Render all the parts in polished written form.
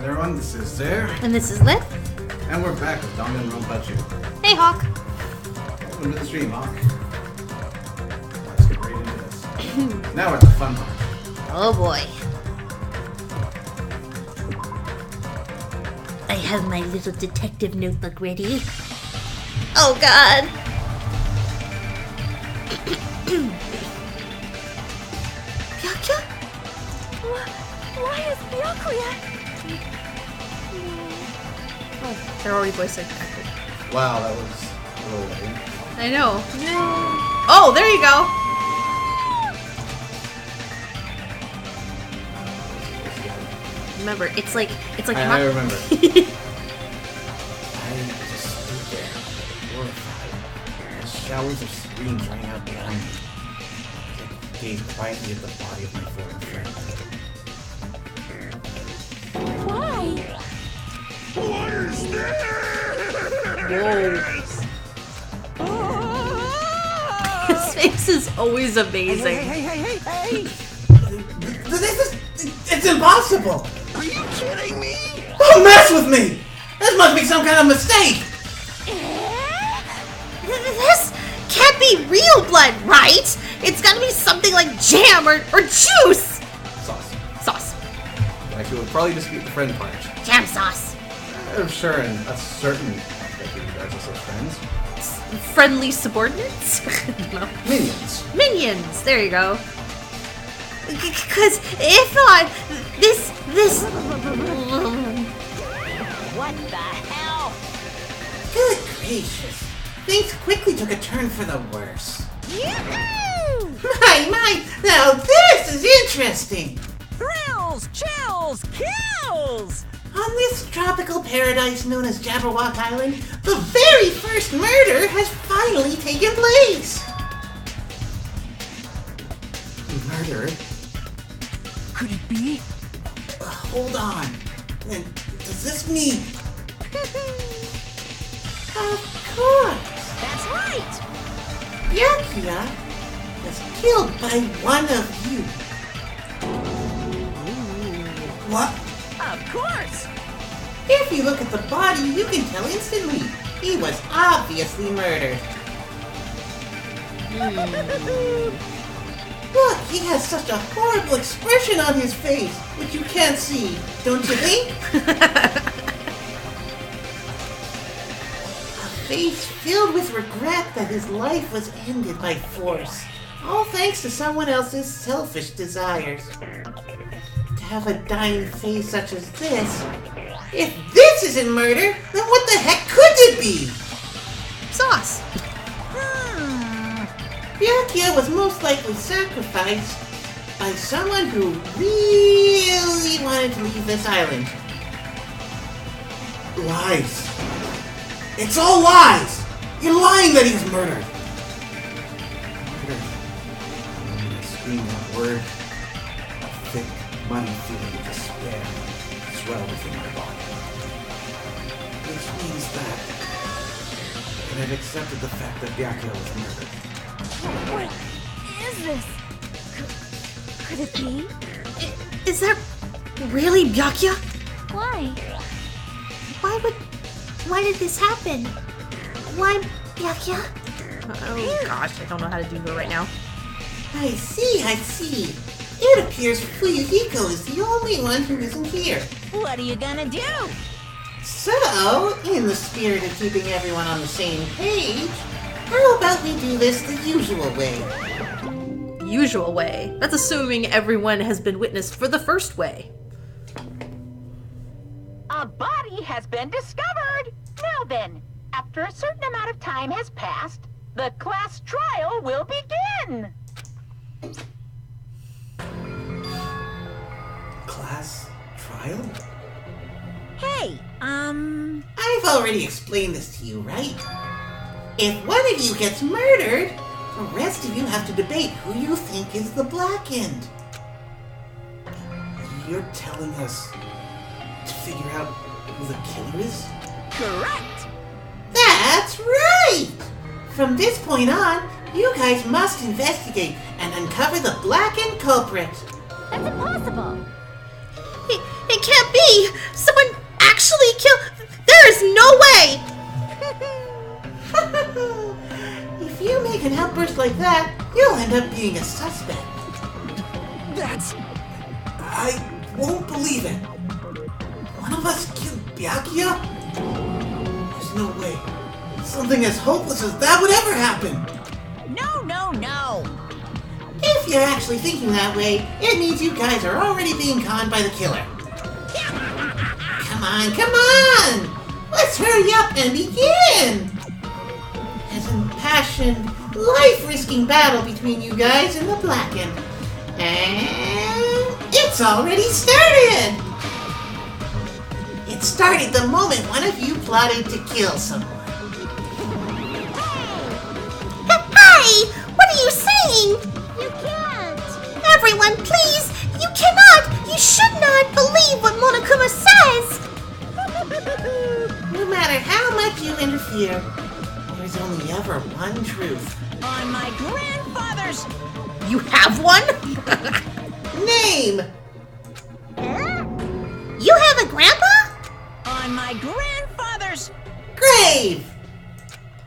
everyone, this is Zare. And this is Liv. And we're back with Danganronpa 2. Hey, Hawk. Welcome to the stream, Hawk. Let's get right into this. Now we're at the fun part. Oh boy. I have my little detective notebook ready. Oh god. Byakuya? Why is Byakuya? Oh, they're already voice acted. Wow, that was a little late. I know. No. Oh, there you go. Remember, it's like I remember. I just stood there, horrified. The showers of screams rang out behind me. I gazed quietly at the body of my former friend. Why? What is this? Whoa. His face is always amazing. Hey! It's impossible! Are you kidding me? Don't mess with me! This must be some kind of mistake! This can't be real blood, right? It's gotta be something like jam or juice! Sauce. Actually, we'll probably dispute the friend part. Jam sauce. I'm sure in a certain aspect you guys are such friends. Friendly subordinates? No. Minions! There you go. Because if not, this... What the hell? Good gracious. Things quickly took a turn for the worse. Yahoo! My, now this is interesting! Thrills, chills, kills! On this tropical paradise known as Jabberwock Island, the very first murder has finally taken place! Murder? Could it be? Hold on. And does this mean... Of course! That's right! Byakuya was killed by one of you. What? Of course! If you look at the body, you can tell instantly. He was obviously murdered. Look, he has such a horrible expression on his face, which you can't see, don't you think? A face filled with regret that his life was ended by force, all thanks to someone else's selfish desires. To have a dying face such as this, if this isn't murder, then what the heck could it be? Sauce. Byakuya was most likely sacrificed by someone who really wanted to leave this island. Lies. It's all lies! You're lying that he was murdered! Murdered. When I screamed that word, a thick, muddy feeling of despair swelled within my body. Which means that I've accepted the fact that Byakuya was murdered. What is this? Could it be? Is that really Byakuya? Why? Why did this happen? Why Byakuya? Oh gosh, I don't know how to do it right now. I see. It appears Fuyuhiko is the only one who isn't here. What are you gonna do? So, in the spirit of keeping everyone on the same page, how about we do this the usual way? Usual way? That's assuming everyone has been witnessed for the first way. A body has been discovered! Now then, after a certain amount of time has passed, the class trial will begin! Class trial? Hey, I've already explained this to you, right? If one of you gets murdered, the rest of you have to debate who you think is the Black End. You're telling us to figure out who the killer is? correct! That's right! From this point on, you guys must investigate and uncover the Black End culprit. That's impossible! It can't be! Someone actually kill... There is no way! If you make an outburst like that, you'll end up being a suspect. That's... I won't believe it. One of us killed Byakuya? There's no way. Something as hopeless as that would ever happen. No, no, no. If you're actually thinking that way, it means you guys are already being conned by the killer. Come on, come on! Let's hurry up and begin! There's an impassioned, life-risking battle between you guys in the blackened. And it's already started! It started the moment one of you plotted to kill someone. Hey! What are you saying? You can't. Everyone, please! You cannot! You should not believe what Monokuma says! No matter how much you interfere, there's only ever one truth. On my grandfather's... You have one? Name! You have a grandpa? On my grandfather's... Grave!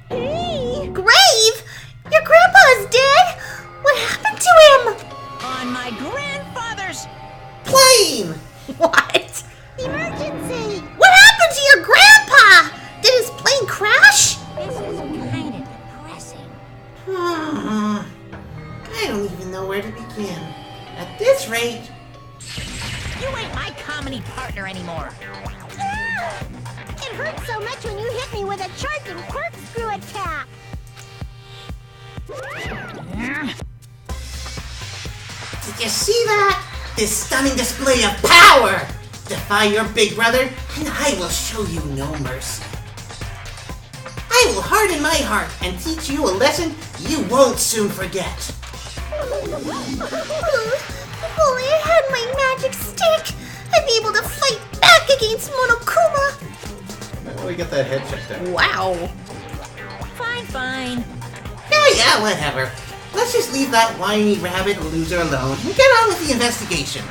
Grave? Your grandpa is dead? What happened to him? On my grandfather's... Plane! What? Emergency! What happened to your grandpa? Did his plane crash? This is kind of depressing. I don't even know where to begin. At this rate... You ain't my comedy partner anymore. It hurt so much when you hit me with a charging corkscrew attack. Did you see that? This stunning display of power! Defy your big brother, and I will show you no mercy. I will harden my heart and teach you a lesson you won't soon forget. If only I had my magic stick, I'd be able to fight back against Monokuma. How do we get that head checked out? Wow. Fine, fine. Yeah, whatever. Let's just leave that whiny rabbit loser alone and get on with the investigation.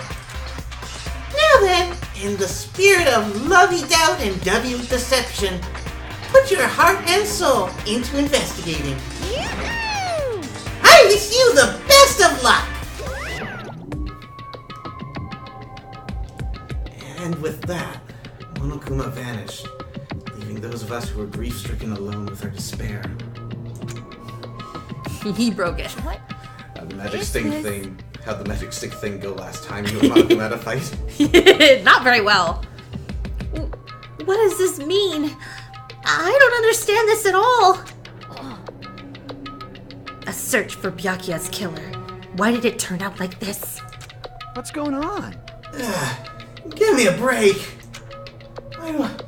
Now then, in the spirit of lovey-doubt and deception, put your heart and soul into investigating. Yoo-hoo! I wish you the best of luck! And with that, Monokuma vanished, leaving those of us who were grief-stricken alone with our despair. He broke it. What? The magic Is stick this- thing. How'd the magic stick thing go last time you and Monokuma had a fight? Not very well. What does this mean? I don't understand this at all. A search for Byakuya's killer. Why did it turn out like this? What's going on? Give me a break. I don't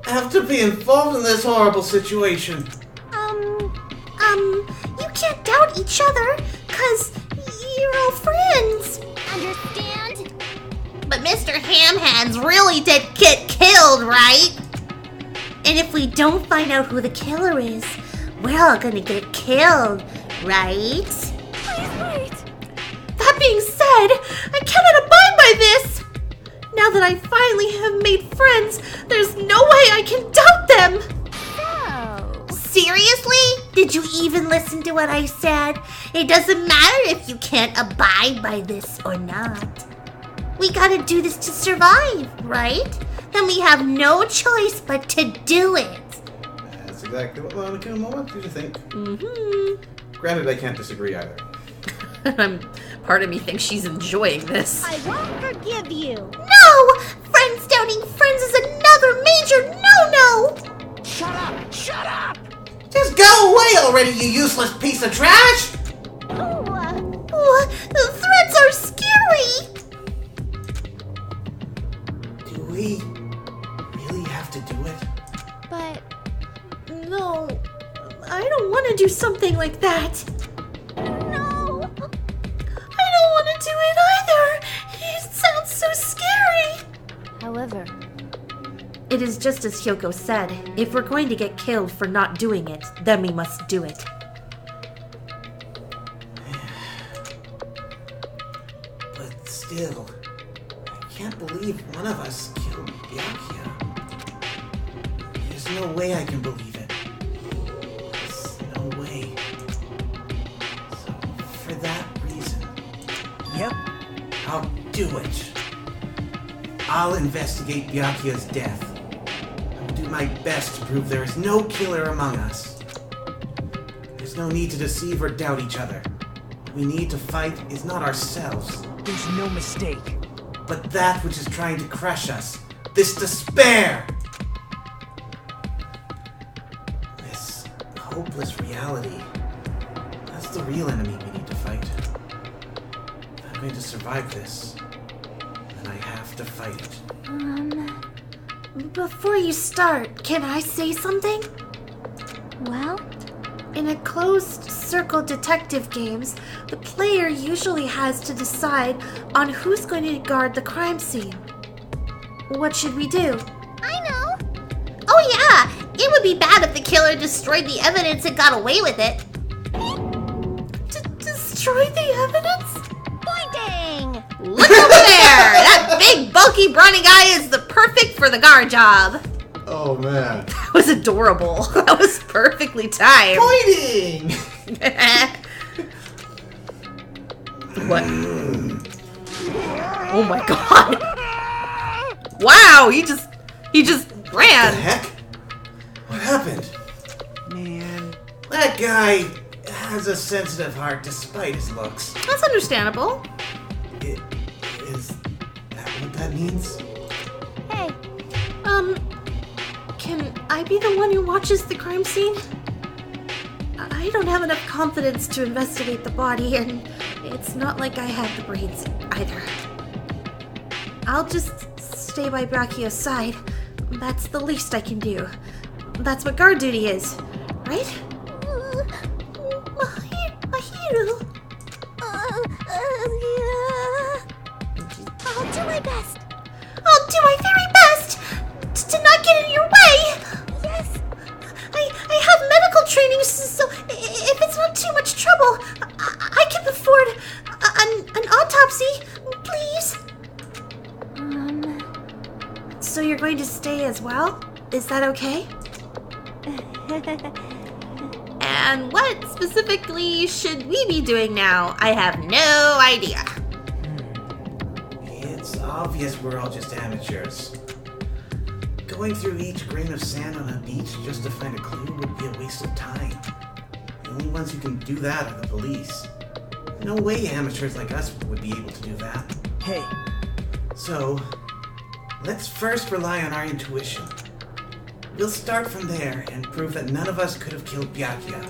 have to be involved in this horrible situation. You can't doubt each other, 'cause you're all friends. Understand? But Mr. Hamhands really did get killed, right? And if we don't find out who the killer is, we're all gonna get killed, right? Wait. That being said, I cannot abide by this! Now that I finally have made friends, there's no way I can doubt them! So, Seriously? Did you even listen to what I said? It doesn't matter if you can't abide by this or not. We gotta do this to survive, right? Then we have no choice but to do it. That's exactly what Monokuma wanted you to think. Mm-hmm. Granted, I can't disagree either. Part of me thinks she's enjoying this. I won't forgive you. No! Friends doubting friends is another major no-no! Shut up! Shut up! Just go away already, you useless piece of trash! The threats are scary! Do we really have to do it? But No, I don't want to do something like that. no. I don't want to do it either. It sounds so scary. However, It is just as Hyoko said. If we're going to get killed for not doing it, then we must do it. But still, I can't believe one of us killed Byakuya. There's no way I can believe it. There's no way. So, for that reason, Yep. I'll do it. I'll investigate Byakuya's death. I'll do my best to prove there is no killer among us. There's no need to deceive or doubt each other. What we need to fight is not ourselves, There's no mistake. but that which is trying to crush us. This despair! This hopeless reality. That's the real enemy we need to fight. If I'm going to survive this, then I have to fight it. Before you start, can I say something? Well, In a closed circle detective games, the player usually has to decide on who's going to guard the crime scene. What should we do? I know. Oh yeah! It would be bad if the killer destroyed the evidence and got away with it. Destroy the evidence? Pointing. Look over there! That big, bulky, brawny guy is the perfect for the guard job. Oh man. That was adorable. That was perfectly timed. Pointing! What? Oh my god. Wow, he just What ran. the heck? What happened? Man. That guy has a sensitive heart despite his looks. That's understandable. Is that what that means? Hey, Can I be the one who watches the crime scene? I don't have enough confidence to investigate the body, and it's not like I have the brains either. I'll just stay by Byakuya's side. That's the least I can do. That's what guard duty is, right? My hero. I'll do my best. I'll do my very best to not get in your way. Yes. I have medical training, so if it's not too much trouble, I can afford an autopsy, please. So you're going to stay as well? Is that okay? And what specifically should we be doing now? I have no idea. It's obvious we're all just amateurs. Going through each grain of sand on a beach just to find a clue would be a waste of time. The only ones who can do that are the police. No way amateurs like us would be able to do that. Hey. So, let's first rely on our intuition. We'll start from there and prove that none of us could have killed Byakuya.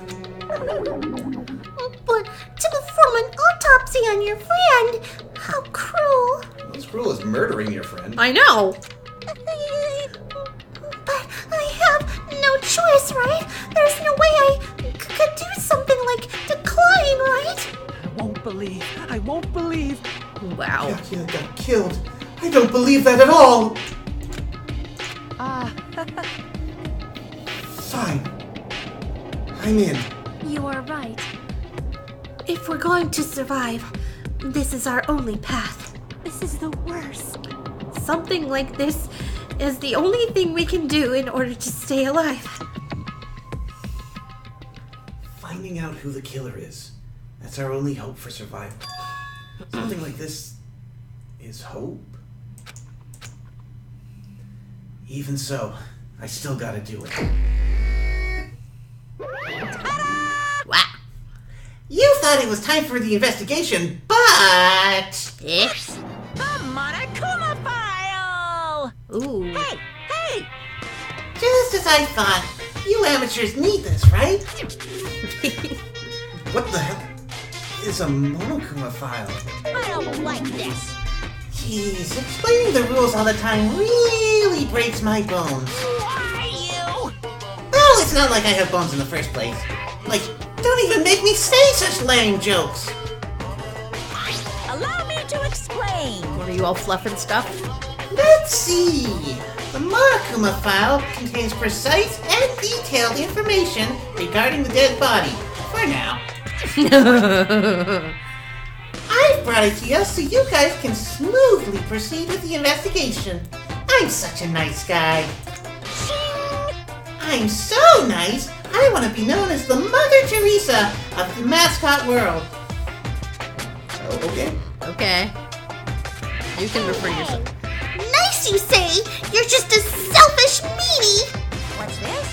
But to perform an autopsy on your friend, how cruel. What's cruel as murdering your friend? I know. But I have no choice, right? There's no way I could do something like decline, right? I won't believe. Wow. Byakuya got killed. I don't believe that at all. Fine. I'm in. You are right. If we're going to survive, this is our only path. This is the worst. Something like this is the only thing we can do in order to stay alive. Finding out who the killer is. That's our only hope for survival. Something like this is hope. Even so, I still gotta do it. Wow. You thought it was time for the investigation, but... Yes. The Monokuma file! Ooh. Hey! Hey! Just as I thought, you amateurs need this, right? What the hell is a Monokuma file? I don't like this! Jeez, explaining the rules all the time really breaks my bones. Why you? Well, it's not like I have bones in the first place. Like, don't even make me say such lame jokes. Allow me to explain! What are you all fluffing stuff? Let's see. The Monokuma file contains precise and detailed information regarding the dead body. For now. I've brought it to you so you guys can smoothly proceed with the investigation. I'm such a nice guy. I'm so nice, I want to be known as the Mother Teresa of the mascot world. Oh, okay. Okay. You can refer to yourself. Nice, you say? You're just a selfish meanie. What's this?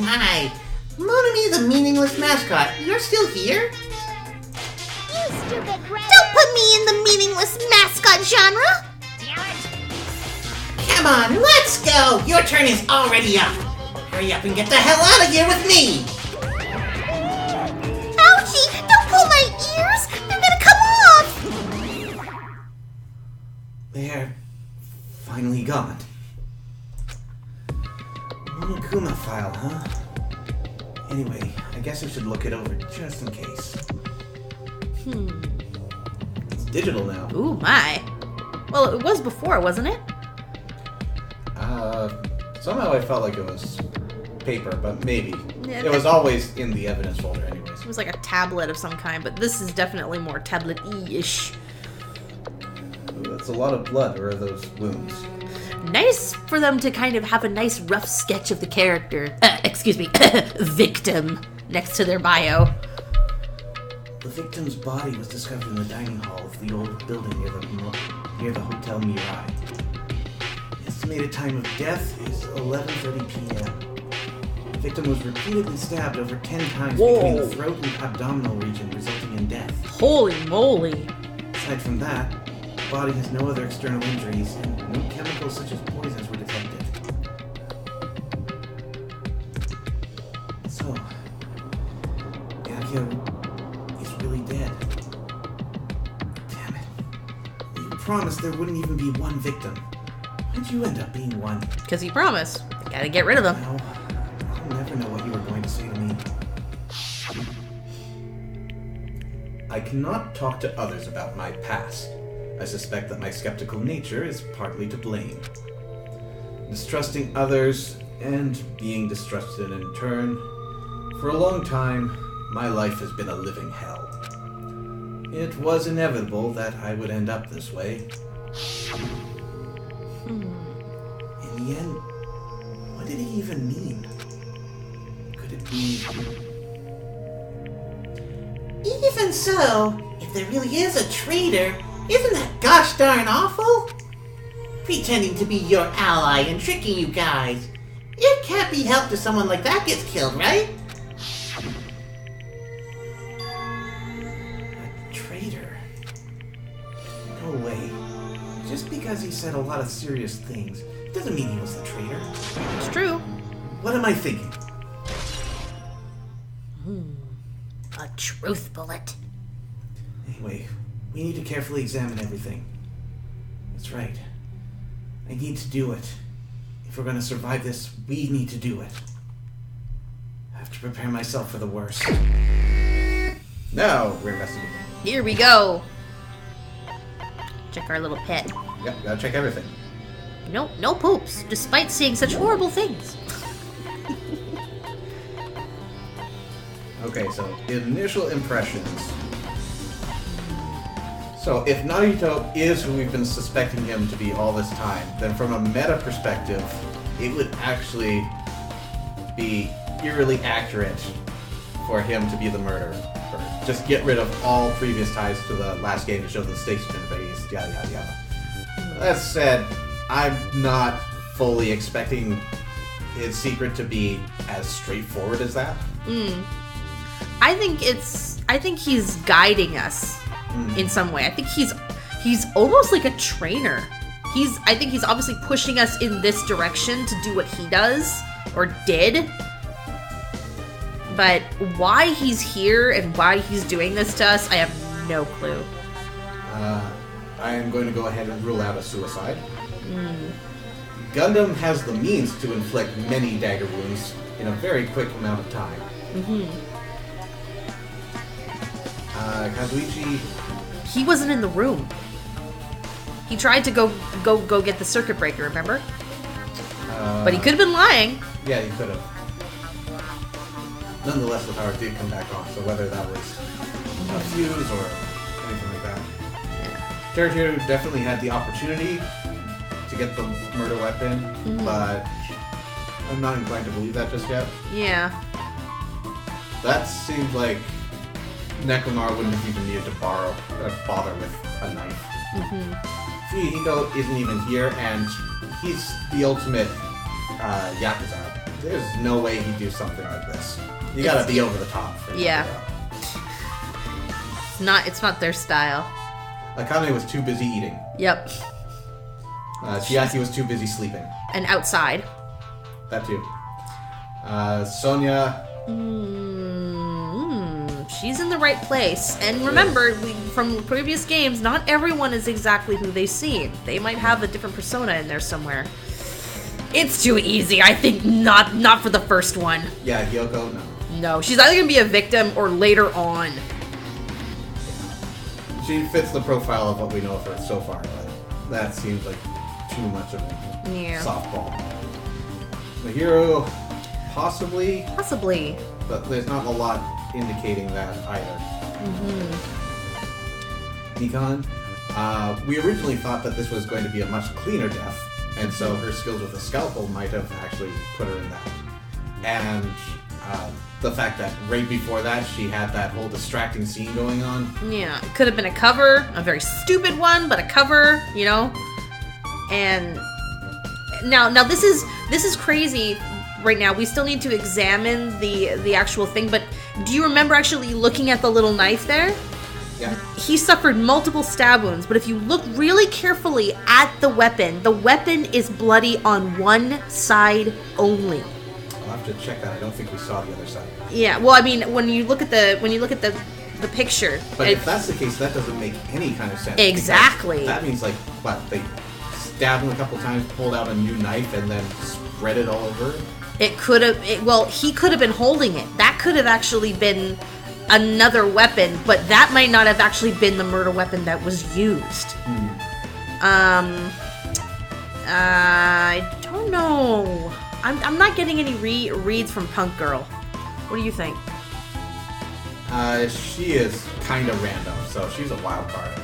My. Monami the meaningless mascot, you're still here? You stupid rat! Don't put me in the meaningless mascot genre. Damn it! Come on, let's go! Your turn is already up. Hurry up and get the hell out of here with me! Ouchie! Don't pull my ears. They're gonna come off. They're finally gone. Monokuma file, huh? Anyway, I guess I should look it over just in case. It's digital now. Ooh, my. Well, it was before, wasn't it? Somehow I felt like it was paper, but maybe. Yeah, It was always in the evidence folder anyways. It was like a tablet of some kind, but this is definitely more tablet-y-ish. Ooh, that's a lot of blood, or are those wounds? Nice for them to kind of have a nice rough sketch of the character, victim, next to their bio. The victim's body was discovered in the dining hall of the old building near the Hotel Mirai. Estimated time of death is 11:30 p.m. The victim was repeatedly stabbed over 10 times between the throat and abdominal region, resulting in death. Holy moly. Aside from that, the body has no other external injuries, and no chemicals such as poisons were detected. So, Akio is really dead. Damn it. You promised there wouldn't even be one victim. Why'd you end up being one? Because he promised. Gotta get rid of them. Well, I'll never know what you were going to say to me. I cannot talk to others about my past. I suspect that my skeptical nature is partly to blame. Distrusting others and being distrusted in turn, for a long time, my life has been a living hell. It was inevitable that I would end up this way. In the end, what did he even mean? Could it be... Even so, if there really is a traitor, isn't that gosh darn awful? Pretending to be your ally and tricking you guys. It can't be helped if someone like that gets killed, right? A traitor? No way. Just because he said a lot of serious things doesn't mean he was the traitor. It's true. What am I thinking? A truth bullet. Anyway, we need to carefully examine everything. That's right. I need to do it. If we're going to survive this, we need to do it. I have to prepare myself for the worst. Now we're investigating. Here we go. Check our little pet. Yep, gotta check everything. No poops, despite seeing such horrible things. Okay, so initial impressions. So if Naruto is who we've been suspecting him to be all this time, then from a meta perspective, it would actually be eerily accurate for him to be the murderer. Or just get rid of all previous ties to the last game to show the stakes interface, yada yada yada. That said, I'm not fully expecting his secret to be as straightforward as that. I think he's guiding us in some way. I think he's almost like a trainer. I think he's obviously pushing us in this direction to do what he does or did. But why he's here and why he's doing this to us, I have no clue. I am going to go ahead and rule out a suicide. Gundam has the means to inflict many dagger wounds in a very quick amount of time. Kazuichi... He wasn't in the room. He tried to go get the circuit breaker, remember? But he could have been lying. Yeah, he could have. Nonetheless, the power did come back on, so whether that was a fuse or anything like that. Tertiary definitely had the opportunity to get the murder weapon, but I'm not inclined to believe that just yet. Yeah. That seems like Nekomar wouldn't have even needed to bother with a knife. Fuyuhiko isn't even here, and he's the ultimate Yakuza. There's no way he'd do something like this. You gotta be over the top for Yeah. Yakuza. It's not their style. Akane was too busy eating. Yep. Chiaki was too busy sleeping. And outside. That too. Sonya... She's in the right place. And remember, from previous games, not everyone is exactly who they seem. They might have a different persona in there somewhere. It's too easy. I think not for the first one. Yeah, Hyoko, no. No, she's either going to be a victim or later on. She fits the profile of what we know of her so far, but that seems like too much of a softball. The hero, possibly, but there's not a lot indicating that either. Nikon, we originally thought that this was going to be a much cleaner death, and so her skills with the scalpel might have actually put her in that. And the fact that right before that she had that whole distracting scene going on. Yeah, it could have been a cover, a very stupid one, but a cover, you know. And now this is crazy. Right now, we still need to examine the actual thing. But do you remember actually looking at the little knife there? Yeah. He suffered multiple stab wounds, but if you look really carefully at the weapon is bloody on one side only. I'll have to check that. I don't think we saw the other side. Yeah, well, I mean, when you look at the picture, but if that's the case, that doesn't make any kind of sense. Exactly. That means like what, they stabbed him a couple times, pulled out a new knife, and then spread it all over. It could have. Well, he could have been holding it. That could have actually been another weapon, but that might not have actually been the murder weapon that was used. I don't know. I'm not getting any reads from Punk Girl. What do you think? She is kind of random, so she's a wild card.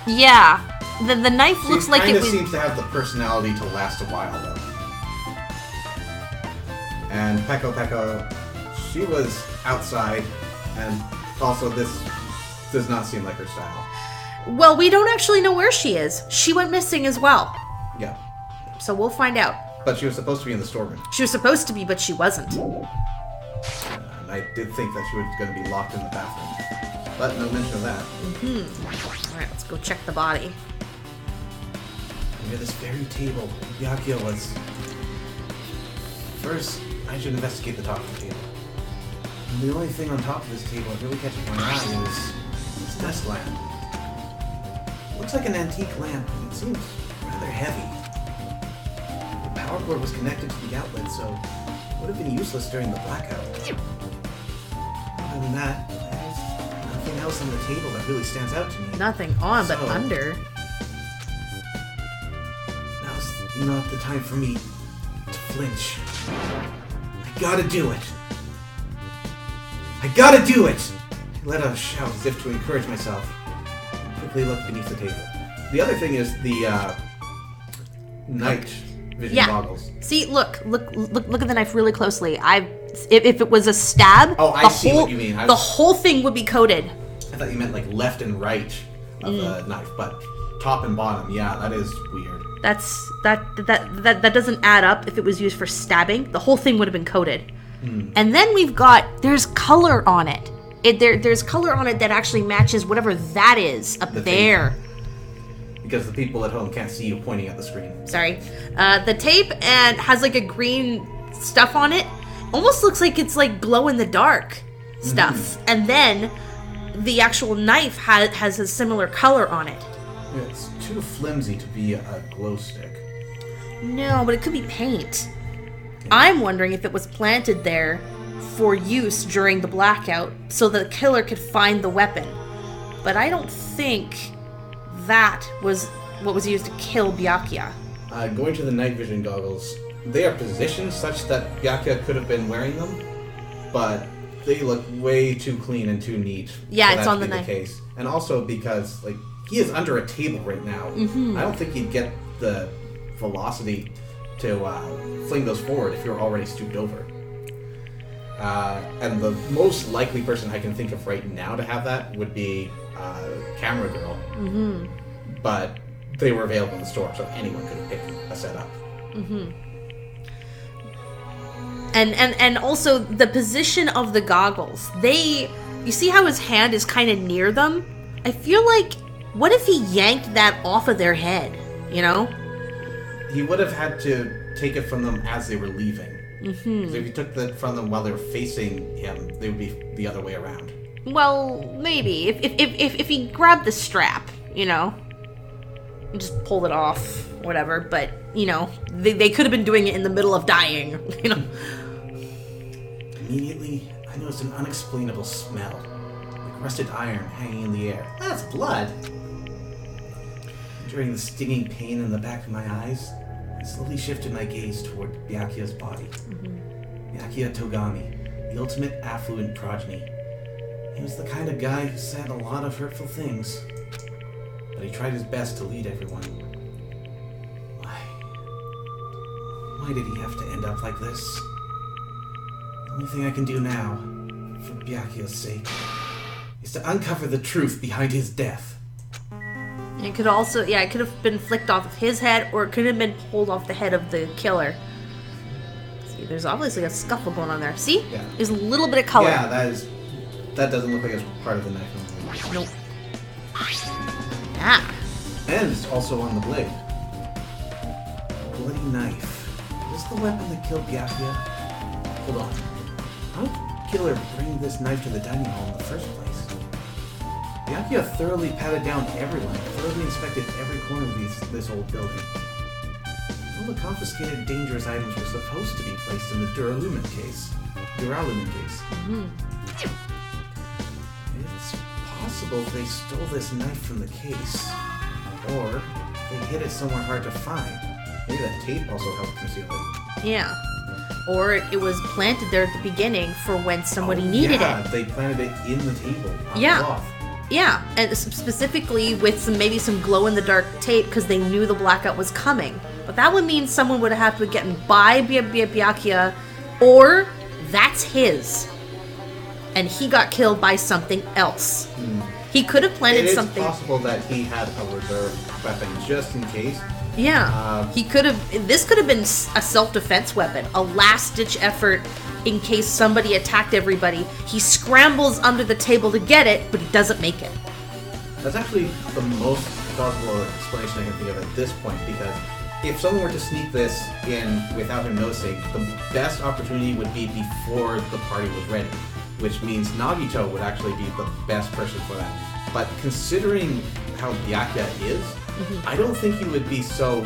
Yeah, the knife looks like it was. Seems to have the personality to last a while, though. And Peko, she was outside, and also this does not seem like her style. Well, we don't actually know where she is. She went missing as well. Yeah. So we'll find out. But she was supposed to be in the storeroom. She was supposed to be, but she wasn't. And I did think that she was going to be locked in the bathroom. But no mention of that. Alright, let's go check the body. Near this very table, Byakuya was... First, I should investigate the top of the table. And the only thing on top of this table that really catches my eye is this desk lamp. Looks like an antique lamp, and it seems rather heavy. The power cord was connected to the outlet, so it would have been useless during the blackout. Other than that, there's nothing else on the table that really stands out to me. Nothing on, but under. Now's not the time for me to flinch. I gotta do it. I gotta do it! I let out a shout as if to encourage myself. I quickly looked beneath the table. The other thing is the night vision goggles. See, look at the knife really closely. If it was a stab, I see what you mean. The whole thing would be coated. I thought you meant like left and right of the knife, but top and bottom, yeah, that is weird. That doesn't add up. If it was used for stabbing, the whole thing would have been coated. And then there's color on it. There's color on it that actually matches whatever that is up there. Tape. Because the people at home can't see you pointing at the screen. Sorry. The tape and has like a green stuff on it. Almost looks like it's like glow in the dark stuff. And then the actual knife has a similar color on it. It's too flimsy to be a glow stick. No, but it could be paint. I'm wondering if it was planted there for use during the blackout so the killer could find the weapon. But I don't think that was what was used to kill Byakuya. Going to the night vision goggles, they are positioned such that Byakuya could have been wearing them, but they look way too clean and too neat. Yeah, for it's that on to the be knife. Case. And also because he is under a table right now. I don't think he'd get the velocity fling those forward if you're already stooped over. And the most likely person I can think of right now to have that would be Camera Girl. Mm-hmm. But they were available in the store, so anyone could have picked a set up. Mm-hmm. And also the position of the goggles. You see how his hand is kind of near them? I feel like, what if he yanked that off of their head, you know? He would have had to take it from them as they were leaving. Mm-hmm. So if he took that from them while they were facing him, they would be the other way around. Well, maybe. If he grabbed the strap, you know? And just pulled it off, whatever. But, you know, they could have been doing it in the middle of dying, you know? Immediately, I noticed an unexplainable smell. Like rusted iron hanging in the air. That's blood! During the stinging pain in the back of my eyes, I slowly shifted my gaze toward Byakuya's body. Mm-hmm. Byakuya Togami, the ultimate affluent progeny. He was the kind of guy who said a lot of hurtful things, but he tried his best to lead everyone. Why did he have to end up like this? The only thing I can do now, for Byakuya's sake, is to uncover the truth behind his death. It could also, it could have been flicked off of his head, or it could have been pulled off the head of the killer. See, there's obviously a scuffle going on there. See? Yeah. There's a little bit of color. Yeah, that doesn't look like it's part of the knife. Nope. Ah. And it's also on the blade. A bloody knife. Is this the weapon that killed Byakuya? Hold on. How did the killer bring this knife to the dining hall in the first place? Byakuya thoroughly patted down everyone, thoroughly inspected every corner of this old building. All the confiscated dangerous items were supposed to be placed in the Duralumin case. Mm-hmm. It's possible they stole this knife from the case. Or they hid it somewhere hard to find. Maybe that tape also helped conceal it. Yeah. Or it was planted there at the beginning for when somebody needed it. Yeah, they planted it in the table. Off. Yeah, and specifically with some glow-in-the-dark tape because they knew the blackout was coming. But that would mean someone would have to get by Byakuya, or that's his. And he got killed by something else. He could have planted something. It is possible that he had a reserve weapon just in case. Yeah, he could have. This could have been a self-defense weapon, a last-ditch effort in case somebody attacked everybody. He scrambles under the table to get it, but he doesn't make it. That's actually the most plausible explanation I can think of at this point, because if someone were to sneak this in without him noticing, the best opportunity would be before the party was ready, which means Nagito would actually be the best person for that. But considering how Byakuya is, I don't think he would be so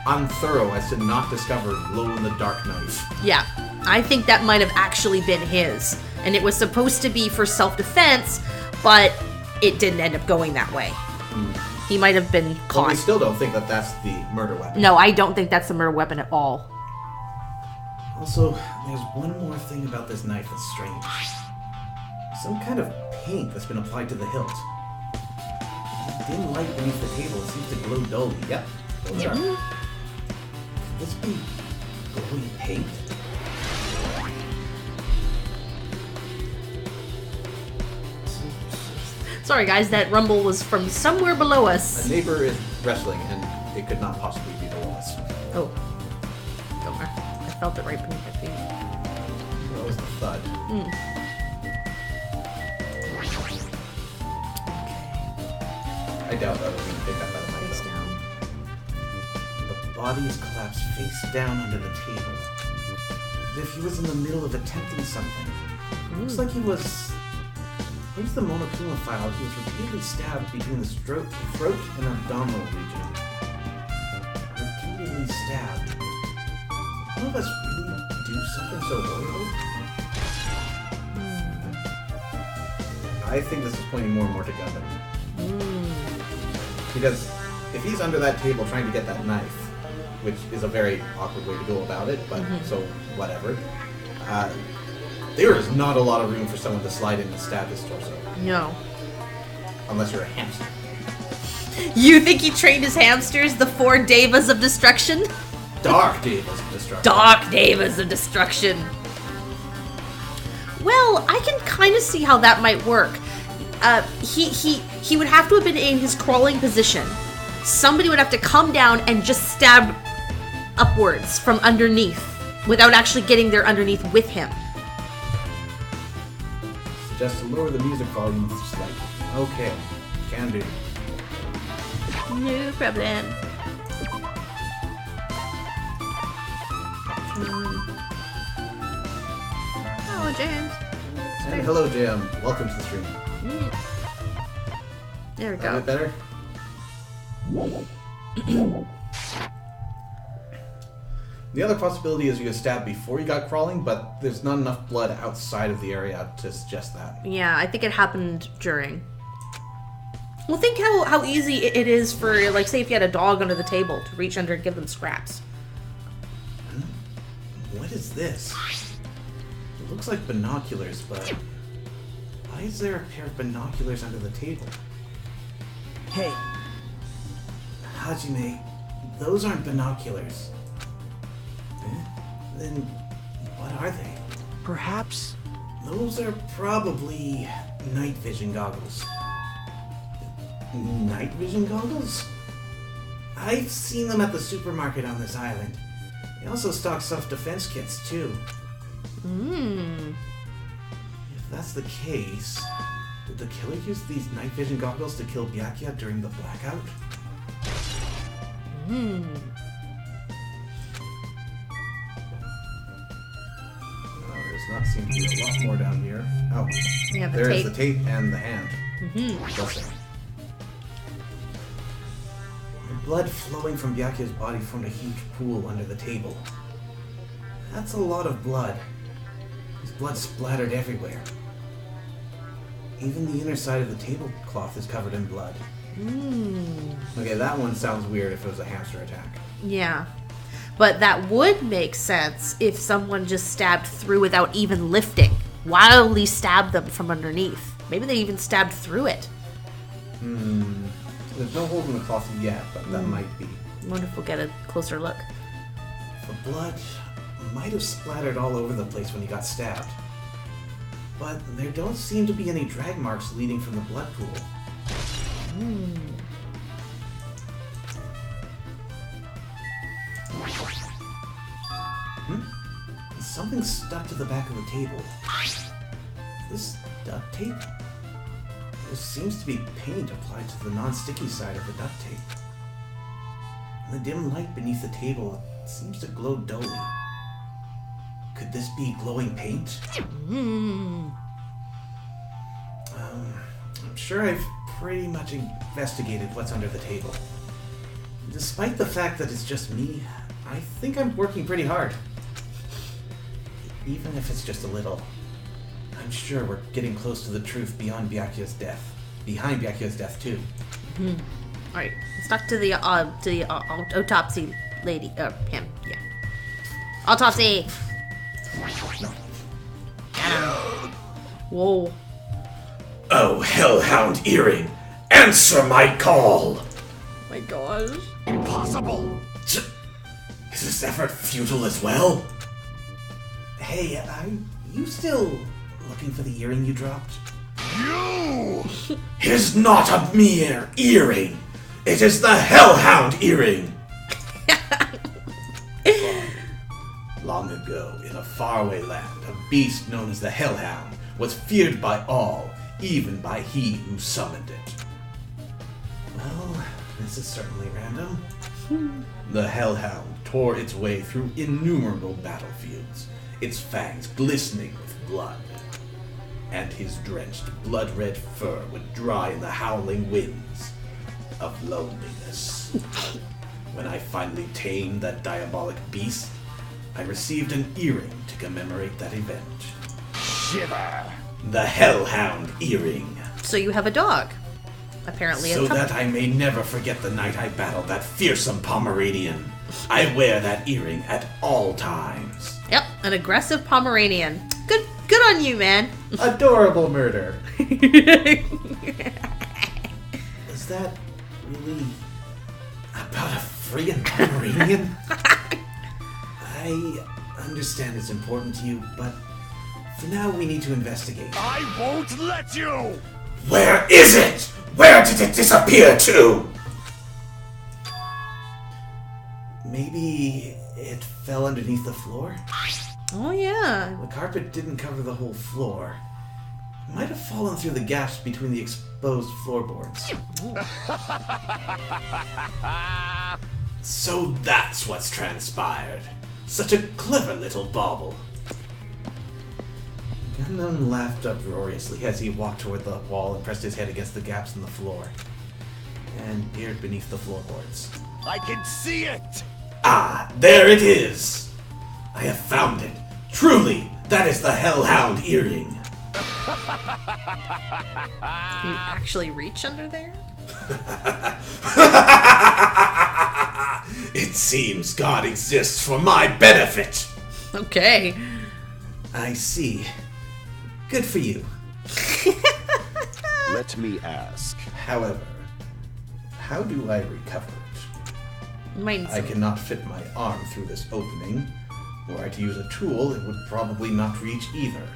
unthorough as to not discover glow-in-the-dark knife. Yeah, I think that might have actually been his. And it was supposed to be for self-defense, but it didn't end up going that way. He might have been caught. Well, we still don't think that that's the murder weapon. No, I don't think that's the murder weapon at all. Also, there's one more thing about this knife that's strange. Some kind of paint that's been applied to the hilt. Dim light beneath the table seems to glow dully. Yep, those are. Could this be glowing paint? Sorry guys, that rumble was from somewhere below us. A neighbor is wrestling, and it could not possibly be below us. Oh. Don't worry. I felt it right beneath my feet. What was the thud? I doubt that was going to pick up that Face mic. down. The body is collapsed face down under the table. As if he was in the middle of attempting something. Looks like he was... Where's the Monokuma file? He was repeatedly stabbed between the throat and abdominal region. Repeatedly stabbed. Did one of us really do something so horrible? I think this is pointing more and more to Gundam. Because if he's under that table trying to get that knife, which is a very awkward way to go about it, but so whatever, there is not a lot of room for someone to slide in and stab his torso. No. Unless you're a hamster. You think he trained his hamsters, the 4 devas of destruction? Dark Devas of Destruction. Dark Devas of Destruction. Well, I can kind of see how that might work. He would have to have been in his crawling position. Somebody would have to come down and just stab upwards from underneath without actually getting there underneath with him. Just to lower the music volume slightly. Okay, can do. No problem. Oh, James. And hello, Jam. Welcome to the stream. There we A go. bit better? The other possibility is you get stabbed before you got crawling, but there's not enough blood outside of the area to suggest that. Yeah, I think it happened during. Well, think how easy it is for, like, say if you had a dog under the table to reach under and give them scraps. What is this? It looks like binoculars, but why is there a pair of binoculars under the table? Hey, Hajime, those aren't binoculars. Then what are they? perhaps... Those are probably night vision goggles. Night vision goggles? I've seen them at the supermarket on this island. They also stock self-defense kits, too. If that's the case, did the killer use these night vision goggles to kill Byakuya during the blackout? There's not seem to be a lot more down here. Oh, Yeah, the there is tape. the tape and the hand. Blessing. The blood flowing from Byakuya's body formed a huge pool under the table. That's a lot of blood. His blood splattered everywhere. Even the inner side of the tablecloth is covered in blood. Okay, that one sounds weird if it was a hamster attack. Yeah. But that would make sense if someone just stabbed through without even lifting. Wildly stabbed them from underneath. Maybe they even stabbed through it. There's no hole in the cloth yet, but that might be. I wonder if we'll get a closer look. The blood might have splattered all over the place when he got stabbed. But there don't seem to be any drag marks leading from the blood pool. Something stuck to the back of the table. This duct tape? There seems to be paint applied to the non-sticky side of the duct tape. The dim light beneath the table seems to glow dully. Could this be glowing paint? I'm sure I've pretty much investigated what's under the table. Despite the fact that it's just me, I think I'm working pretty hard. Even if it's just a little. I'm sure we're getting close to the truth beyond Byakuya's death. Behind Byakuya's death, too. Alright, let's talk to the autopsy lady. Him, yeah. Autopsy! Whoa. Oh, Hellhound Earring! Answer my call! My gosh. Impossible! Is this effort futile as well? Hey, are you still looking for the earring you dropped? You! It is not a mere earring! It is the Hellhound Earring! Long ago, in a faraway land, a beast known as the Hellhound was feared by all, even by he who summoned it. Well, this is certainly random. The Hellhound tore its way through innumerable battlefields, its fangs glistening with blood. And his drenched, blood-red fur would dry in the howling winds of loneliness. When I finally tamed that diabolic beast, I received an earring to commemorate that event. Shiver! The Hellhound Earring. So you have a dog. Apparently So that I may never forget the night I battled that fearsome Pomeranian. I wear that earring at all times. Yep, an aggressive Pomeranian. Good on you, man. Adorable murder. Is that really about a friggin' Pomeranian? I understand it's important to you, but for now we need to investigate. I won't let you! Where is it? Where did it disappear to? Maybe it fell underneath the floor? Oh yeah. The carpet didn't cover the whole floor. It might have fallen through the gaps between the exposed floorboards. So that's what's transpired. Such a clever little bauble. Gundam laughed uproariously as he walked toward the wall and pressed his head against the gaps in the floor, and peered beneath the floorboards. I can see it! Ah, there it is! I have found it. Truly, that is the Hellhound earring. Can you actually reach under there? It seems God exists for my benefit. Okay. I see. Good for you. Let me ask. However, how do I recover it? Mine's I cannot fit my arm through this opening. Were I to use a tool, it would probably not reach either.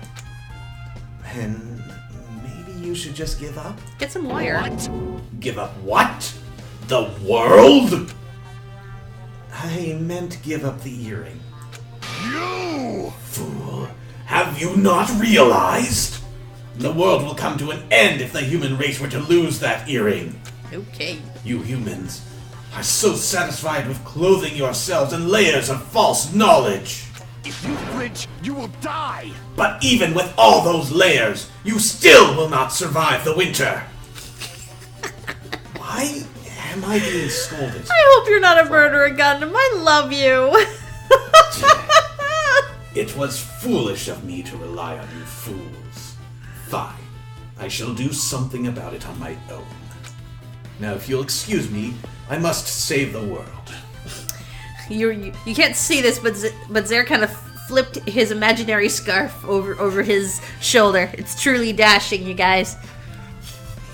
Then maybe you should just give up? get some wire. What? Give up what? The world? I meant give up the earring. You! Fool, have you not realized? The world will come to an end if the human race were to lose that earring. Okay. You humans are so satisfied with clothing yourselves in layers of false knowledge. If you flinch, you will die! But even with all those layers, you still will not survive the winter. Why am I being scolded? I hope you're not a murderer, Gundam. I love you. It was foolish of me to rely on you fools. Fine. I shall do something about it on my own. Now, if you'll excuse me, I must save the world. You can't see this, but Zare kind of flipped his imaginary scarf over his shoulder. It's truly dashing, you guys.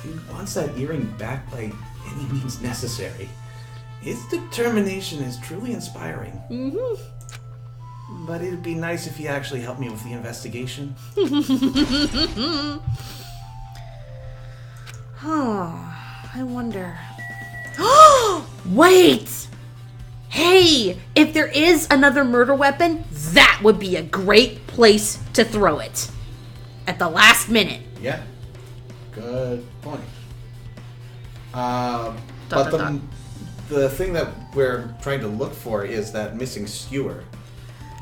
He wants that earring back by any means necessary. His determination is truly inspiring. Mm-hmm. But it'd be nice if he actually helped me with the investigation. Oh, I wonder. Wait! Hey, if there is another murder weapon, that would be a great place to throw it. At the last minute. Yeah. Good point. Dot, But dot. the thing that we're trying to look for is that missing skewer.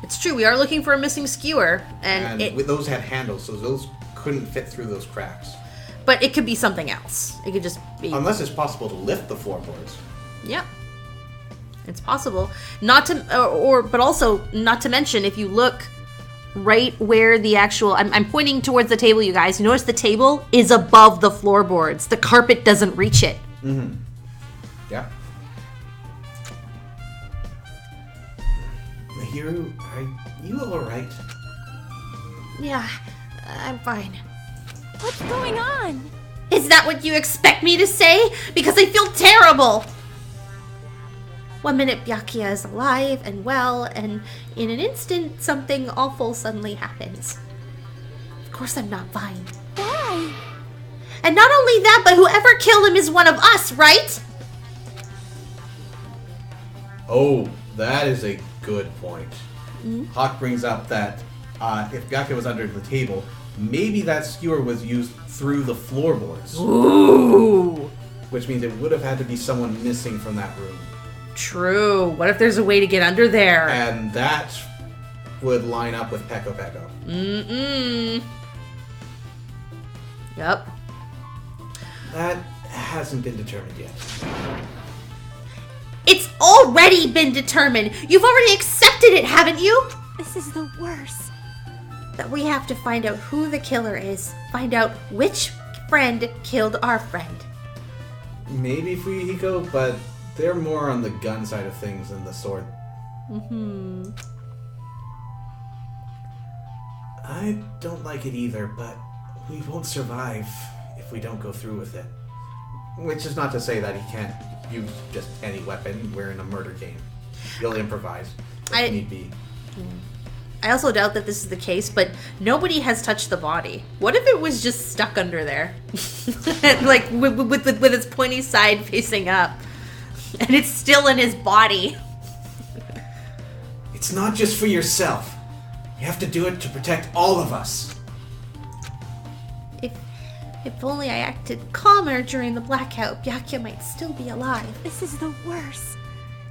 It's true, we are looking for a missing skewer, and Those had handles, so those couldn't fit through those cracks. but it could be something else. It could just be... Unless it's possible to lift the floorboards. Yeah. It's possible. Not to, but also, not to mention, if you look right where the actual, I'm pointing towards the table, you guys. You notice the table is above the floorboards. The carpet doesn't reach it. Mm-hmm. Yeah. Mahiru, are you alright? Yeah, I'm fine. What's going on? Is that what you expect me to say? Because I feel terrible. One minute Byakuya is alive and well, and in an instant, something awful suddenly happens. Of course I'm not fine. Why? And not only that, but whoever killed him is one of us, right? Oh, that is a good point. Hawk brings up that if Byakuya was under the table, maybe that skewer was used through the floorboards. Ooh. Which means it would have had to be someone missing from that room. True. What if there's a way to get under there? And that would line up with Peko Peko. Mm-mm. Yep. That hasn't been determined yet. It's already been determined. You've already accepted it, haven't you? This is the worst. That we have to find out who the killer is. Find out which friend killed our friend. Maybe Fuyuhiko, but they're more on the gun side of things than the sword. Mm-hmm. I don't like it either, but we won't survive if we don't go through with it. Which is not to say that he can't use just any weapon. We're in a murder game. You'll improvise if need be. I also doubt that this is the case, but nobody has touched the body. What if it was just stuck under there? Like, with its pointy side facing up. And it's still in his body. It's not just for yourself. You have to do it to protect all of us. If only I acted calmer during the blackout, Byakuya might still be alive. This is the worst.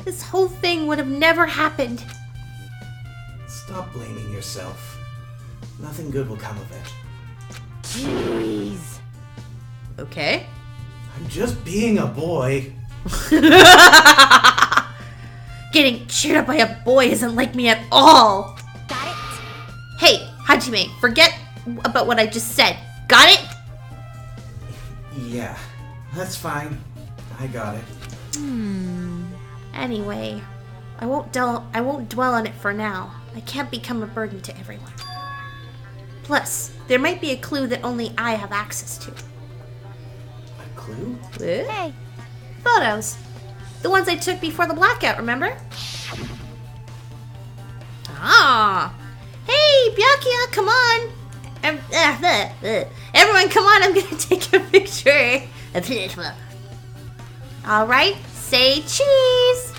This whole thing would have never happened. Stop blaming yourself. Nothing good will come of it. Jeez. Okay. I'm just being a boy. Getting cheered up by a boy isn't like me at all. Got it? Hey, Hajime, forget about what I just said. Got it? Yeah, that's fine. I got it. Anyway, I won't dwell on it for now. I can't become a burden to everyone. Plus, there might be a clue that only I have access to. A clue? Hey. Photos. The ones I took before the blackout, remember? Ah! Hey, Byakuya, come on! Everyone, come on, I'm gonna take a picture. Alright, say cheese!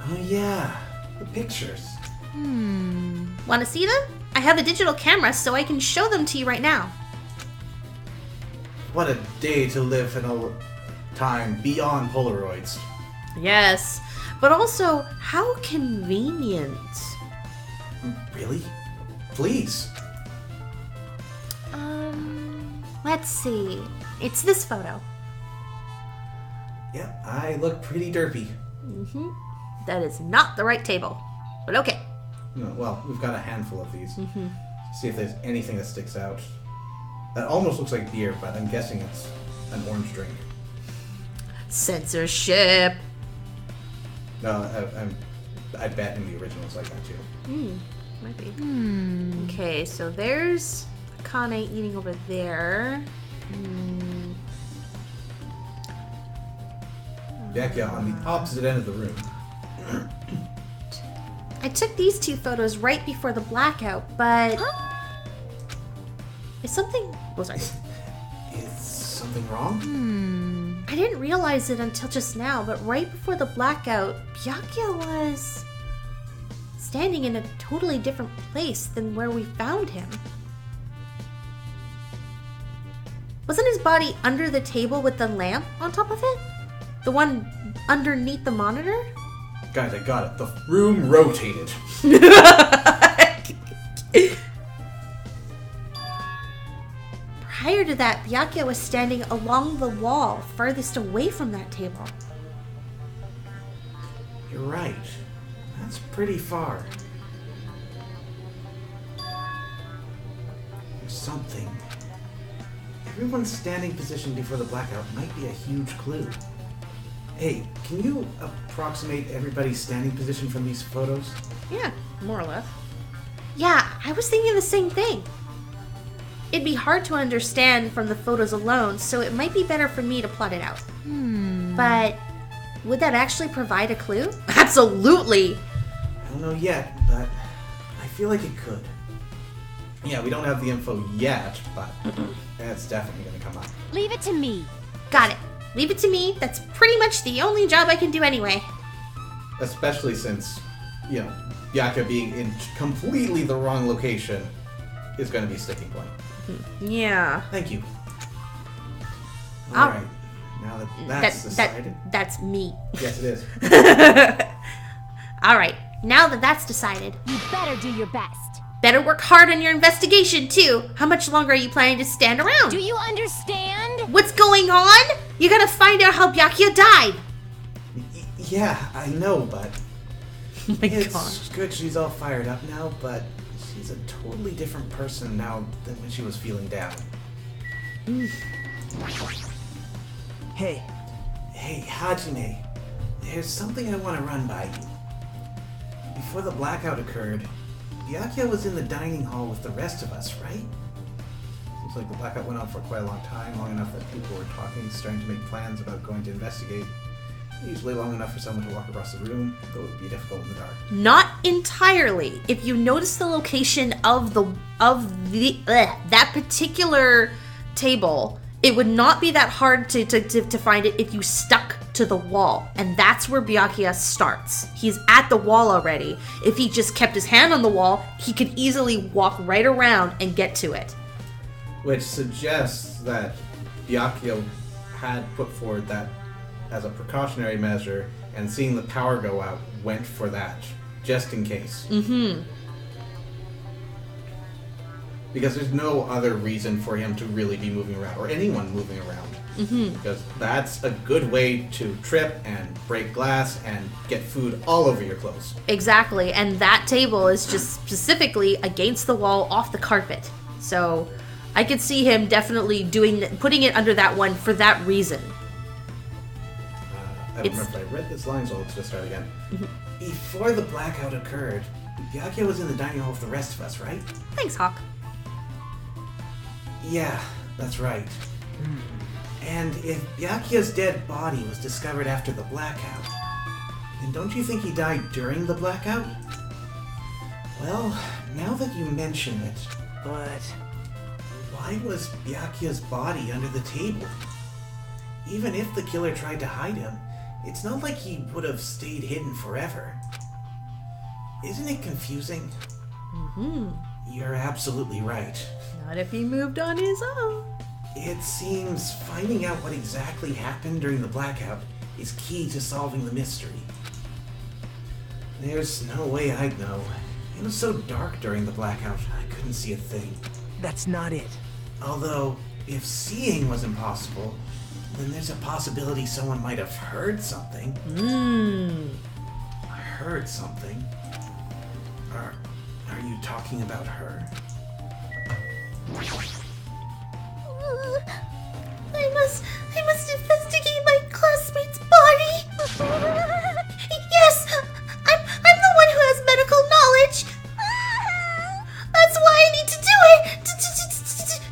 Oh yeah, the pictures. Wanna see them? I have a digital camera, so I can show them to you right now. What a day to live in a time beyond Polaroids. Yes, but also, how convenient. Really? Please. Let's see. It's this photo. Yeah, I look pretty derpy. That is not the right table. But okay. No, well, we've got a handful of these. See if there's anything that sticks out. That almost looks like beer, but I'm guessing it's an orange drink. Censorship. No, I bet in the original it's like that too. Might be. Okay, so there's Kane eating over there. Byakuya on the opposite end of the room. I took these two photos right before the blackout, but... Is something... Oh, sorry. Is something wrong? I didn't realize it until just now, but right before the blackout, Byakuya was... standing in a totally different place than where we found him. Wasn't his body under the table with the lamp on top of it? The one underneath the monitor? Guys, I got it. The room rotated. Prior to that, Byakuya was standing along the wall, furthest away from that table. You're right. That's pretty far. There's something. Everyone's standing position before the blackout might be a huge clue. Hey, can you approximate everybody's standing position from these photos? Yeah, more or less. Yeah, I was thinking the same thing. It'd be hard to understand from the photos alone, so it might be better for me to plot it out. But would that actually provide a clue? Absolutely! I don't know yet, but I feel like it could. Yeah, we don't have the info yet, but that's definitely going to come up. Leave it to me. Got it. Leave it to me. That's pretty much the only job I can do anyway. Especially since, Byakuya being in completely the wrong location is going to be a sticking point. Yeah. Thank you. Oh. Alright, now that that's decided. That's me. Yes, it is. Alright, now that that's decided, You better do your best. better work hard on your investigation too. How much longer are you planning to stand around? Do you understand? What's going on? You gotta find out how Byakuya died. Yeah, I know, but Oh my it's gosh. good she's all fired up now, but she's a totally different person now than when she was feeling down. Hey, Hey, Hajime, there's something I want to run by you. Before the blackout occurred, Byakuya was in the dining hall with the rest of us, right? Seems like the blackout went on for quite a long time, long enough that people were talking, starting to make plans about going to investigate. Usually long enough for someone to walk across the room, though it would be difficult in the dark. Not entirely. If you notice the location of that particular table, it would not be that hard to find it if you stuck to the wall. And that's where Byakuya starts. He's at the wall already. If he just kept his hand on the wall, he could easily walk right around and get to it. Which suggests that Byakuya had put forward that as a precautionary measure, and seeing the power go out, went for that, just in case. Mm-hmm. Because there's no other reason for him to really be moving around, or anyone moving around. Mm-hmm. Because that's a good way to trip and break glass and get food all over your clothes. Exactly, and that table is just specifically against the wall, off the carpet. So I could see him definitely putting it under that one for that reason. I don't remember if I read this line, so let's just start again. Before the blackout occurred, Byakuya was in the dining hall with the rest of us, right? Thanks, Hawk. Yeah, that's right. And if Byakuya's dead body was discovered after the blackout, then don't you think he died during the blackout? Well, now that you mention it, But why was Byakuya's body under the table? Even if the killer tried to hide him, it's not like he would have stayed hidden forever. Isn't it confusing? Mm-hmm. You're absolutely right. Not if he moved on his own. It seems finding out what exactly happened during the blackout is key to solving the mystery. There's no way I'd know. It was so dark during the blackout, I couldn't see a thing. that's not it. Although, if seeing was impossible, then there's a possibility someone might have heard something. Heard something? Are you talking about her? I must investigate my classmate's body. Yes, I'm the one who has medical knowledge. That's why I need to do it.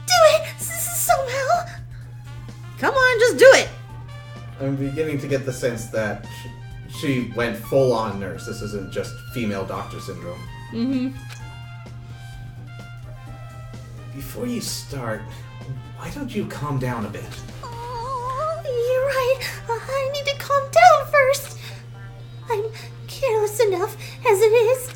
Do it somehow. Come on, just do it. I'm beginning to get the sense that she went full-on nurse. This isn't just female doctor syndrome. Mm-hmm. Before you start, why don't you calm down a bit? Oh, you're right. I need to calm down first. I'm careless enough as it is.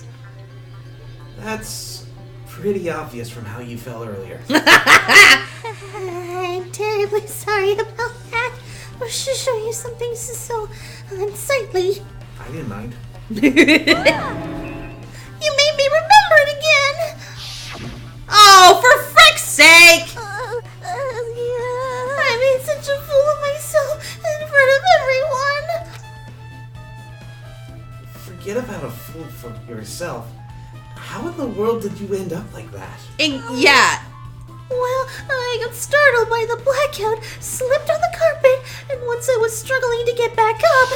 That's pretty obvious from how you fell earlier. I'm terribly sorry about that. I should show you something so unsightly. I didn't mind. You made me remember it again. Oh, for frick's sake! I made such a fool of myself in front of everyone. Forget about a fool for yourself. How in the world did you end up like that? Yeah. Well, I got startled by the blackout, slipped on the carpet, and once I was struggling to get back up...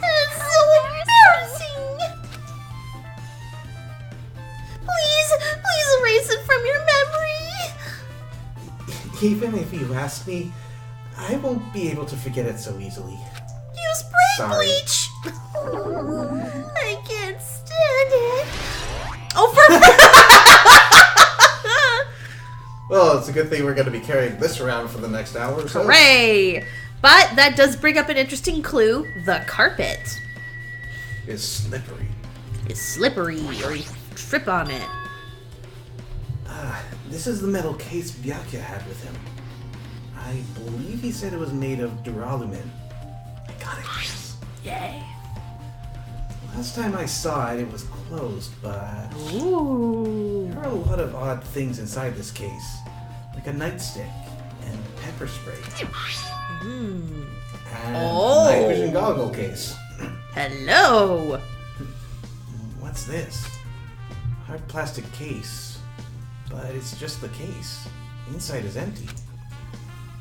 It's so embarrassing! Please erase it from your memory! Even if you ask me, I won't be able to forget it so easily. Use brain Sorry. bleach! I can't stand it! Oh, for Well, it's a good thing we're going to be carrying this around for the next hour or so. Hooray! But that does bring up an interesting clue. The carpet It's slippery. is slippery, or you trip on it. This is the metal case Byakuya had with him. I believe he said it was made of duralumin. I got it. Yay. Last time I saw it, it was closed, but Ooh. there are a lot of odd things inside this case, like a nightstick and pepper spray and Oh. a night vision goggle case. Hello. What's this? Hard plastic case, but it's just the case. Inside is empty.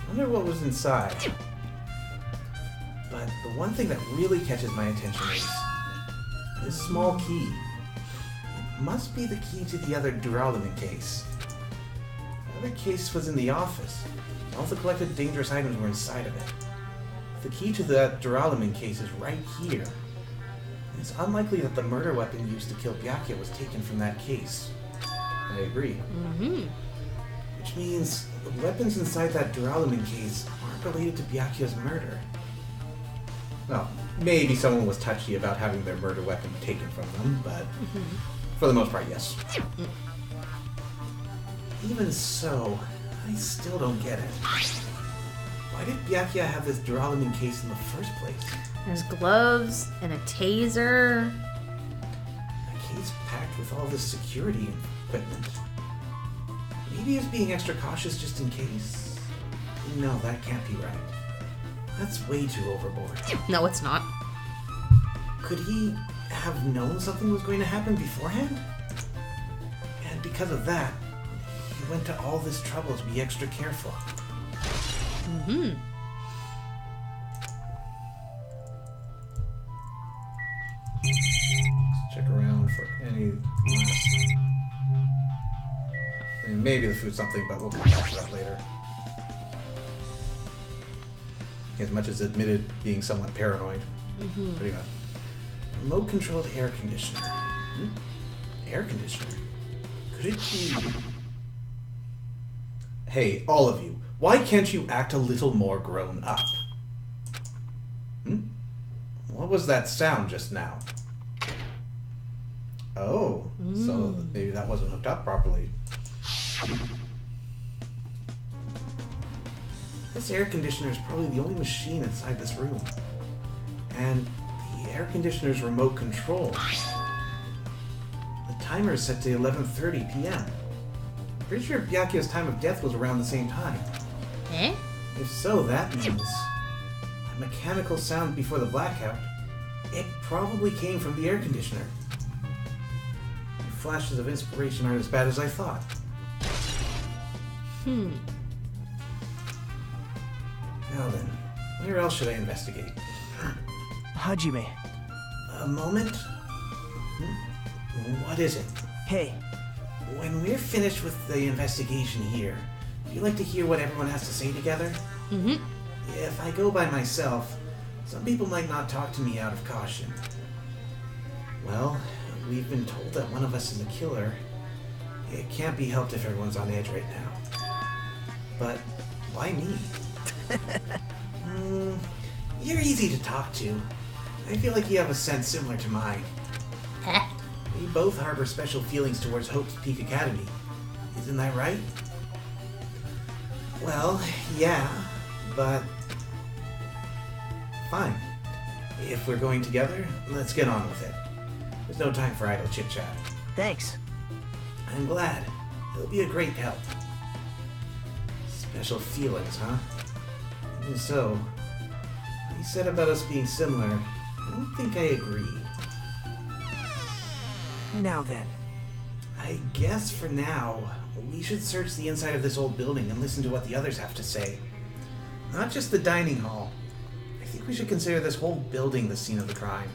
Wonder what was inside. But the one thing that really catches my attention is this small key. It must be the key to the other duralumin case. The other case was in the office. All the collected dangerous items were inside of it. the key to that Duralumin case is right here. It's unlikely that the murder weapon used to kill Byakuya was taken from that case. I agree. Which means the weapons inside that Duralumin case aren't related to Byakuya's murder. Well, maybe someone was touchy about having their murder weapon taken from them, but for the most part, yes. Even so, I still don't get it. Why did Byakuya have this Duralumin case in the first place? There's gloves and a taser. A case packed with all this security equipment. Maybe he was being extra cautious just in case. No, that can't be right. That's way too overboard. No, it's not. Could he have known something was going to happen beforehand? And because of that, he went to all this trouble to be extra careful. Let's check around for any last... I mean, maybe the food's something, but we'll come back to that later. As much as admitted being somewhat paranoid. Pretty much. Remote-controlled air conditioner. Air conditioner? Could it be... Hey, all of you. Why can't you act a little more grown up? What was that sound just now? Oh, so maybe that wasn't hooked up properly. This air conditioner is probably the only machine inside this room. And the air conditioner's remote control. The timer is set to 11:30 p.m. I'm pretty sure Byakuya's time of death was around the same time. Eh? If so, that means a mechanical sound before the blackout. It probably came from the air conditioner. Flashes of inspiration aren't as bad as I thought. Now then, where else should I investigate? Hajime. A moment? What is it? Hey. When we're finished with the investigation here, do you like to hear what everyone has to say together? If I go by myself, some people might not talk to me out of caution. Well, we've been told that one of us is a killer. It can't be helped if everyone's on edge right now. But why me? You're easy to talk to. I feel like you have a sense similar to mine. We both harbor special feelings towards Hope's Peak Academy. Isn't that right? Well, yeah, but... Fine. If we're going together, let's get on with it. There's no time for idle chit-chat. Thanks. I'm glad. It'll be a great help. Special feelings, huh? And so, what you said about us being similar, I don't think I agree. Now then. I guess for now, we should search the inside of this old building and listen to what the others have to say. Not just the dining hall. I think we should consider this whole building the scene of the crime.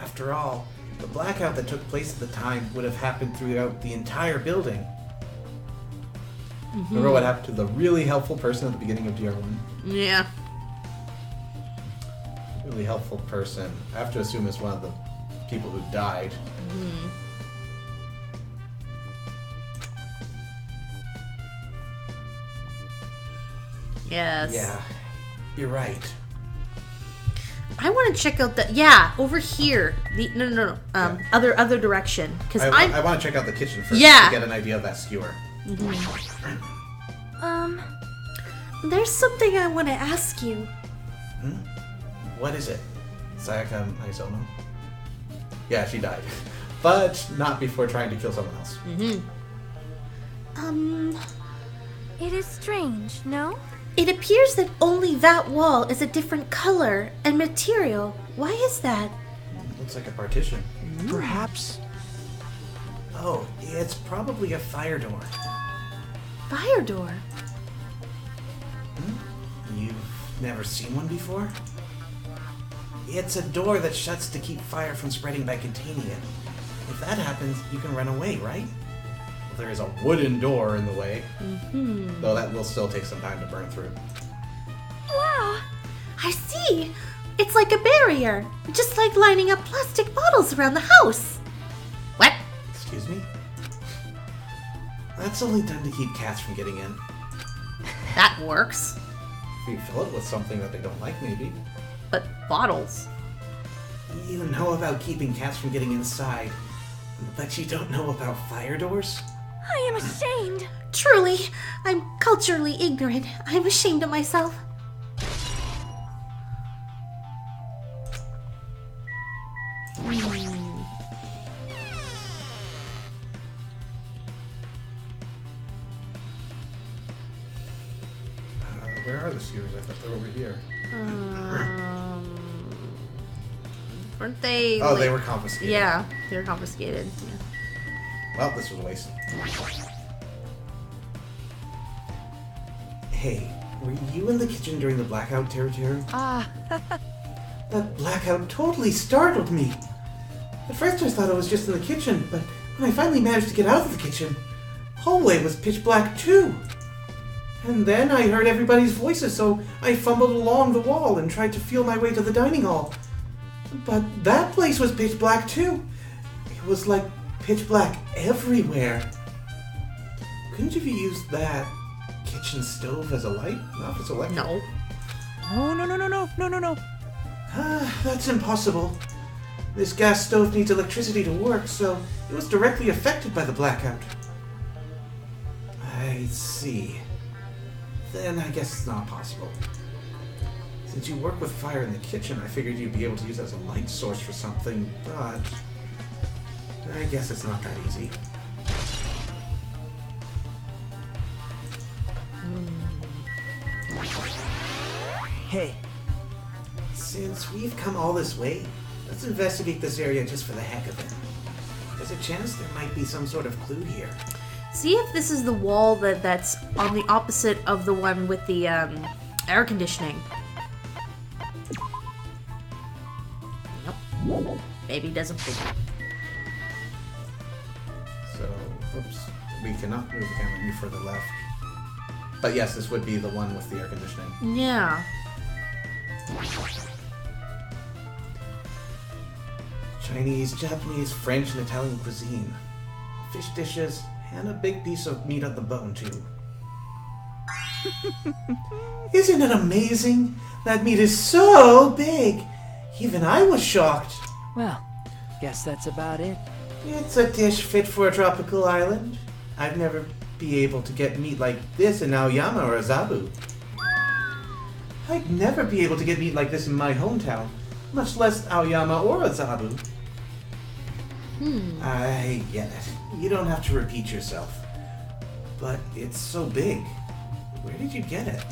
After all, the blackout that took place at the time would have happened throughout the entire building. Remember what happened to the really helpful person at the beginning of DR1? Yeah. Really helpful person. I have to assume it's one of the people who died. Yes. Yeah, you're right. I want to check out the over here. The no. Other direction because I want to check out the kitchen first to get an idea of that skewer. There's something I want to ask you. What is it? Sayaka Aizono? Yeah, she died. But not before trying to kill someone else. It is strange, no? It appears that only that wall is a different color and material. Why is that? Looks like a partition. Perhaps. Oh, it's probably a fire door. Fire door? You've never seen one before? It's a door that shuts to keep fire from spreading by containing it. If that happens, you can run away, right? Well, there is a wooden door in the way. Though that will still take some time to burn through. Wow! I see. It's like a barrier, just like lining up plastic bottles around the house. What? Excuse me? That's only done to keep cats from getting in. That works. If you fill it with something that they don't like, maybe. But bottles. You know about keeping cats from getting inside, but you don't know about fire doors? I am ashamed. Truly, I'm culturally ignorant. I'm ashamed of myself. Where are the sewers? I thought they were over here. Weren't they? Oh, like- they were confiscated. Yeah, they were confiscated. Yeah. Well, this was a waste. Hey, were you in the kitchen during the blackout, Teru? That blackout totally startled me. At first I thought I was just in the kitchen, but when I finally managed to get out of the kitchen, the hallway was pitch black too. And then I heard everybody's voices, so I fumbled along the wall and tried to feel my way to the dining hall. But that place was pitch black too. It was like pitch black everywhere. Couldn't you have used that kitchen stove as a light? Not if it's electric. No. Oh, no. That's impossible. This gas stove needs electricity to work, so it was directly affected by the blackout. I see. Then I guess it's not possible. Since you work with fire in the kitchen, I figured you'd be able to use it as a light source for something, but I guess it's not that easy. Hey, Since we've come all this way, let's investigate this area just for the heck of it. There's a chance there might be some sort of clue here. See if this is the wall that's on the opposite of the one with the air conditioning. Nope. Maybe it doesn't fit. So, oops, we cannot move the camera any further left. But yes, this would be the one with the air conditioning. Yeah. Chinese, Japanese, French, and Italian cuisine. Fish dishes, and a big piece of meat on the bone, too. Isn't it amazing? That meat is so big! Even I was shocked. well, guess that's about it. It's a dish fit for a tropical island. I'd never be able to get meat like this in Aoyama or Azabu. I'd never be able to get meat like this in my hometown, much less Aoyama or Azabu. I get it. You don't have to repeat yourself. But it's so big. Where did you get it?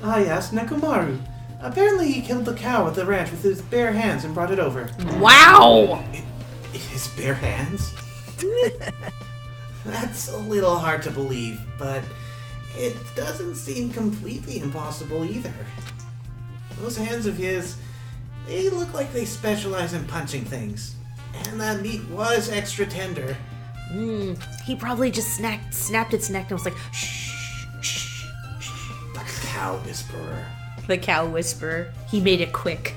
I asked Nekomaru. Apparently he killed the cow at the ranch with his bare hands and brought it over. Wow! His bare hands? That's a little hard to believe, but it doesn't seem completely impossible either. Those hands of his, they look like they specialize in punching things. And that meat was extra tender. He probably just snapped its neck and was like, shh, shh, shh. The cow whisperer. The cow whisperer. He made it quick.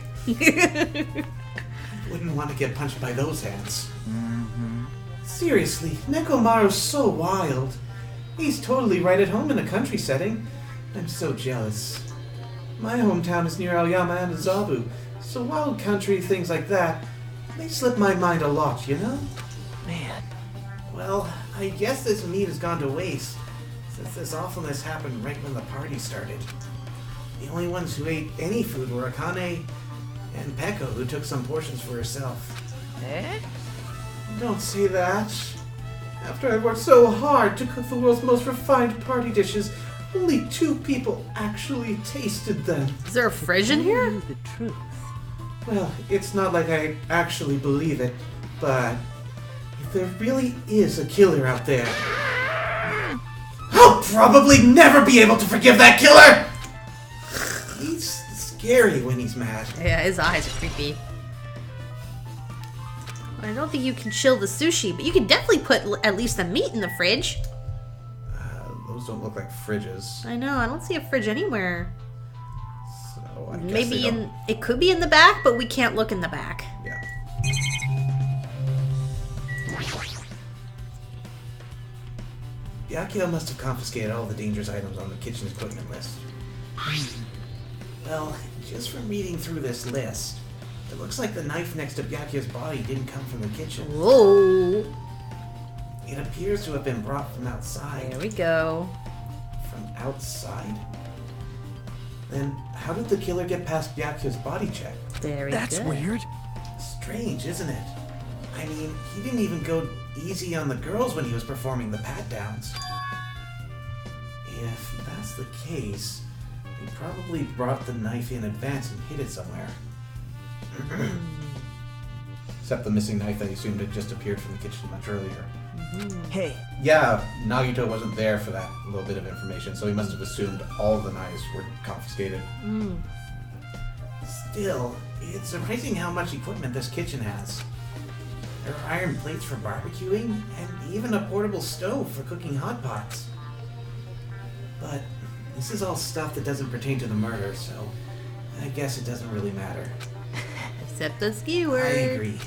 Wouldn't want to get punched by those hands. Seriously, Nekomaru's so wild. He's totally right at home in a country setting. I'm so jealous. My hometown is near Aoyama and Azabu, so wild country things like that, they slip my mind a lot, you know? Man, Well, I guess this meat has gone to waste, since this awfulness happened right when the party started. The only ones who ate any food were Akane and Peko, who took some portions for herself. eh? Don't say that. After I worked so hard to cook the world's most refined party dishes, only 2 people actually tasted them. Is there a fridge in here? Knew the truth. Well, it's not like I actually believe it, but if there really is a killer out there, I'll probably never be able to forgive that killer! He's scary when he's mad. Yeah, his eyes are creepy. I don't think you can chill the sushi, but you can definitely put at least the meat in the fridge. Those don't look like fridges. I know, I don't see a fridge anywhere. So So I guess Maybe they don't- it could be in the back, but we can't look in the back. Yeah. Byakuya must have confiscated all the dangerous items on the kitchen equipment list. Well, just from reading through this list, it looks like the knife next to Byakuya's body didn't come from the kitchen. Whoa. It appears to have been brought from outside. There we go. From outside? Then how did the killer get past Byakuya's body check? Very That's good. weird. Strange, isn't it? I mean, he didn't even go easy on the girls when he was performing the pat-downs. If that's the case, he probably brought the knife in advance and hid it somewhere. Except the missing knife that he assumed had just appeared from the kitchen much earlier. Hey, Yeah, Nagito wasn't there for that little bit of information, so he must have assumed all the knives were confiscated. Still, it's surprising how much equipment this kitchen has. There are iron plates for barbecuing, and even a portable stove for cooking hot pots. But this is all stuff that doesn't pertain to the murder, so I guess it doesn't really matter. Except the skewer. I agree.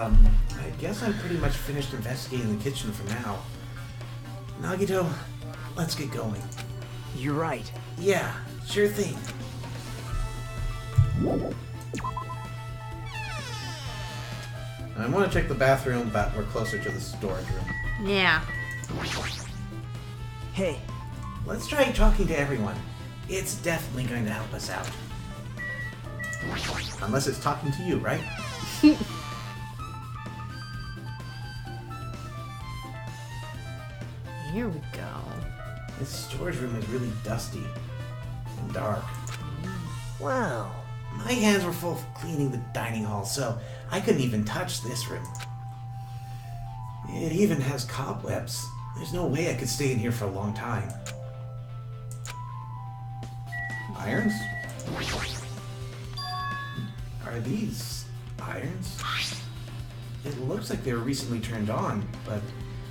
I guess I'm pretty much finished investigating the kitchen for now. Nagito, let's get going. you're right. Yeah, sure thing. I want to check the bathroom, but we're closer to the storage room. Yeah. Hey, Let's try talking to everyone. It's definitely going to help us out. Unless it's talking to you, right? Here we go. This storage room is really dusty and dark. wow. My hands were full of cleaning the dining hall, so I couldn't even touch this room. It even has cobwebs. There's no way I could stay in here for a long time. Irons? Are these irons? It looks like they were recently turned on, but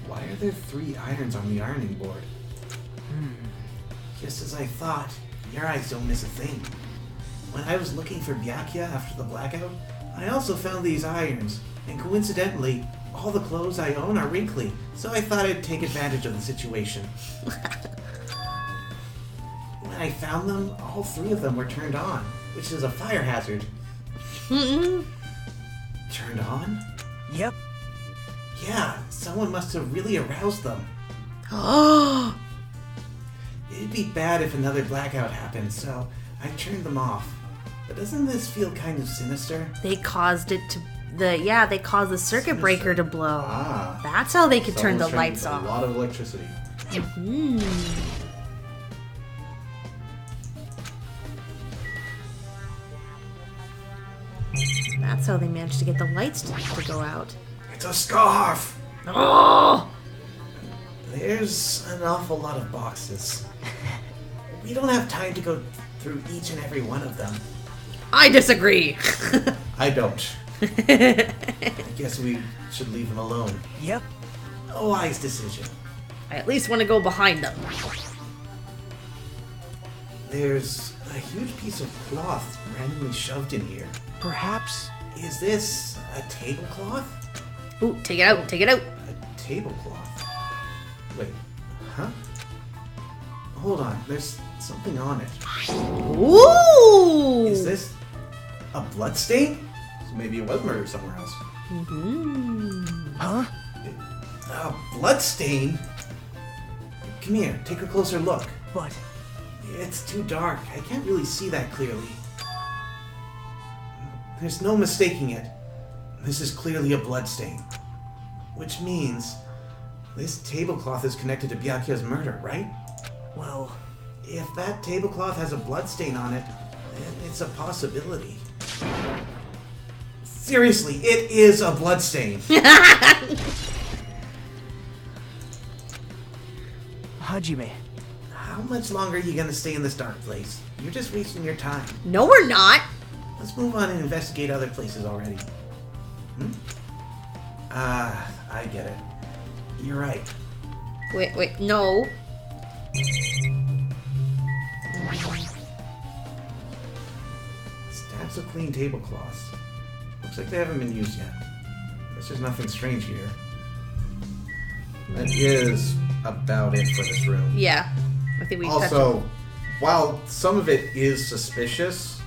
why are there 3 irons on the ironing board? Just as I thought, your eyes don't miss a thing. When I was looking for Byakuya after the blackout, I also found these irons, and coincidentally, all the clothes I own are wrinkly, so I thought I'd take advantage of the situation. When I found them, all 3 of them were turned on, which is a fire hazard. Turned on? Yep. Yeah, someone must have really aroused them. Oh. It'd be bad if another blackout happened, so I turned them off. But doesn't this feel kind of sinister? They caused it to they caused the circuit breaker to blow. Ah. That's how they could turn the Someone's lights turned off. A lot of electricity. That's how they managed to get the lights to go out. It's a scarf! Oh! There's an awful lot of boxes. We don't have time to go through each and every one of them. I disagree. I don't. I guess we should leave them alone. Yep. A wise decision. I at least want to go behind them. There's a huge piece of cloth randomly shoved in here. Perhaps. Is this a tablecloth? Ooh, take it out, take it out. A tablecloth? Wait, huh? Hold on, there's something on it. Ooh! Is this a blood stain? So maybe it was murdered somewhere else. Huh? A blood stain? Come here, take a closer look. But It's too dark. I can't really see that clearly. There's no mistaking it. This is clearly a blood stain. Which means this tablecloth is connected to Byakuya's murder, right? well, If that tablecloth has a blood stain on it, then it's a possibility. Seriously, it is a blood stain. Hajime. How much longer are you gonna stay in this dark place? You're just wasting your time. No, we're not. Let's move on and investigate other places already. I get it. You're right. Wait, no. Stabs of clean tablecloths. Looks like they haven't been used yet. Guess there's nothing strange here. That is about it for this room. Yeah. I think we touched Also, while some of it is suspicious,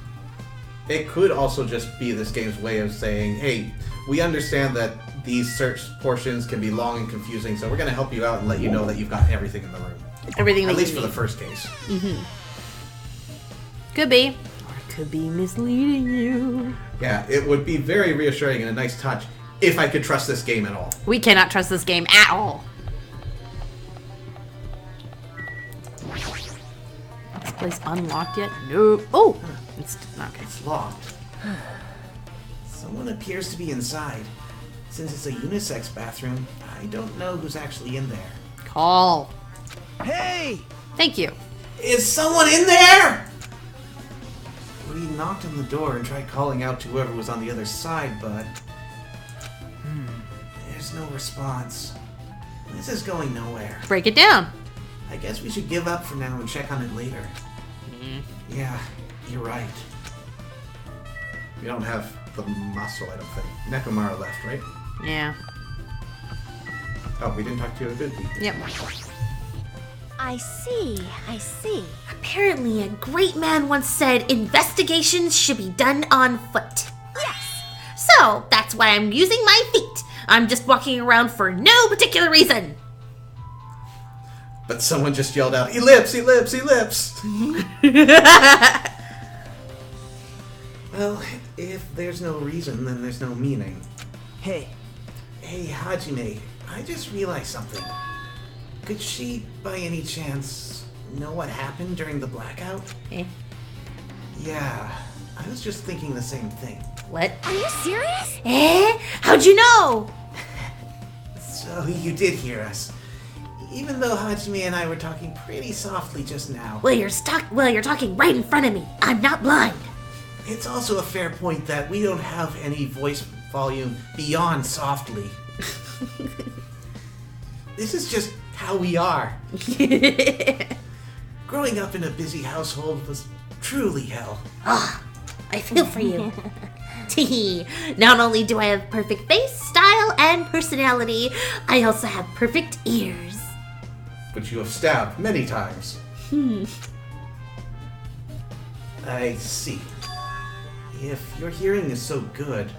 it could also just be this game's way of saying, hey, we understand that these search portions can be long and confusing, so we're going to help you out and let you know that you've got everything in the room. everything. At that least you for the need. first case. Could be. Or it could be misleading you. Yeah, it would be very reassuring and a nice touch if I could trust this game at all. We cannot trust this game at all. Is this place unlocked yet? No. Oh! It's okay. It's locked. Someone appears to be inside. Since it's a unisex bathroom, I don't know who's actually in there. Call. Hey! Thank you. Is someone in there? We knocked on the door and tried calling out to whoever was on the other side, but there's no response. This is going nowhere. Break it down. I guess we should give up for now and check on it later. Yeah, you're right. We don't have the muscle, I don't think. Nekomara left, right? Yeah. Oh, we didn't talk to Abuki. Yep. I see. Apparently, a great man once said investigations should be done on foot. Yes. So, that's why I'm using my feet. I'm just walking around for no particular reason. But someone just yelled out, Ellipse, ellipse, ellipse! Well, if there's no reason, then there's no meaning. Hey, Hey, Hajime, I just realized something. Could she, by any chance, know what happened during the blackout? Eh? Yeah, I was just thinking the same thing. What? Are you serious? Eh? How'd you know? So you did hear us. Even though Hajime and I were talking pretty softly just now. Well, you're talking right in front of me. I'm not blind. It's also a fair point that we don't have any voice volume beyond softly. This is just how we are. Growing up in a busy household was truly hell. I feel for you. Tee. Not only do I have perfect face, style, and personality, I also have perfect ears. Which you have stabbed many times. I see. If your hearing is so good,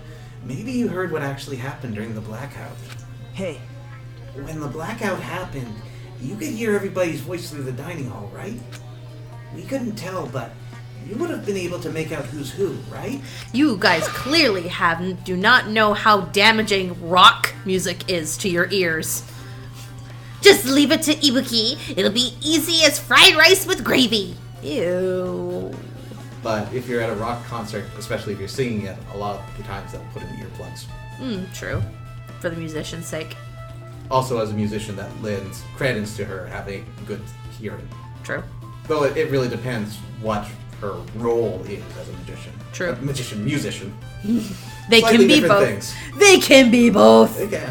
maybe you heard what actually happened during the blackout. hey, When the blackout happened, you could hear everybody's voice through the dining hall, right? We couldn't tell, but you would have been able to make out who's who, right? You guys clearly do not know how damaging rock music is to your ears. Just leave it to Ibuki. It'll be easy as fried rice with gravy. Ew. But if you're at a rock concert, especially if you're singing it, a lot of the times they'll put in earplugs. True. For the musician's sake. Also, as a musician, that lends credence to her having good hearing. True. Though it really depends what her role is as a magician. True. A musician. They Slightly can be different both. things. They can be both. Okay.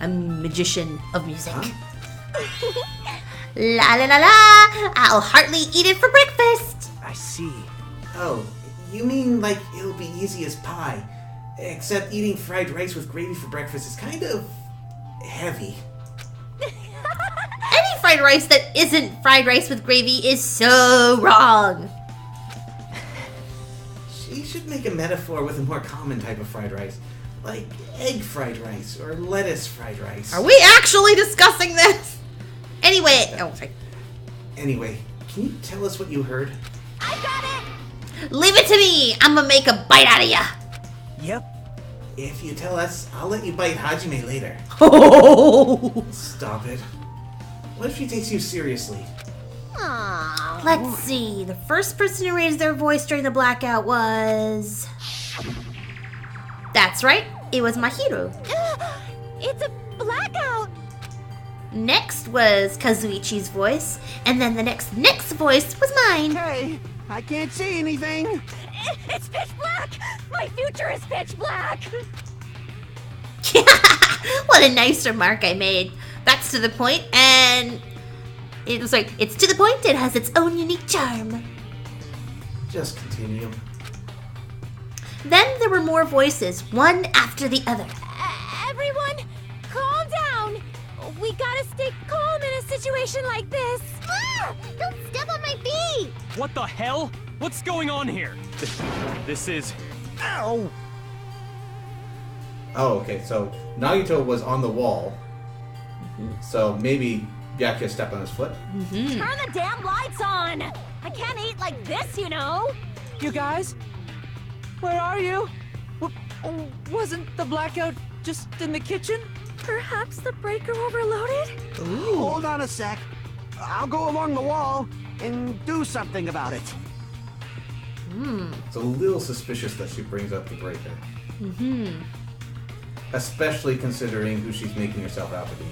A magician of music. La la la la. I'll hardly eat it for breakfast. I see. Oh, you mean like it'll be easy as pie. Except eating fried rice with gravy for breakfast is kind of heavy. Any fried rice that isn't fried rice with gravy is so wrong. She should make a metaphor with a more common type of fried rice. Like egg fried rice or lettuce fried rice. Are we actually discussing this? Anyway, Anyway, can you tell us what you heard? I got it. leave it to me. I'm gonna make a bite out of ya. Yep. If you tell us, I'll let you bite Hajime later. Oh. Stop it. What if she takes you seriously? Aww. Let's see. The first person to raise their voice during the blackout was... That's right. It was Mahiru. It's a blackout. Next was Kazuichi's voice. And then the next voice was mine. Hey, I can't see anything. It's pitch black. My future is pitch black. What a nice remark I made. That's to the point, and it was like, it's to the point, it has its own unique charm. Just continue. Then there were more voices, one after the other. Everyone, calm down. We gotta stay calm in a situation like this. Ah! Don't step on my feet. What the hell? What's going on here? This is... Ow! Oh, okay, so Nagito was on the wall. So maybe Byakuya stepped on his foot. Turn the damn lights on. I can't eat like this, you know. You guys? Where are you? Wasn't the blackout just in the kitchen? Perhaps the breaker overloaded? Hold on a sec. I'll go along the wall and do something about it. It's a little suspicious that she brings up the breaker. Especially considering who she's making herself out to be.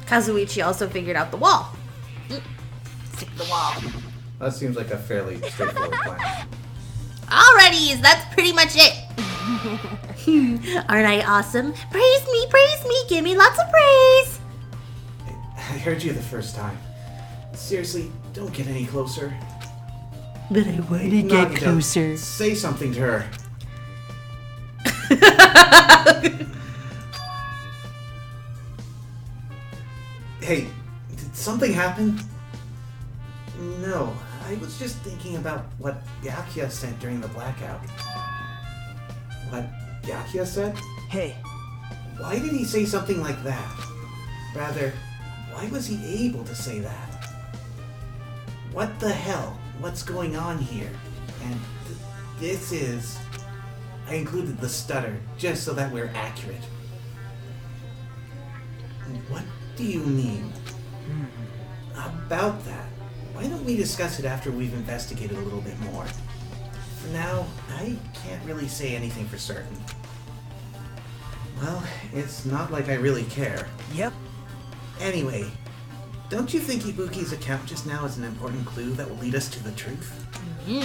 Kazuichi also figured out the wall. Stick the wall. That seems like a fairly straightforward plan. Alrighty, that's pretty much it. Aren't I awesome? Praise me, give me lots of praise. I heard you the first time. Seriously, don't get any closer. But I want to Nagito, say something to her. Hey, did something happen? No, I was just thinking about what Byakuya said during the blackout. What Byakuya said? Hey, Why did he say something like that? Rather, why was he able to say that? What the hell? What's going on here? And this is... I included the stutter, just so that we're accurate. What do you mean? About that, why don't we discuss it after we've investigated a little bit more? For now, I can't really say anything for certain. Well, it's not like I really care. yep. Anyway, don't you think Ibuki's account just now is an important clue that will lead us to the truth? Then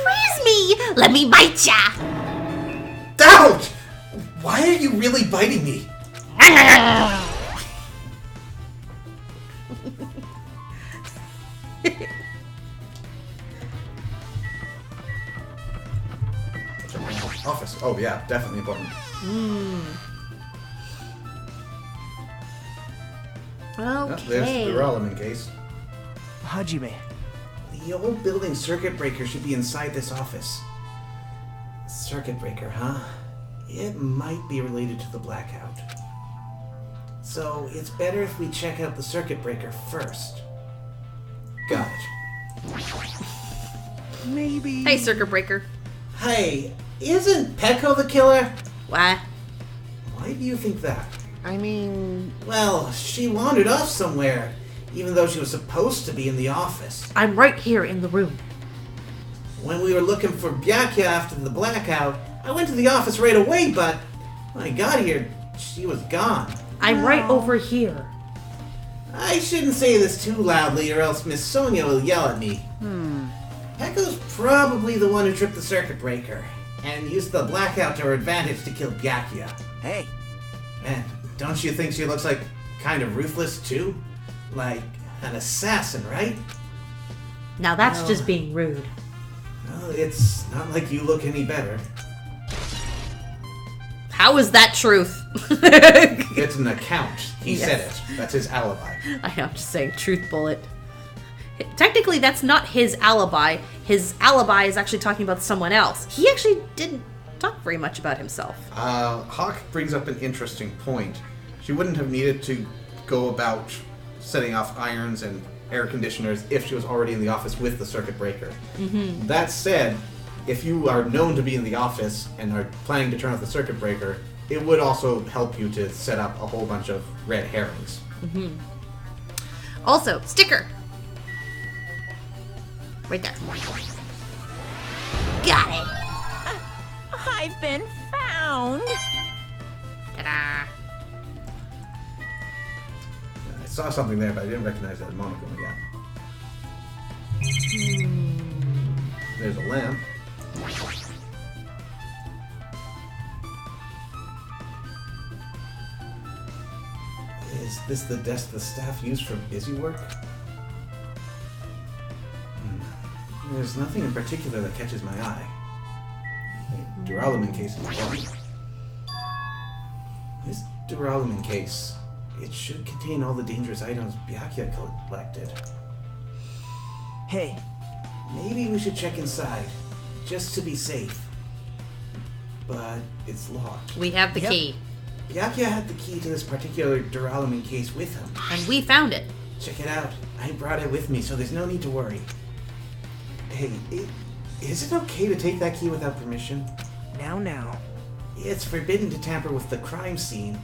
praise me! Let me bite ya! Ouch! Why are you really biting me? Office. Oh yeah, definitely important. Oh, there's the Rollerman case. Hajime. The old building circuit breaker should be inside this office. Circuit breaker, huh? It might be related to the blackout. So it's better if we check out the circuit breaker first. Got it. Maybe... Hey, circuit breaker. Hey, isn't Peko the killer? What? Why do you think that? I mean... Well, she wandered off somewhere, even though she was supposed to be in the office. I'm right here in the room. When we were looking for Byakuya after the blackout, I went to the office right away, but when I got here, she was gone. I'm right over here. I shouldn't say this too loudly, or else Miss Sonia will yell at me. Peko's probably the one who tripped the circuit breaker, and used the blackout to her advantage to kill Byakuya. Hey, And don't you think she looks like kind of ruthless too? Like an assassin, right? Now that's Well- just being rude. Well, it's not like you look any better. How is that truth? It's an account. He Yes. said it. That's his alibi. I'm just saying, truth bullet. Technically, that's not his alibi. His alibi is actually talking about someone else. He actually didn't talk very much about himself. Hawk brings up an interesting point. She wouldn't have needed to go about setting off irons and air conditioners if she was already in the office with the circuit breaker. That said, if you are known to be in the office and are planning to turn off the circuit breaker, it would also help you to set up a whole bunch of red herrings. Also, sticker. Right there. Got it. I've been found. Ta-da. I saw something there, but I didn't recognize that monochrome yet. There's a lamp. Is this the desk the staff use for busy work? There's nothing in particular that catches my eye. The duralumin case is one. This duralumin case, it should contain all the dangerous items Byakuya collected. Hey, Maybe we should check inside, just to be safe. But it's locked. We have the key. Byakuya had the key to this particular duralumin case with him. And we found it. Check it out. I brought it with me, so there's no need to worry. Hey, is it okay to take that key without permission? now. It's forbidden to tamper with the crime scene.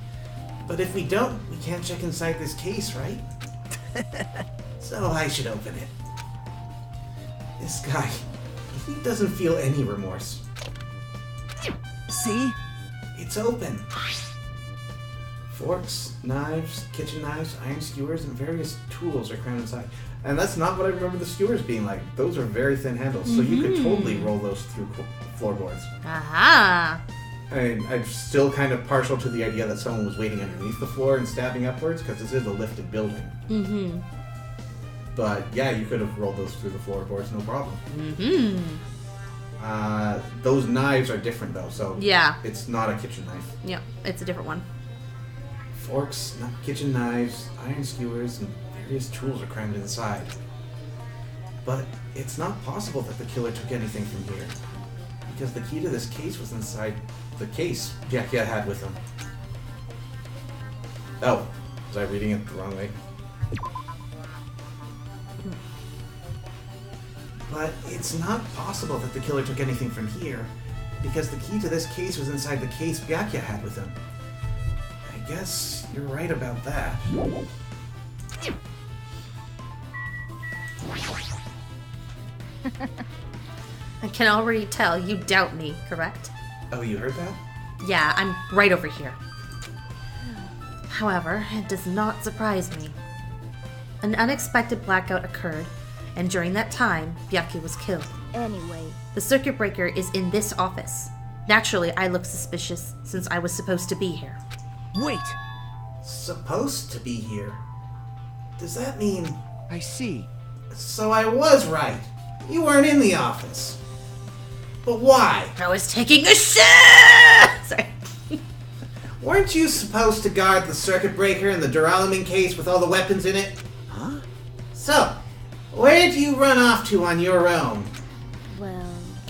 But if we don't, we can't check inside this case, right? So I should open it. This guy, he doesn't feel any remorse. See? It's open. Forks, knives, kitchen knives, iron skewers, and various tools are crammed inside. And that's not what I remember the skewers being like. Those are very thin handles, so you could totally roll those through floorboards. Aha! I mean, I'm still kind of partial to the idea that someone was waiting underneath the floor and stabbing upwards, because this is a lifted building. Mm-hmm. But yeah, you could have rolled those through the floorboards, no problem. Mm-hmm. Those knives are different though, so Yeah. it's not a kitchen knife. Yeah, it's a different one. Forks, kitchen knives, iron skewers, and various tools are crammed inside. But it's not possible that the killer took anything from here, because the key to this case was inside the case Byakuya had with him. Oh, was I reading it the wrong way? But it's not possible that the killer took anything from here, because the key to this case was inside the case Byakuya had with him. I guess you're right about that. I can already tell you doubt me, correct? Oh, you heard that? Yeah, I'm right over here. However, it does not surprise me. An unexpected blackout occurred, and during that time, Byakuya was killed. Anyway, The circuit breaker is in this office. Naturally, I look suspicious since I was supposed to be here. Wait! Supposed to be here? Does that mean... I see. So I was right. You weren't in the office. But why? I was taking a shit! Sorry. Weren't you supposed to guard the circuit breaker and the duralumin case with all the weapons in it? Huh? So, where do you run off to on your own?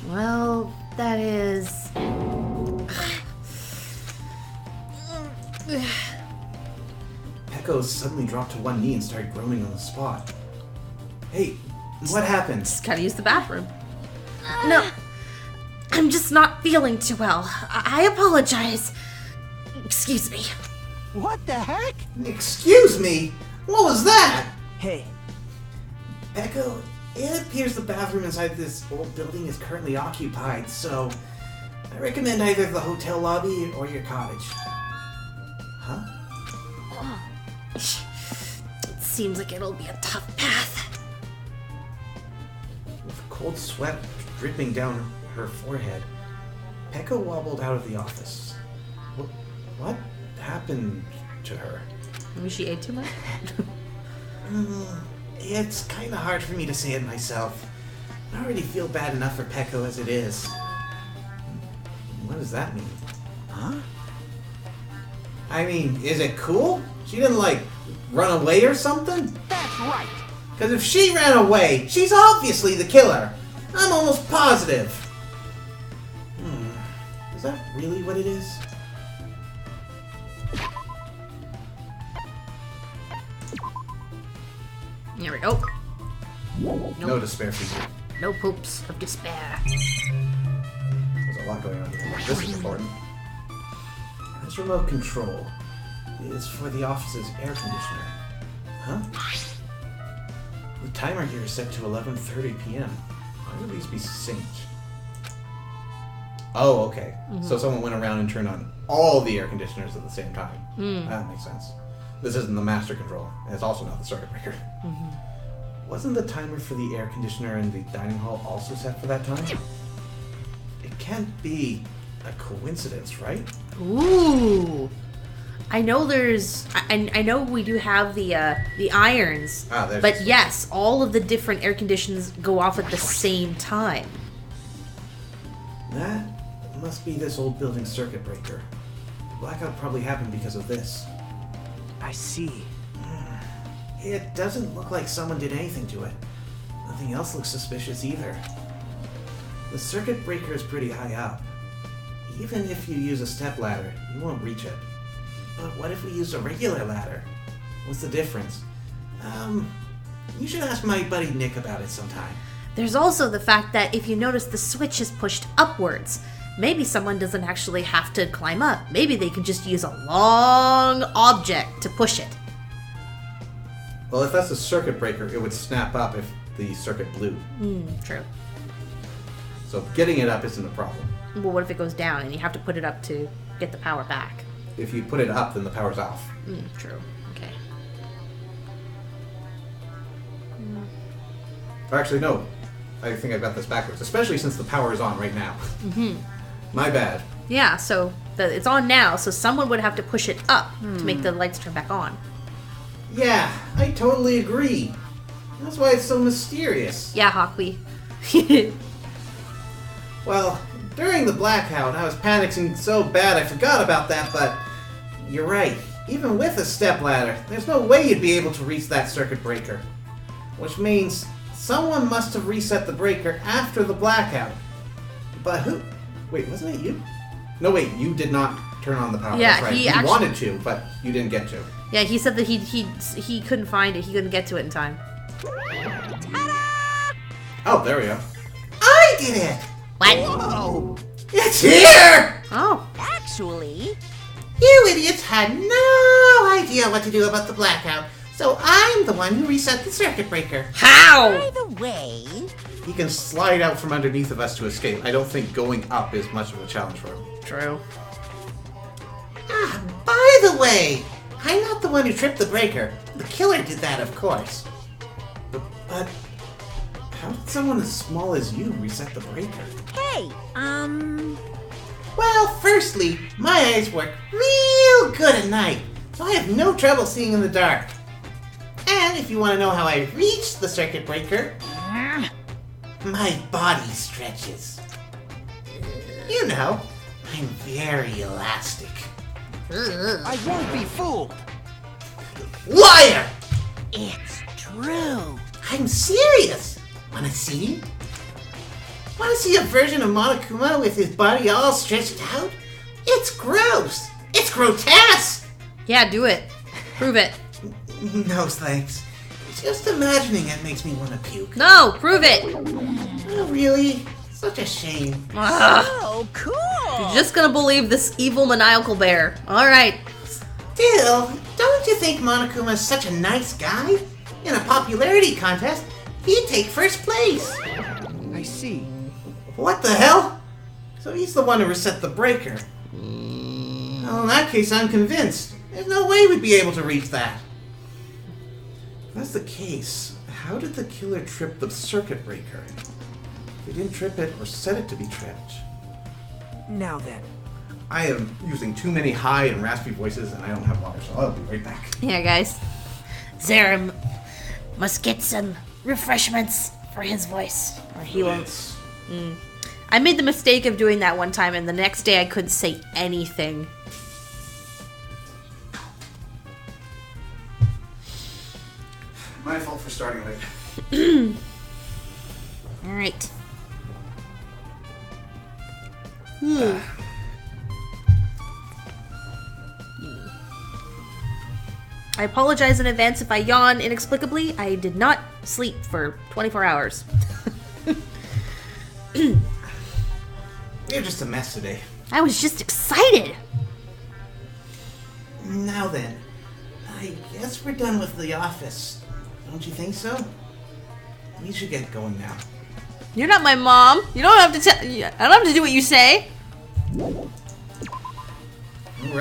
Well, that is... Peko suddenly dropped to one knee and started groaning on the spot. Hey, what happened? Just gotta use the bathroom. No, I'm just not feeling too well. I apologize. Excuse me. What the heck? Excuse me? What was that? Hey, Peko, it appears the bathroom inside this old building is currently occupied, so I recommend either the hotel lobby or your cottage. Huh? It seems like it'll be a tough path. With cold sweat dripping down her forehead, Peko wobbled out of the office. What happened to her? Maybe she ate too much? It's kind of hard for me to say it myself. I already feel bad enough for Peko as it is. What does that mean? huh? I mean, is it cool? She didn't, like, run away or something? That's right. Because if she ran away, she's obviously the killer. I'm almost positive. Is that really what it is? There we go. No despair for you. No poops of despair. There's a lot going on here. This is important. This remote control is for the office's air conditioner. Huh? The timer here is set to 11:30 p.m. Why would these be synced? Oh, okay. So someone went around and turned on all the air conditioners at the same time. That makes sense. This isn't the master control, and it's also not the circuit breaker. Wasn't the timer for the air conditioner in the dining hall also set for that time? It can't be a coincidence, right? Ooh. I know there's... I know we do have the irons. But yes, all of the different air conditions go off at the same time. That must be this old building circuit breaker. The blackout probably happened because of this. I see. It doesn't look like someone did anything to it. Nothing else looks suspicious either. The circuit breaker is pretty high up. Even if you use a step ladder, you won't reach it. But what if we use a regular ladder? What's the difference? You should ask my buddy Nick about it sometime. There's also the fact that if you notice the switch is pushed upwards, maybe someone doesn't actually have to climb up. Maybe they can just use a long object to push it. Well, if that's a circuit breaker, it would snap up if the circuit blew. True. So getting it up isn't a problem. Well, what if it goes down and you have to put it up to get the power back? If you put it up, then the power's off. True. Okay. Or actually, no. I think I got this backwards. Especially since the power is on right now. My bad. Yeah, so it's on now, so someone would have to push it up to make the lights turn back on. Yeah, I totally agree. That's why it's so mysterious. Yeah, Hawkwe. Well, during the blackout, I was panicking so bad I forgot about that, but you're right. Even with a stepladder, there's no way you'd be able to reach that circuit breaker. Which means someone must have reset the breaker after the blackout. But who? Wait, wasn't it you? No, wait, you did not turn on the power. Yeah, that's right. he You actually wanted to, but you didn't get to. Yeah, he said that he couldn't find it. He couldn't get to it in time. Oh, there we go. I did it! What? Whoa! It's here! Oh. Actually, You idiots had no idea what to do about the blackout, so I'm the one who reset the circuit breaker. How? by the way, He can slide out from underneath of us to escape. I don't think going up is much of a challenge for him. True. Ah, by the way, I'm not the one who tripped the breaker. The killer did that, of course. But how did someone as small as you reset the breaker? hey, Well, firstly, my eyes work real good at night, so I have no trouble seeing in the dark. And if you want to know how I reached the circuit breaker, my body stretches. You know, I'm very elastic. I won't be fooled! Liar! it's true. I'm serious. Wanna see? Wanna see a version of Monokuma with his body all stretched out? It's gross. It's grotesque. Yeah, do it. Prove it. No thanks. Just imagining it makes me want to puke. No, prove it. Oh, really? Such a shame. Ugh. Oh, cool. You're just gonna believe this evil maniacal bear. All right. Still, don't you think Monokuma is such a nice guy? In a popularity contest, he'd take first place. I see. What the hell? So he's the one who reset the breaker. Well, in that case, I'm convinced. There's no way we'd be able to reach that. If that's the case, how did the killer trip the circuit breaker? He didn't trip it or set it to be tripped. Now then. I am using too many high and raspy voices and I don't have water, so I'll be right back. Yeah, guys. Zerum must get some refreshments for his voice, or he won't. I made the mistake of doing that one time, and the next day I couldn't say anything. My fault for starting late. All right. I apologize in advance if I yawn inexplicably. I did not sleep for 24 hours. You're just a mess today. I was just excited. Now then, I guess we're done with the office. Don't you think so? We should get going now. You're not my mom. You don't have to tell. I don't have to do what you say. We're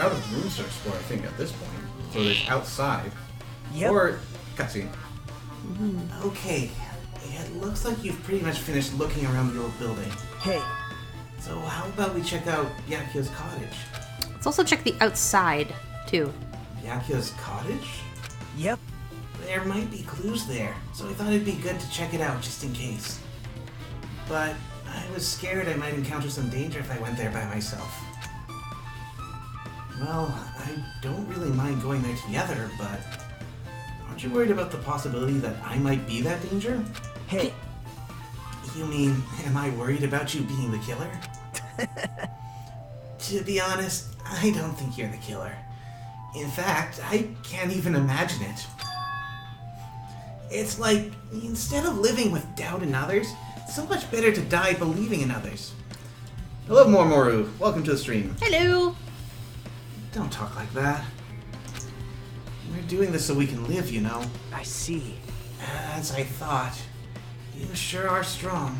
out of room to explore, I think, at this point. So there's outside. Yep. Or cutscene. Okay, it looks like you've pretty much finished looking around the old building. Hey, So how about we check out Yakio's cottage? Let's also check the outside. too. Byakuya's cottage? Yep. There might be clues there, so I thought it'd be good to check it out just in case. But I was scared I might encounter some danger if I went there by myself. Well, I don't really mind going there together, but aren't you worried about the possibility that I might be that danger? Hey, You mean, am I worried about you being the killer? To be honest, I don't think you're the killer. In fact, I can't even imagine it. It's like, instead of living with doubt in others, it's so much better to die believing in others. Hello, Momoru. Welcome to the stream. Hello. Don't talk like that. We're doing this so we can live, you know. I see. As I thought. You sure are strong.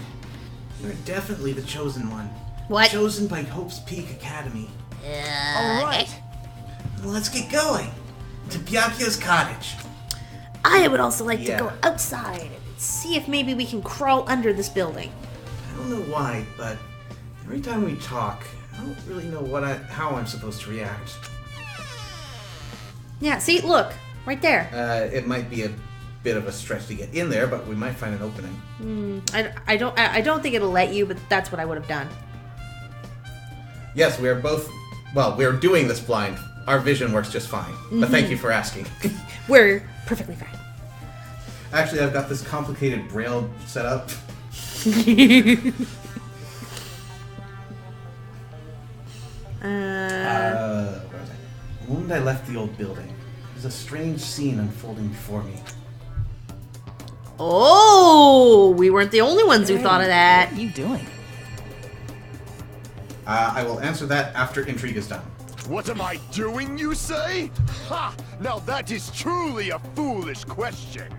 You're definitely the chosen one. What? Chosen by Hope's Peak Academy. All right. Let's get going. To Byakuya's cottage. I would also like to Yeah. go outside and see if maybe we can crawl under this building. I don't know why, but every time we talk, I don't really know how I'm supposed to react. Yeah, see, look, right there. It might be a bit of a stretch to get in there, but we might find an opening. I don't think it'll let you, but that's what I would have done. Yes, we are both. Well, we're doing this blind. Our vision works just fine. But thank you for asking. We're perfectly fine. Actually, I've got this complicated braille set up. Where was I? The moment I left the old building, there was a strange scene unfolding before me. Oh, we weren't the only ones who thought of that. What are you doing? I will answer that after intrigue is done. What am I doing, you say? Ha! Now that is truly a foolish question.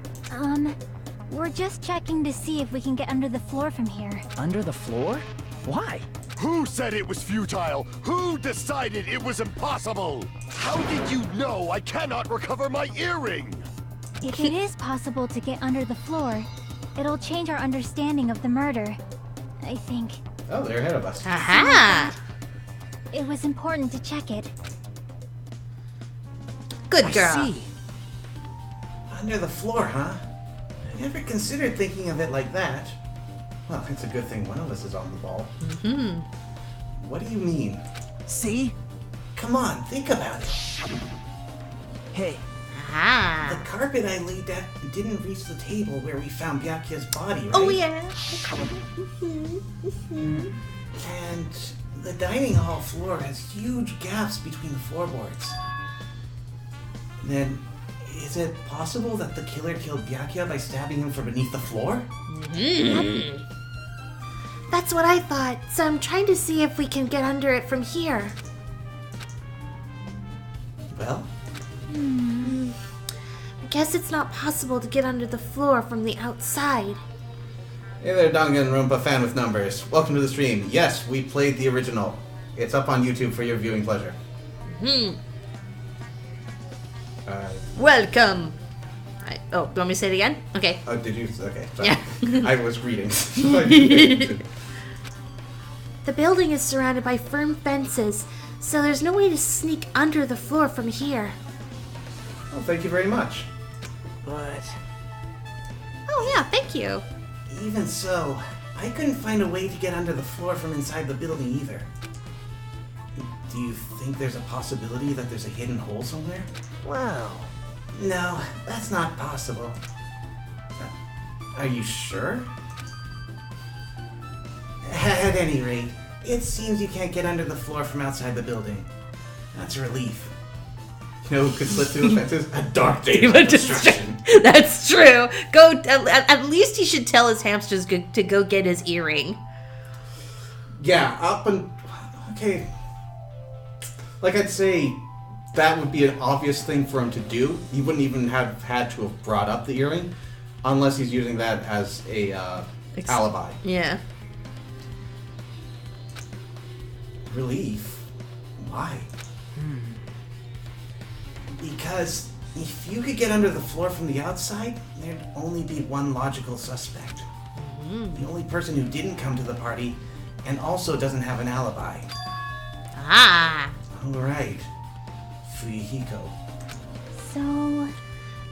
We're just checking to see if we can get under the floor from here. Under the floor? Why? Who said it was futile? Who decided it was impossible? How did you know I cannot recover my earring? If it is possible to get under the floor, it'll change our understanding of the murder. I think. Oh, they're ahead of us. Aha! It was important to check it. Good I girl. see. Under the floor, huh? I never considered thinking of it like that. Well, it's a good thing one of us is on the ball. Mm-hmm. What do you mean? See? Come on, think about it. Hey, The Aha. carpet I laid down didn't reach the table where we found Byakuya's body, right? Oh, yeah. And the dining hall floor has huge gaps between the floorboards. Then, is it possible that the killer killed Byakuya by stabbing him from beneath the floor? That's what I thought, so I'm trying to see if we can get under it from here. Well, I guess it's not possible to get under the floor from the outside. hey there, Danganronpa fan with numbers. Welcome to the stream. Yes, we played the original. It's up on YouTube for your viewing pleasure. Welcome. Do you want me to say it again? Okay. Oh, did you? Okay, sorry. Yeah. I was reading. The building is surrounded by firm fences, so there's no way to sneak under the floor from here. Well, thank you very much. but... Oh, yeah, thank you. Even so, I couldn't find a way to get under the floor from inside the building either. Do you think there's a possibility that there's a hidden hole somewhere? Well... No, that's not possible. Are you sure? At any rate, it seems you can't get under the floor from outside the building. That's a relief. You know who could slip through the fences? A dark demon of destruction. That's true. Go. At least he should tell his hamsters to go get his earring. Yeah, up and... Okay. Like I'd say, that would be an obvious thing for him to do. He wouldn't even have had to have brought up the earring, unless he's using that as a alibi. Yeah. Relief? Why? Because if you could get under the floor from the outside, there'd only be one logical suspect. The only person who didn't come to the party and also doesn't have an alibi. Ah. Alright. Fuyuhiko. So...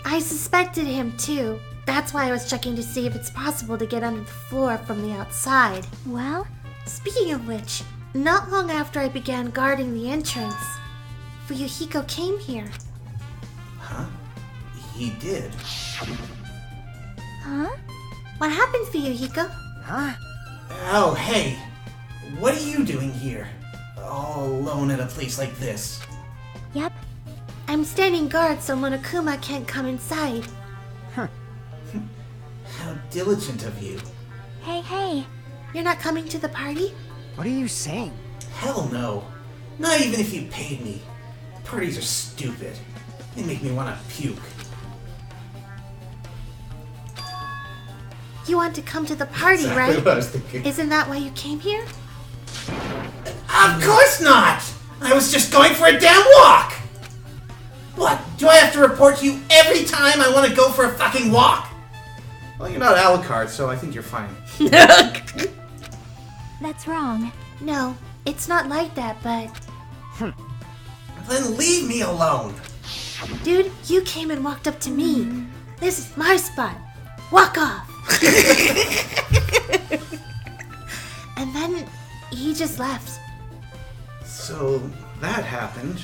I suspected him too. That's why I was checking to see if it's possible to get under the floor from the outside. well, Speaking of which, not long after I began guarding the entrance, Fuyuhiko came here. Huh? He did. huh? What happened, Fuyuhiko? Huh? Oh, hey. What are you doing here? All alone at a place like this. Yep. I'm standing guard so Monokuma can't come inside. How diligent of you. Hey. You're not coming to the party? What are you saying? Hell no. Not even if you paid me. Parties are stupid. They make me want to puke. You want to come to the party, Exactly right? what I was thinking. Isn't that why you came here? Of course not! I was just going for a damn walk! What? Do I have to report to you every time I want to go for a fucking walk? Well, you're not a la carte, so I think you're fine. That's wrong. No, it's not like that, but... Then leave me alone. Dude, you came and walked up to me. This is my spot. Walk off. And then he just left. So that happened.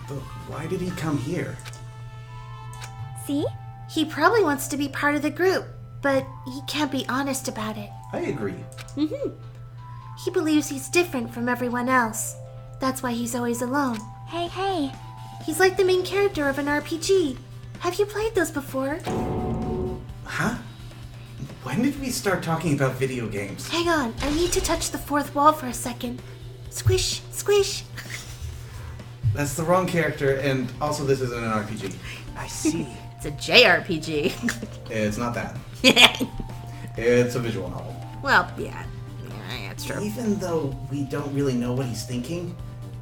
But why did he come here? See? He probably wants to be part of the group, but he can't be honest about it. I agree. He believes he's different from everyone else. That's why he's always alone. Hey. He's like the main character of an RPG. Have you played those before? Huh? When did we start talking about video games? Hang on, I need to touch the fourth wall for a second. Squish, squish. That's the wrong character, and also this isn't an RPG. I see. It's a JRPG. It's not that. It's a visual novel. Well, yeah, that's true. Even though we don't really know what he's thinking,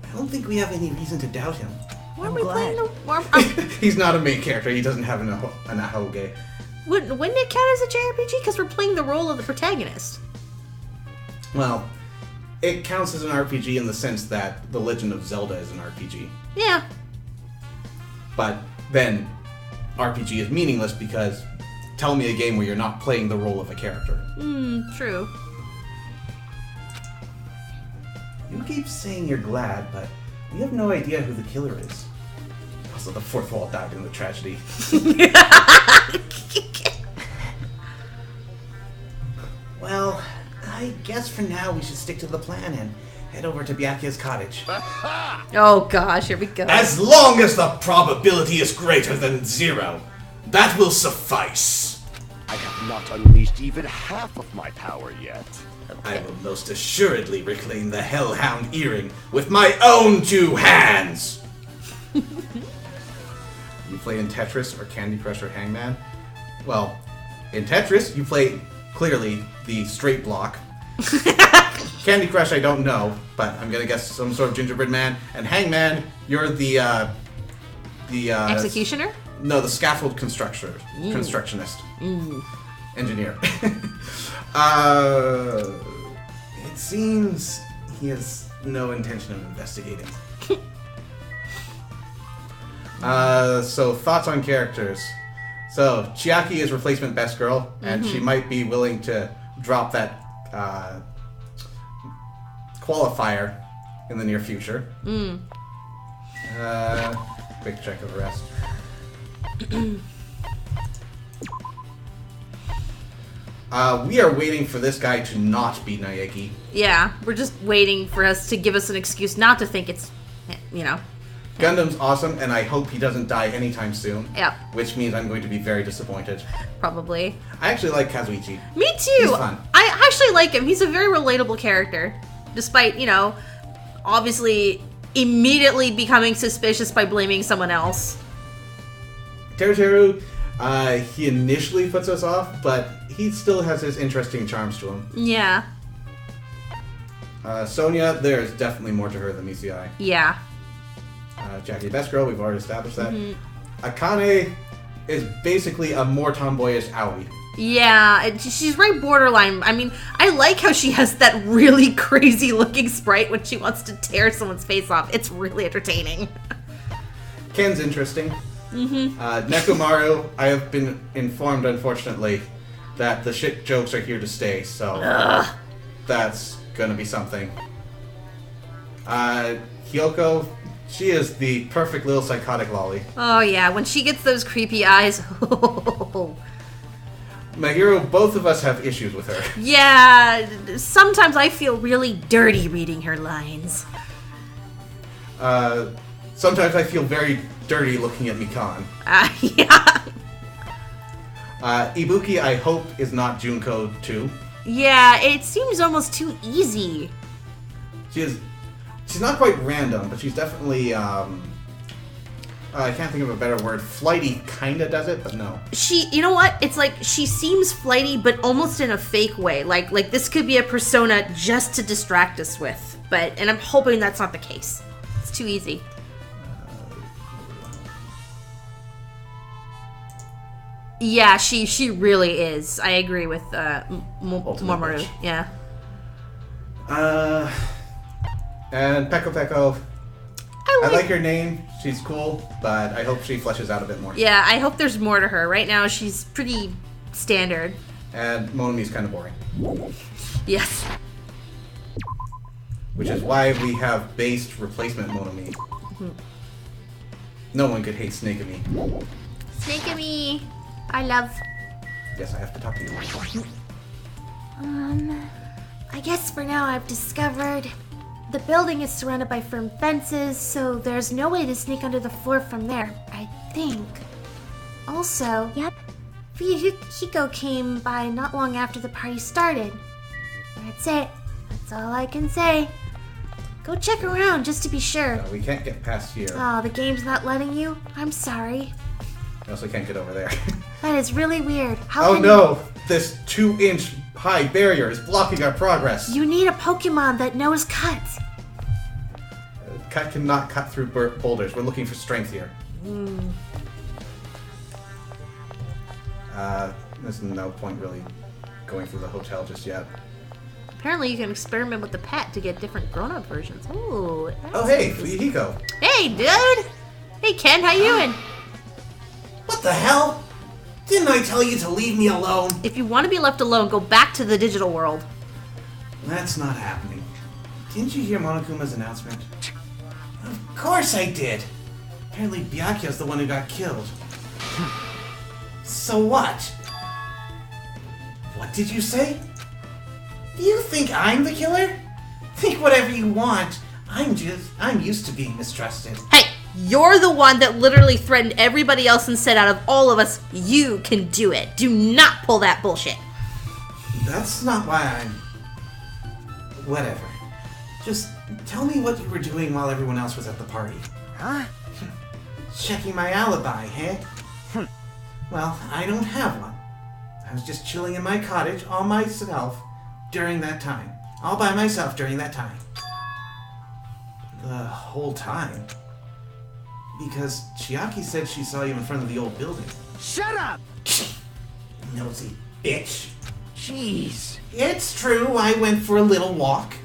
I don't think we have any reason to doubt him. Why are I'm we playing glad. the? He's not a main character. He doesn't have an ahoge. Wouldn't it count as a JRPG? Because we're playing the role of the protagonist. Well, it counts as an RPG in the sense that The Legend of Zelda is an RPG. Yeah. But then, RPG is meaningless because tell me a game where you're not playing the role of a character. True. You keep saying you're glad, but you have no idea who the killer is. Also, the fourth wall died in the tragedy. Well, I guess for now we should stick to the plan and head over to Byakuya's cottage. Oh gosh, here we go. As long as the probability is greater than 0, that will suffice. I have not unleashed even half of my power yet. I will most assuredly reclaim the Hellhound earring with my own 2 hands. You play in Tetris or Candy Crush or Hangman? Well, in Tetris, you play clearly the straight block. Candy Crush, I don't know, but I'm gonna guess some sort of gingerbread man. And Hangman, you're the Executioner? No, the scaffold constructionist. Engineer. It seems he has no intention of investigating. So thoughts on characters. So Chiaki is replacement best girl, and she might be willing to drop that qualifier in the near future. Quick check of the rest. We are waiting for this guy to not be Naegi. Yeah, we're just waiting for us to give us an excuse not to think it's, Gundam's awesome, and I hope he doesn't die anytime soon. Yep. Which means I'm going to be very disappointed. Probably. I actually like Kazuichi. Me too. He's fun. I actually like him. He's a very relatable character, despite obviously immediately becoming suspicious by blaming someone else. Teru, he initially puts us off, but he still has his interesting charms to him. Yeah. Sonya, there's definitely more to her than meets the eye. Yeah. Jackie, best girl, we've already established that. Akane, is basically a more tomboyish Aoi. Yeah, she's right borderline. I mean, I like how she has that really crazy looking sprite when she wants to tear someone's face off. It's really entertaining. Ken's interesting. Nekomaru, I have been informed, unfortunately, that the shit jokes are here to stay, so that's gonna be something. Hyoko, she is the perfect little psychotic lolly. Oh yeah, when she gets those creepy eyes. Mahiro, both of us have issues with her. Yeah, sometimes I feel really dirty reading her lines. Sometimes I feel very dirty looking at Mikan. Yeah. Ibuki, I hope, is not Junko too. Yeah, it seems almost too easy. She's not quite random, but she's definitely, I can't think of a better word. Flighty kinda does it, but no. You know what? It's like she seems flighty, but almost in a fake way. Like this could be a persona just to distract us with. And I'm hoping that's not the case. It's too easy. Yeah, she really is. I agree with Momoru. Yeah. And Peko. I like her name. She's cool, but I hope she fleshes out a bit more. Yeah, I hope there's more to her. Right now, she's pretty standard. And Monomi's kind of boring. Yes. Which is why we have based replacement Monomi. No one could hate Snake-Ami. Snake-Ami, I love. Yes, I have to talk to you. I guess for now I've discovered the building is surrounded by firm fences, so there's no way to sneak under the floor from there, I think. Also, Yep. Hiko came by not long after the party started. That's it. That's all I can say. Go check around just to be sure. We can't get past here. Oh, the game's not letting you? I'm sorry. We also can't get over there. That is really weird. How Oh can no! This 2-inch high barrier is blocking our progress. You need a Pokemon that knows cuts. Cut cannot cut through boulders. We're looking for strength here. There's no point really going through the hotel just yet. Apparently you can experiment with the pet to get different grown-up versions. Ooh. Oh hey, Hiko. Hey, dude! Hey, Ken, how you doing? What the hell? Didn't I tell you to leave me alone? If you want to be left alone, go back to the digital world. That's not happening. Didn't you hear Monokuma's announcement? Of course I did. Apparently Byakuya's the one who got killed. So what? What did you say? Do you think I'm the killer? Think whatever you want. I'm used to being mistrusted. Hey, you're the one that literally threatened everybody else and said out of all of us, you can do it. Do not pull that bullshit. That's not why I'm... Whatever. Just tell me what you were doing while everyone else was at the party. Huh? Checking my alibi, eh? Well, I don't have one. I was just chilling in my cottage all myself during that time. All by myself during that time. The whole time? Because Chiaki said she saw you in front of the old building. Shut up! Nosy bitch. Jeez. It's true, I went for a little walk.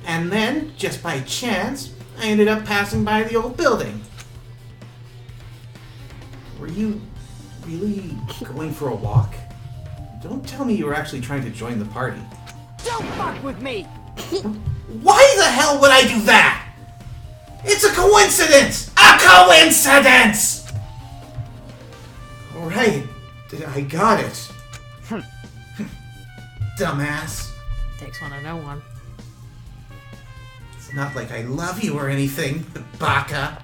And then, just by chance, I ended up passing by the old building. Were you really going for a walk? Don't tell me you were actually trying to join the party. Don't fuck with me! Why the hell would I do that? It's a coincidence! A coincidence! Alright, I got it. Dumbass. Takes one to know one. It's not like I love you or anything, baka.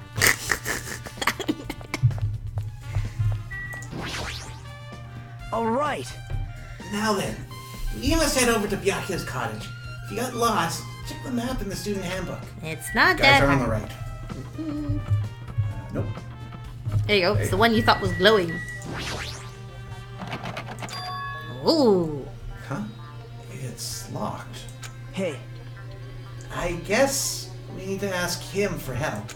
Alright. Now then, you must head over to Byakuya's cottage. If you got lost, check the map in the student handbook. It's not Guys that are on hard. the right. Nope. There you go. It's the one you thought was glowing. Ooh. Huh? It's locked. Hey. I guess we need to ask him for help.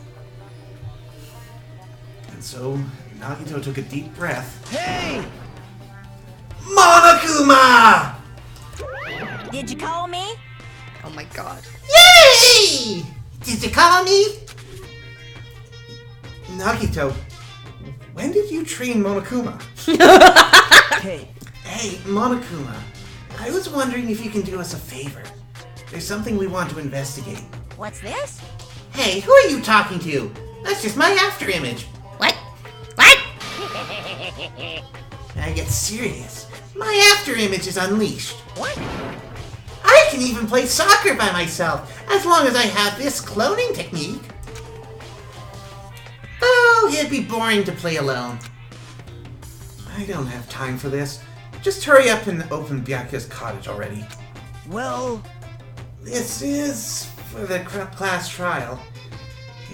And so, Nagito took a deep breath. Hey! Monokuma! Did you call me? Oh my god. Yay! Did you call me? Nagito, when did you train Monokuma? Hey. Hey, Monokuma, I was wondering if you can do us a favor. There's something we want to investigate. What's this? Hey, who are you talking to? That's just my after image. What? What? I get serious. My after image is unleashed. What? I can even play soccer by myself, as long as I have this cloning technique. Oh, it'd be boring to play alone. I don't have time for this. Just hurry up and open Byakuya's cottage already. Well, This is for the class trial.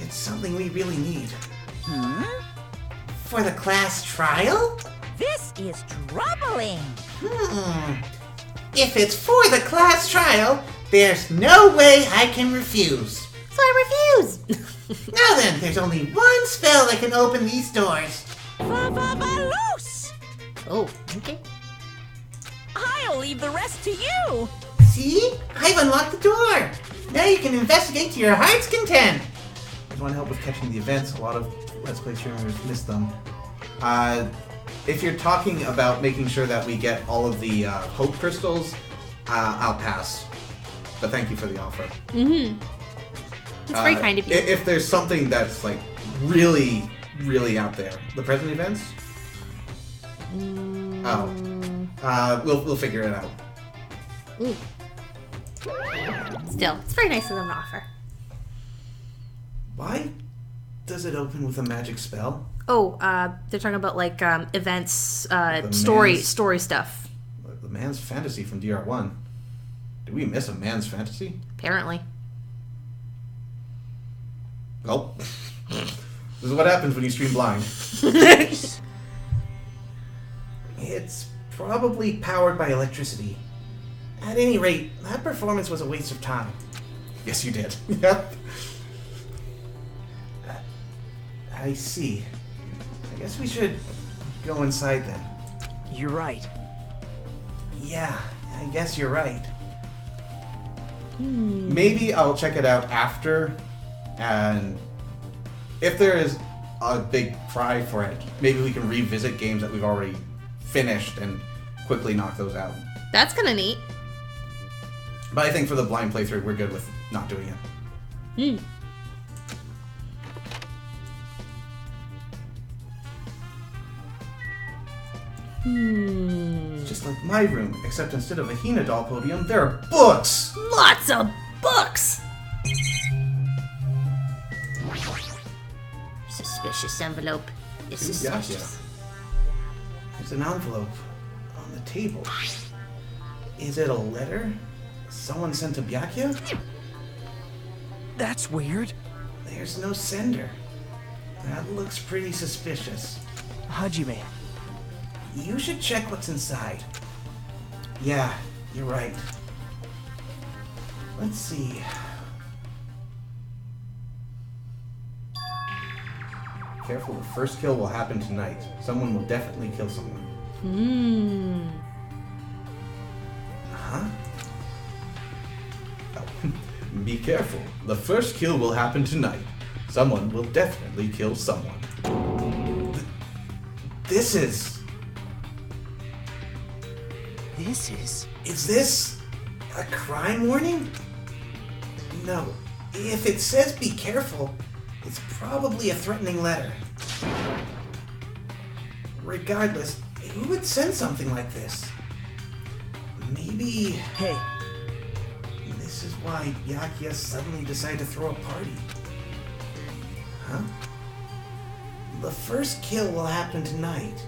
It's something we really need. For the class trial? This is troubling. If it's for the class trial, there's no way I can refuse. So I refuse. Now then, there's only one spell that can open these doors. Loose! Oh, okay. I'll leave the rest to you. See? I've unlocked the door. Now you can investigate to your heart's content. I just want to help with catching the events. A lot of Let's Play streamers miss them. If you're talking about making sure that we get all of the hope crystals, I'll pass. But thank you for the offer. Mm-hmm. It's very kind of you. If there's something that's like really, really out there, the present events. We'll figure it out. Ooh. Still, it's very nice of them to offer. Why does it open with a magic spell? Oh, they're talking about like events, story stuff. The man's fantasy from DR1. Did we miss a man's fantasy? Apparently. Oh. This is what happens when you stream blind. It's probably powered by electricity. At any rate, that performance was a waste of time. Yes, you did. Yep. I see. I guess we should go inside then. you're right. Yeah, I guess you're right. Maybe I'll check it out after, and if there is a big cry for it, maybe we can revisit games that we've already finished and quickly knock those out. That's kind of neat. But I think for the blind playthrough, we're good with not doing it. It's just like my room, except instead of a Hina doll podium, there are books! Lots of books! Suspicious envelope. It's suspicious. There's an envelope on the table. Is it a letter someone sent to Byakuya? That's weird. There's no sender. That looks pretty suspicious. Hajime. You should check what's inside. Yeah, you're right. Let's see. Careful, the first kill will happen tonight. Someone will definitely kill someone. Huh? Oh. Be careful. The first kill will happen tonight. Someone will definitely kill someone. This is... Is this a crime warning? No. If it says be careful, it's probably a threatening letter. Regardless, who would send something like this? Maybe... Hey. This is why Byakuya suddenly decided to throw a party. Huh? The first kill will happen tonight.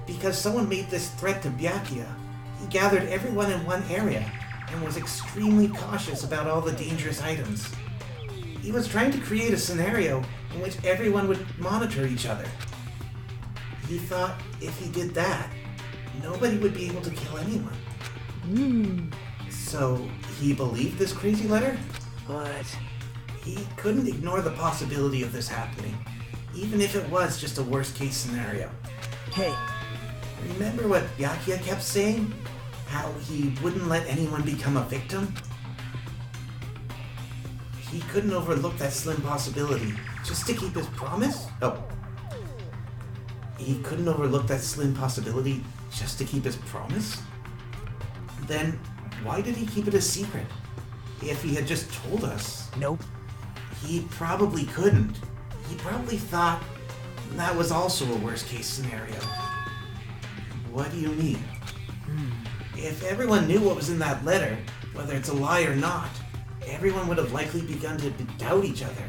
Because someone made this threat to Byakuya. He gathered everyone in one area and was extremely cautious about all the dangerous items. He was trying to create a scenario in which everyone would monitor each other. He thought if he did that, nobody would be able to kill anyone. So he believed this crazy letter? But... He couldn't ignore the possibility of this happening. even if it was just a worst-case scenario. Hey, Remember what Byakuya kept saying? How he wouldn't let anyone become a victim? He couldn't overlook that slim possibility just to keep his promise? Oh. He couldn't overlook that slim possibility just to keep his promise? Then why did he keep it a secret? If he had just told us. nope. He probably couldn't. He probably thought that was also a worst-case scenario. What do you mean? If everyone knew what was in that letter, whether it's a lie or not, everyone would have likely begun to doubt each other.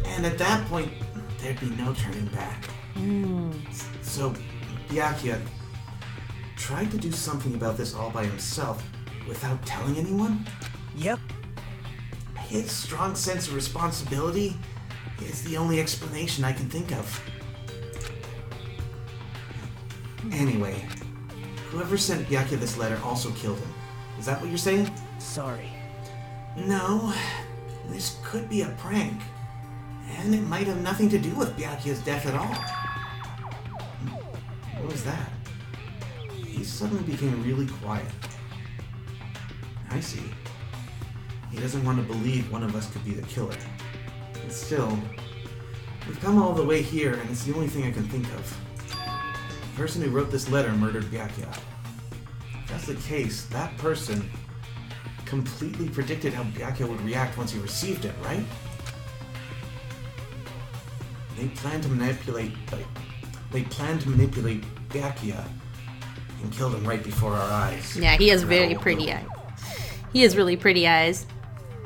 And at that point, there'd be no turning back. So, Byakuya tried to do something about this all by himself without telling anyone? Yep. His strong sense of responsibility is the only explanation I can think of. Anyway, whoever sent Byakuya this letter also killed him. Is that what you're saying? Sorry. No, this could be a prank. And it might have nothing to do with Byakuya's death at all. What was that? He suddenly became really quiet. I see. He doesn't want to believe one of us could be the killer. But still, we've come all the way here, and it's the only thing I can think of. The person who wrote this letter murdered Byakuya. If that's the case, that person completely predicted how Byakuya would react once he received it, right? They planned to manipulate Byakuya and killed him right before our eyes. Yeah, he has very pretty eyes. He has really pretty eyes.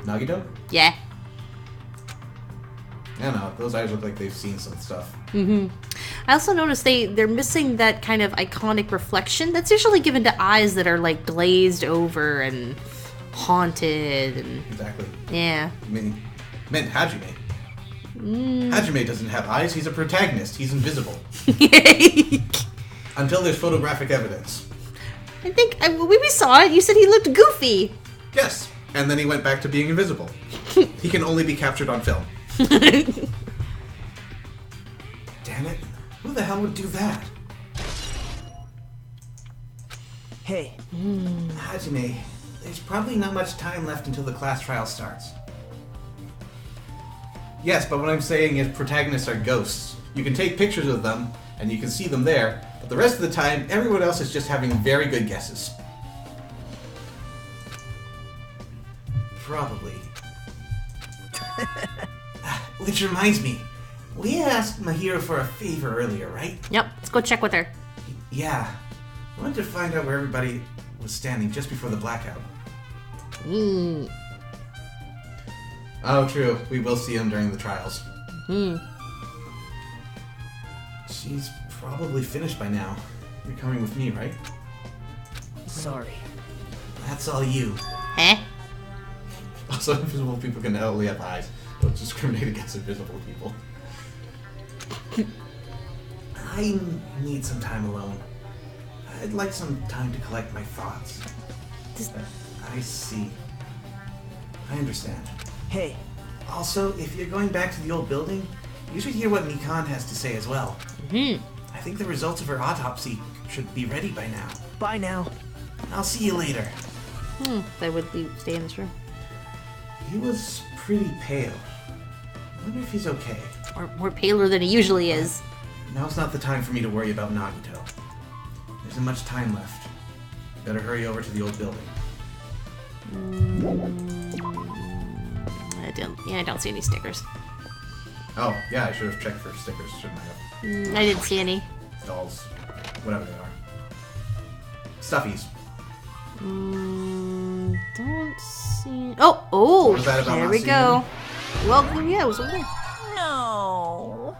Nagito? Yeah. I don't know, those eyes look like they've seen some stuff. I also noticed they're missing that kind of iconic reflection that's usually given to eyes that are like glazed over and haunted and Exactly. yeah. I meant Hajime. Hajime doesn't have eyes, he's a protagonist, he's invisible. Until there's photographic evidence. I think when we saw it, you said he looked goofy. Yes, and then he went back to being invisible. He can only be captured on film. Damn it, who the hell would do that? Hey, Hajime, there's probably not much time left until the class trial starts. Yes, but what I'm saying is protagonists are ghosts. You can take pictures of them, and you can see them there, but the rest of the time, everyone else is just having very good guesses. Probably. Which reminds me, we asked Mahiro for a favor earlier, right? Yep, let's go check with her. Yeah. I wanted to find out where everybody was standing just before the blackout. Oh, true. We will see him during the trials. She's probably finished by now. You're coming with me, right? sorry. That's all you. Eh? Also, invisible people can only have eyes. Don't discriminate against invisible people. I need some time alone. I'd like some time to collect my thoughts. I see. I understand. Hey, Also, if you're going back to the old building, you should hear what Mikan has to say as well. I think the results of her autopsy should be ready by now. bye now. I'll see you later. They would stay in this room. He was pretty pale. I wonder if he's okay. Or more paler than he usually is. Now's not the time for me to worry about Nagito. There isn't much time left. Better hurry over to the old building. I don't see any stickers. Oh, yeah, I should have checked for stickers, shouldn't I have? I didn't see any. Dolls. Whatever they are. Stuffies. Don't see. Oh! What was that about There not we seeing go. Well, yeah, it was over there. No.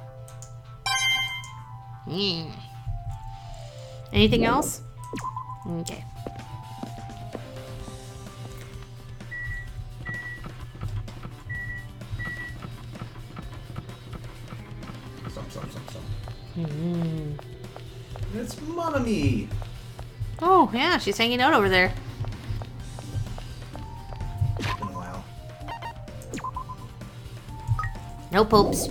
Anything else? Okay. It's Monami! Oh, yeah, she's hanging out over there. It's been a while. No popes.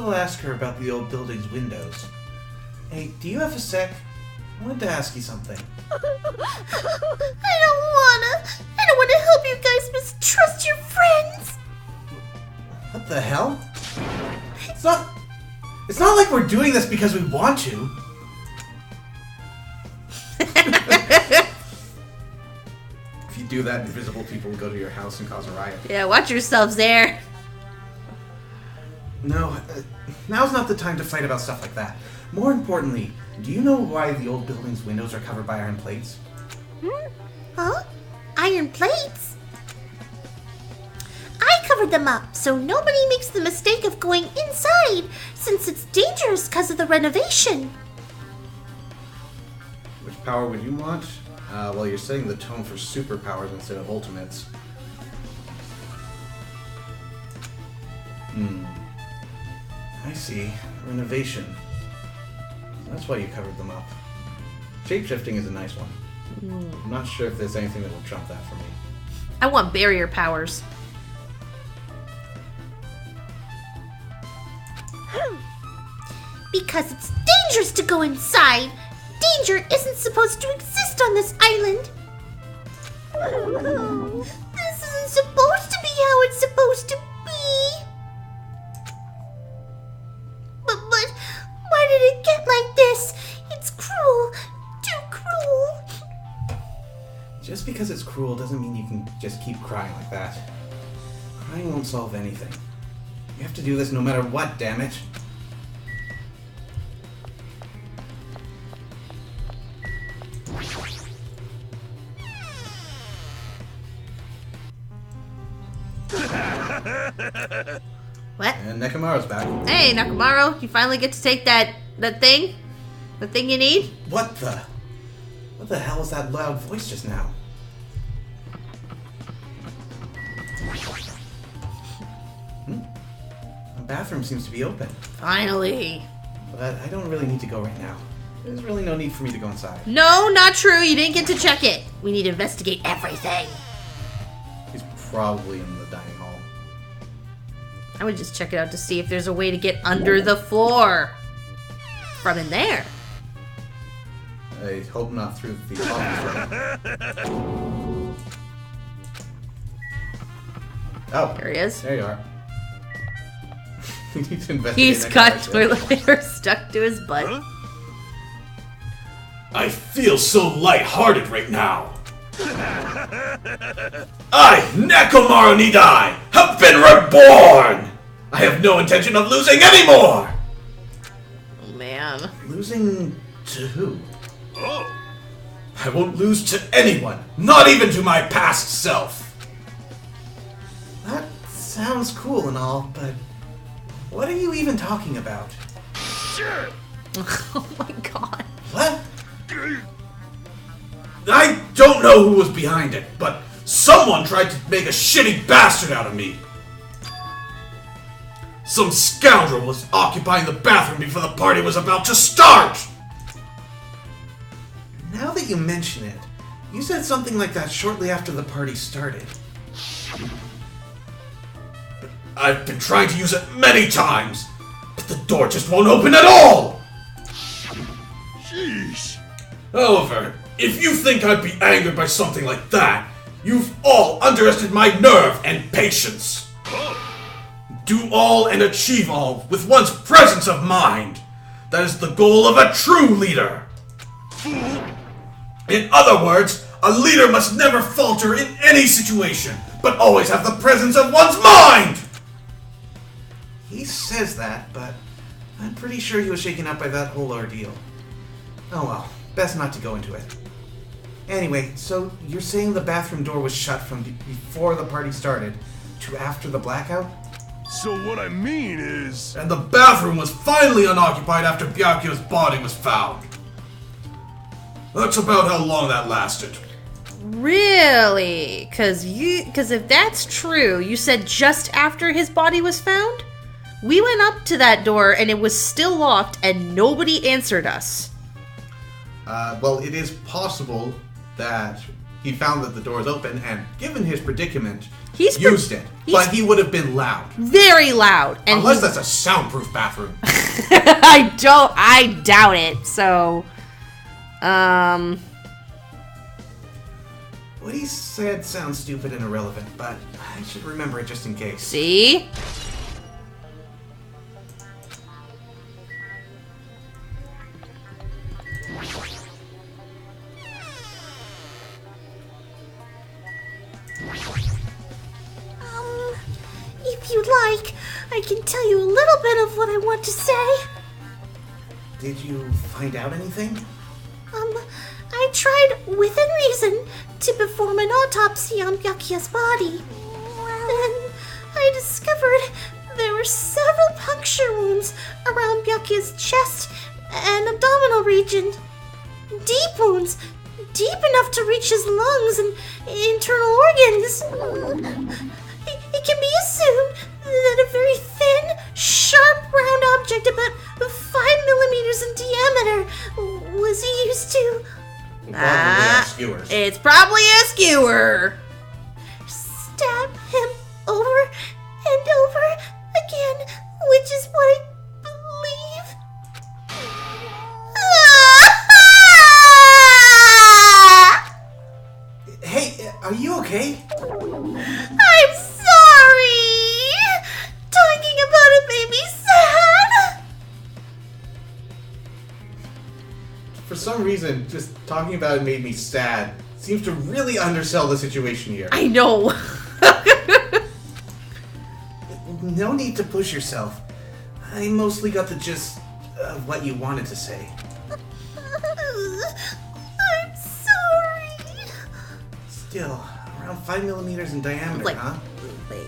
I'll ask her about the old building's windows. Hey, do you have a sec? I wanted to ask you something. I don't wanna help you guys mistrust your friends. What the hell? It's not like we're doing this because we want to. If you do that, invisible people will go to your house and cause a riot. Yeah, watch yourselves there. No, now's not the time to fight about stuff like that. More importantly, do you know why the old building's windows are covered by iron plates? Huh? Iron plates? I covered them up so nobody makes the mistake of going inside, since it's dangerous because of the renovation. Which power would you want? Well, you're setting the tone for superpowers instead of ultimates. I see. Renovation. That's why you covered them up. Shapeshifting is a nice one. I'm not sure if there's anything that will trump that for me. I want barrier powers. Because it's dangerous to go inside. Danger isn't supposed to exist on this island. This isn't supposed to be how it's supposed to be. But why did it get like this? It's cruel. Too cruel. Just because it's cruel doesn't mean you can just keep crying like that. Crying won't solve anything. You have to do this no matter what, damn it. What? And Nekomaru's back. Hey, Nakamaro, you finally get to take that thing? The thing you need? What the hell was that loud voice just now? The bathroom seems to be open. Finally. But I don't really need to go right now. There's really no need for me to go inside. No, not true. You didn't get to check it. We need to investigate everything. He's probably in the dining hall. I would just check it out to see if there's a way to get under the floor. From in there. I hope not through the office. Oh, There he is. there you are. We need to investigate. He's Nekomaru's got shit. toilet paper stuck to his butt. I feel so lighthearted right now. I, Nekomaru Nidai, have been reborn! I have no intention of losing anymore! Oh, man. Losing to who? I won't lose to anyone, not even to my past self. That sounds cool and all, but what are you even talking about? Oh my god. What? I don't know who was behind it, but someone tried to make a shitty bastard out of me. Some scoundrel was occupying the bathroom before the party was about to start! Now that you mention it, you said something like that shortly after the party started. I've been trying to use it many times, but the door just won't open at all! Sheesh. However, if you think I'd be angered by something like that, you've all underestimated my nerve and patience. Do all and achieve all with one's presence of mind. That is the goal of a true leader. In other words, a leader must never falter in any situation, but always have the presence of one's mind! He says that, but I'm pretty sure he was shaken up by that whole ordeal. Oh well, best not to go into it. Anyway, so you're saying the bathroom door was shut from before the party started to after the blackout? So what I mean is... And the bathroom was finally unoccupied after Byakuyo's body was found. That's about how long that lasted. Really? Because if that's true, you said just after his body was found? We went up to that door and it was still locked and nobody answered us. Well, it is possible that he found that the door was open, and given his predicament, He's used it. But he would have been loud. Very loud. And Unless that's a soundproof bathroom. I doubt it. So, What he said sounds stupid and irrelevant, but I should remember it just in case. see? If you'd like, I can tell you a little bit of what I want to say. Did you find out anything? I tried, within reason, to perform an autopsy on Byakuya's body. Then I discovered there were several puncture wounds around Byakuya's chest and abdominal region. Deep wounds, deep enough to reach his lungs and internal organs. It can be assumed that a very thin, sharp, round object about 5 millimeters in diameter was used to... Skewers. It's probably a skewer. stab him over and over again, which is what I believe. Hey, are you okay? I'm sorry! Talking about it made me sad! For some reason, just talking about it made me sad. Seems to really undersell the situation here. I know. No need to push yourself. I mostly got the gist of what you wanted to say. I'm sorry. Still, around 5 millimeters in diameter, Like, huh? wait,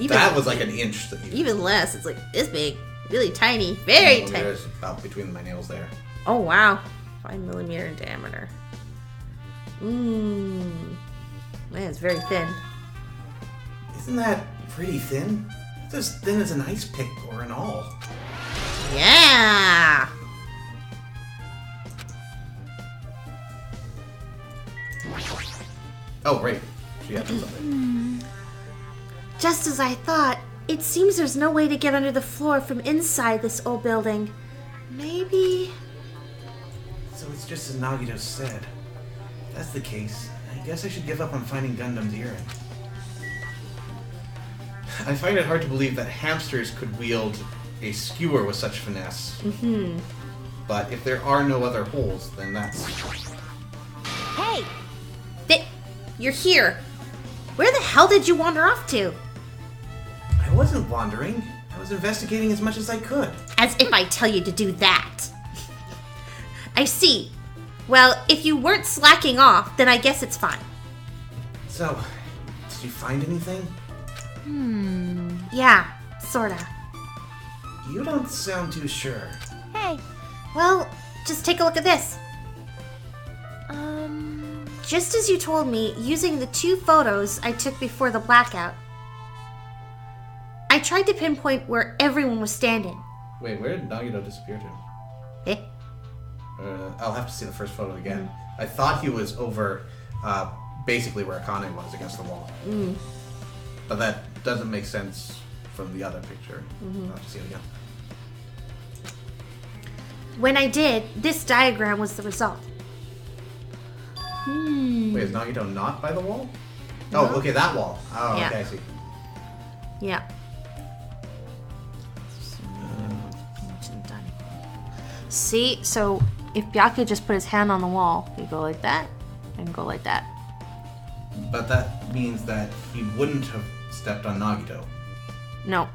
That was like an inch. even less. It's like this big, really tiny, very tiny. There's about between my nails there. Oh wow, 5 millimeter in diameter. Man, it's very thin. Isn't that pretty thin? It's as thin as an ice pick or an awl. Yeah. Oh, right. She had something. Just as I thought, it seems there's no way to get under the floor from inside this old building. Maybe... So it's just as Nagito said. If that's the case, I guess I should give up on finding Gundam's earring. I find it hard to believe that hamsters could wield a skewer with such finesse. Mm-hmm. But if there are no other holes, then that's... Hey! You're here. Where the hell did you wander off to? I wasn't wandering. I was investigating as much as I could. As if I tell you to do that. I see. Well, if you weren't slacking off, then I guess it's fine. So, did you find anything? Yeah, sorta. You don't sound too sure. Hey! Well, just take a look at this. Just as you told me, using the 2 photos I took before the blackout, I tried to pinpoint where everyone was standing. Wait, where did Nagito disappear to? Eh? I'll have to see the first photo again. I thought he was over, basically where Akane was against the wall. But that doesn't make sense from the other picture. I'll have to see it again. When I did, this diagram was the result. Wait, is Nagito not by the wall? Oh, okay, that wall. Oh, Yeah. okay, I see. Yeah. See, so if Byakuya just put his hand on the wall, he'd go like that, and go like that. But that means that he wouldn't have stepped on Nagito. No.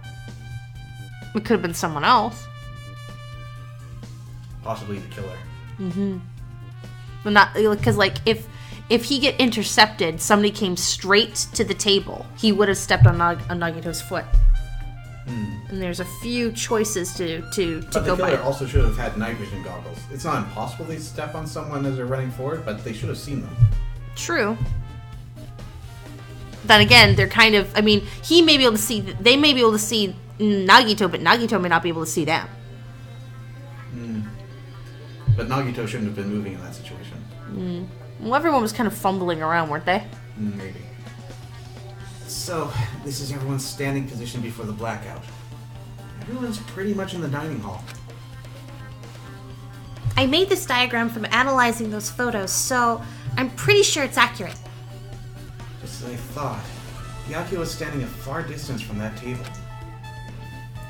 It could have been someone else. Possibly the killer. But not, because like, if he get intercepted, somebody came straight to the table, he would have stepped on Nagito's foot. And there's a few choices to But go the by. killer also should have had night vision goggles. It's not impossible they step on someone as they're running forward, but they should have seen them. True. Then again, they're kind of, I mean, he may be able to see, they may be able to see Nagito, but Nagito may not be able to see them. But Nagito shouldn't have been moving in that situation. Well, everyone was kind of fumbling around, weren't they? Maybe. So, this is everyone's standing position before the blackout. Everyone's pretty much in the dining hall. I made this diagram from analyzing those photos, so I'm pretty sure it's accurate. Just as I thought, Byakuya was standing a far distance from that table.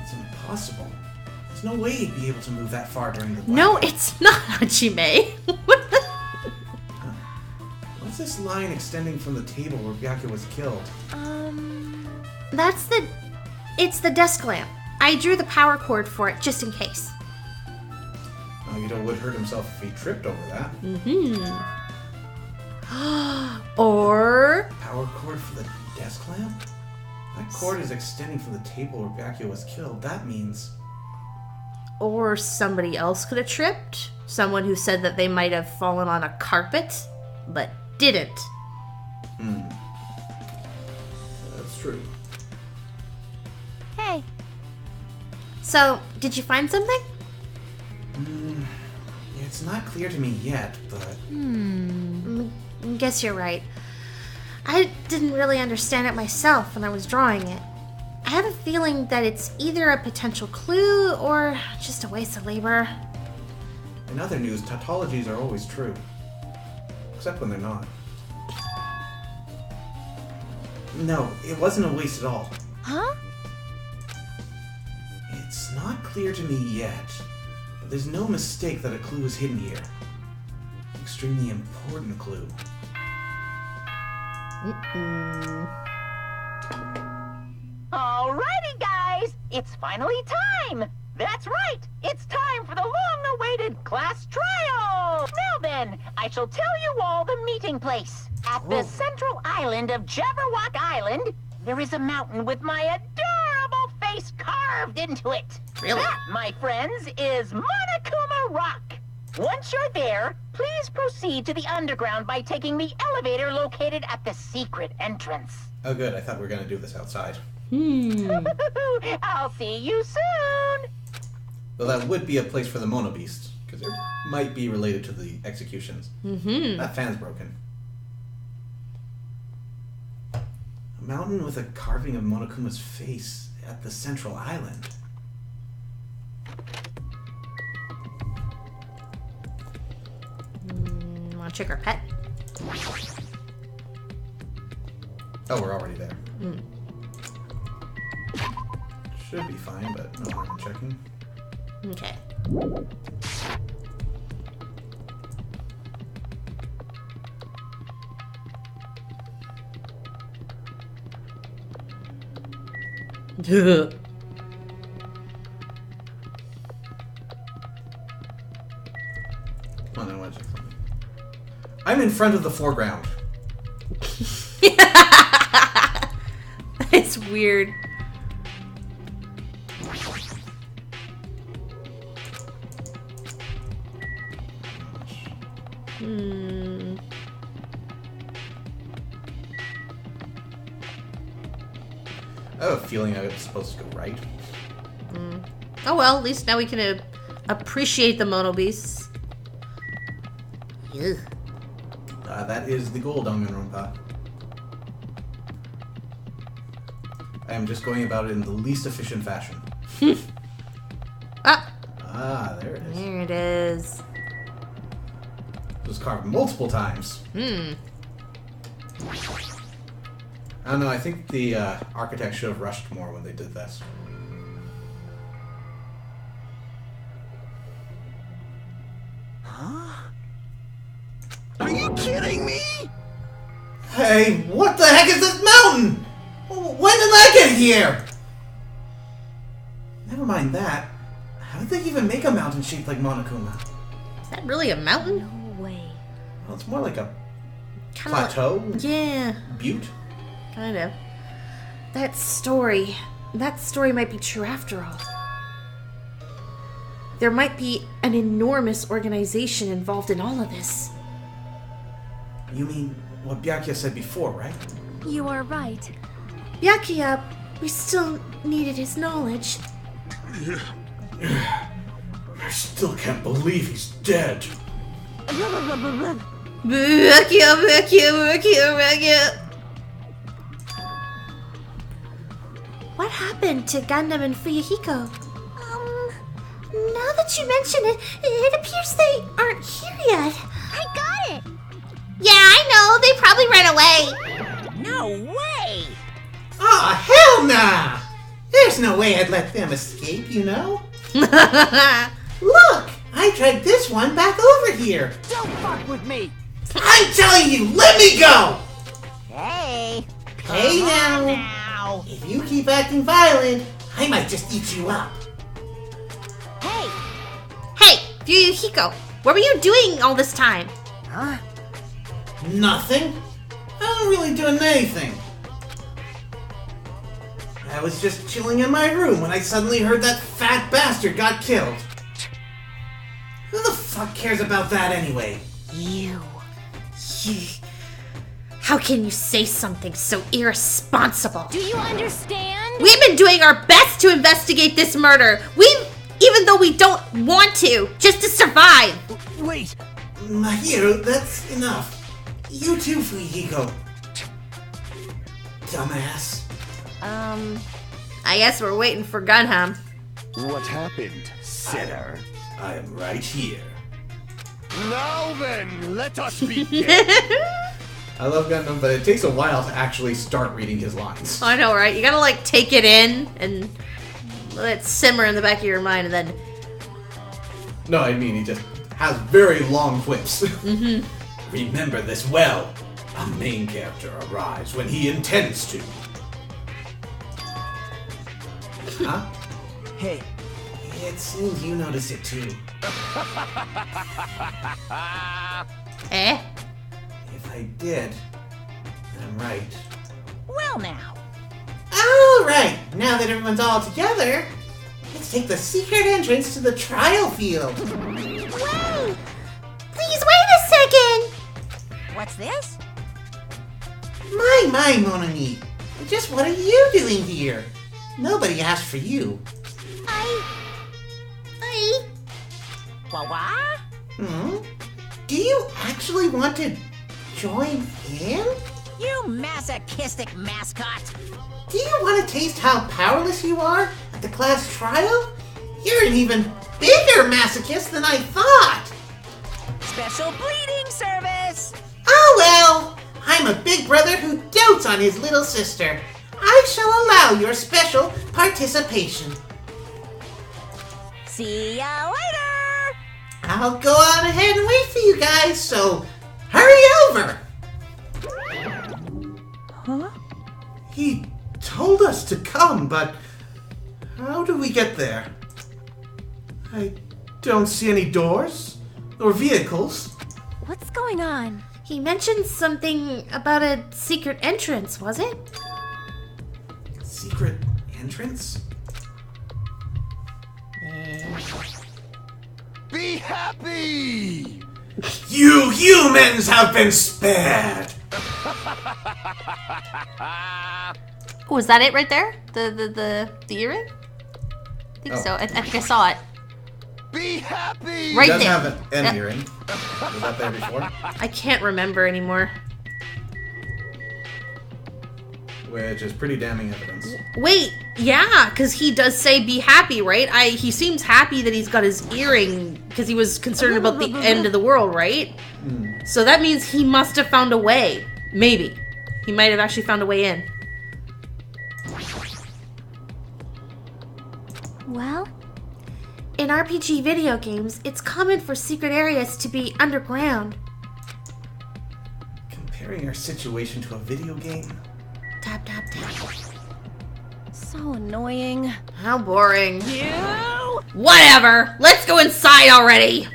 It's impossible. There's no way he'd be able to move that far during the blackout. No, it's not, Hajime. What's this line extending from the table where Byakuya was killed? It's the desk lamp. I drew the power cord for it just in case. Nagito would hurt himself if he tripped over that. Or... Power cord for the desk lamp? That cord is extending from the table where Byakuya was killed. That means... Or somebody else could have tripped. Someone who said that they might have fallen on a carpet, but didn't. That's true. Hey. So, did you find something? It's not clear to me yet, but... Guess you're right. I didn't really understand it myself when I was drawing it. I have a feeling that it's either a potential clue or just a waste of labor. In other news, tautologies are always true. Except when they're not. No, it wasn't a waste at all. Huh? It's not clear to me yet, but there's no mistake that a clue is hidden here. Extremely important clue. Alrighty, guys! It's finally time! That's right! It's time for the long-awaited class trial! Now then, I shall tell you all the meeting place. At the central island of Jabberwock Island, there is a mountain with my adorable face carved into it. Really? That, my friends, is Monokuma Rock. Once you're there, please proceed to the underground by taking the elevator located at the secret entrance. Oh good, I thought we were going to do this outside. I'll see you soon! Though that would be a place for the Mono Beast, because it might be related to the executions. That fan's broken. A mountain with a carving of Monokuma's face at the central island. Wanna check our pet? Oh, we're already there. Should be fine, but no harm in checking. Okay. Come on, I want to check something. I'm in front of the foreground. It's weird. I have a feeling I was supposed to go right. Oh well, at least now we can appreciate the Mono Beasts. Ugh. That is the goal, Danganronpa. I am just going about it in the least efficient fashion. There it is. There it is. It was carved multiple times. I don't know, I think the architect should have rushed more when they did this. Are you kidding me? Hey, what the heck is this mountain? When did that get here? Never mind that. How did they even make a mountain shaped like Monokuma? Is that really a mountain? No way. Well, it's more like a Kinda plateau. Yeah, Butte. kind of. That story might be true after all. There might be an enormous organization involved in all of this. You mean what Byakuya said before, right? You are right. Byakuya, we still needed his knowledge. I still can't believe he's dead. What happened to Gundam and Fuyuhiko? Now that you mention it, it appears they aren't here yet. I got it! Yeah, I know. They probably ran away. No way! Aw, hell nah! There's no way I'd let them escape, you know? Look! I dragged this one back over here! Don't fuck with me! I'm telling you, let me go! Hey! Hey come now! on now! If you keep acting violent, I might just eat you up. Hey! Hey, Fuyuhiko, what were you doing all this time? Huh? Nothing. I wasn't really doing anything. I was just chilling in my room when I suddenly heard that fat bastard got killed. Who the fuck cares about that anyway? You. How can you say something so irresponsible? Do you understand? We've been doing our best to investigate this murder. Even though we don't want to, just to survive. Wait! Mahiro, that's enough. You too, Fuyuhiko. Dumbass. I guess we're waiting for Gunham. What happened, sinner? I am right here. Now then, let us begin. I love Gundam, but it takes a while to actually start reading his lines. I know, right? You gotta like take it in and let it simmer in the back of your mind, and then. No, I mean he just has very long quips. Remember this well. A main character arrives when he intends to. Huh? Hey, It seems you notice it too. Eh? If I did, then I'm right. Well now. Alright, now that everyone's all together, let's take the secret entrance to the trial field. Wait! Please wait a second! What's this? My, mon ami. Just what are you doing here? Nobody asked for you. Wah-wah? Do you actually want to join in? You masochistic mascot! Do you want to taste how powerless you are at the class trial? You're an even bigger masochist than I thought! Special bleeding service! Oh well! I'm a big brother who dotes on his little sister. I shall allow your special participation. See ya later! I'll go on ahead and wait for you guys, so hurry over! Huh? He told us to come, but how do we get there? I don't see any doors or vehicles. What's going on? He mentioned something about a secret entrance, was it? Secret entrance? Be happy! You humans have been spared! Was that it right there? The earring? I think so. I think I saw it. Be happy! Right He does there. have an end earring. Was that there before? I can't remember anymore. Which is pretty damning evidence. Wait, yeah, because he does say be happy, right? He seems happy that he's got his earring because he was concerned about the end of the world, right? So that means he must have found a way. Maybe. He might have actually found a way in. Well, In RPG video games, it's common for secret areas to be underground. Comparing our situation to a video game? Tap, tap, tap. so annoying. How boring. You! Whatever. Let's go inside already.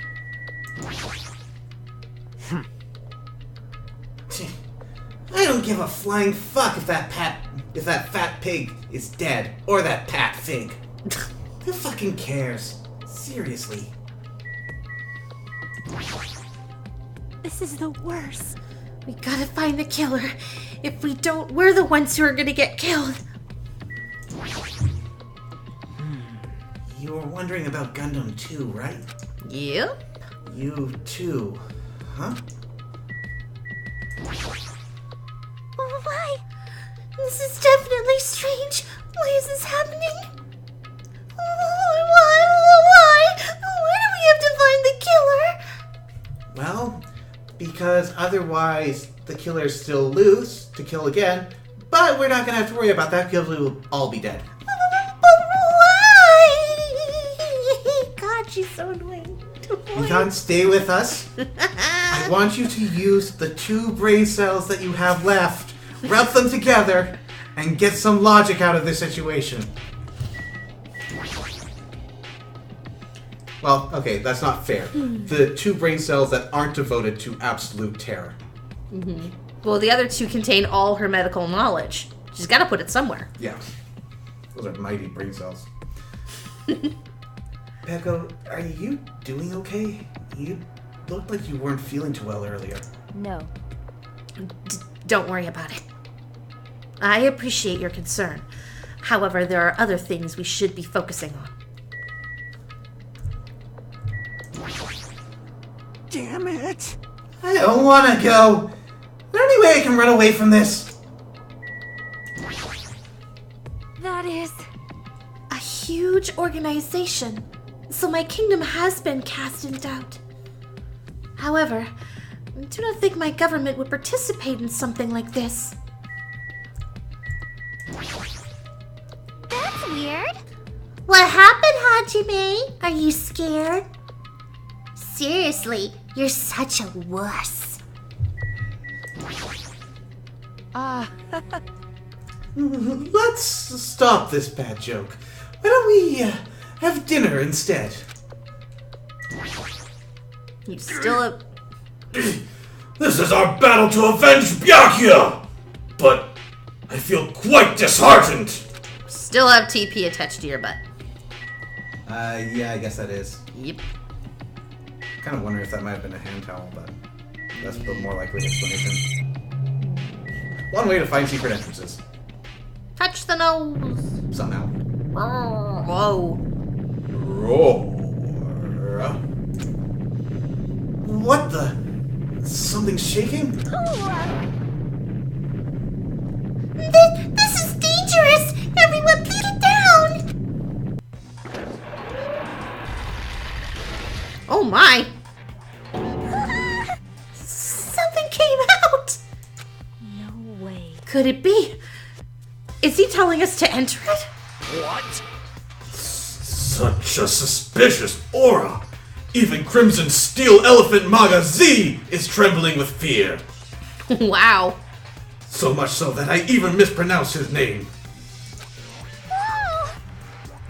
I don't give a flying fuck if that fat pig is dead or that Pat Fig. Who fucking cares? Seriously. This is the worst. We gotta find the killer. If we don't, we're the ones who are gonna get killed. You were wondering about Gundam too, right? Yep. You too, huh? This is definitely strange. Why is this happening? Why? Why do we have to find the killer? Well, because otherwise the killer's still loose to kill again, but we're not gonna have to worry about that because we will all be dead. But why? God, she's so annoying. You can't stay with us. I want you to use the 2 brain cells that you have left, rub them together, and get some logic out of this situation. Well, okay, that's not fair. The 2 brain cells that aren't devoted to absolute terror. Mm-hmm. Well, the other 2 contain all her medical knowledge. She's got to put it somewhere. Yeah. Those are mighty brain cells. Peko, are you doing okay? You looked like you weren't feeling too well earlier. No. Don't worry about it. I appreciate your concern. However, there are other things we should be focusing on. Damn it! I don't want to go. Is there any way I can run away from this? That is... A huge organization. So my kingdom has been cast in doubt. However, I do not think my government would participate in something like this. That's weird. What happened, Hajime? Are you scared? Seriously, you're such a wuss. Let's stop this bad joke. Why don't we have dinner instead? You still This is our battle to avenge Byakuya! But I feel quite disheartened! still have TP attached to your butt. Yeah, I guess that is. Yep. Kind of wonder if that might have been a hand towel, but that's the more likely explanation. One way to find secret entrances. Touch the nose. Somehow. Whoa. Roar. What the? Something's shaking? This is dangerous! Everyone, please get down! Oh my. Something came out! No way. Could it be? Is he telling us to enter it? What? Such a suspicious aura! Even Crimson Steel Elephant Maga Z is trembling with fear. Wow. So much so that I even mispronounced his name.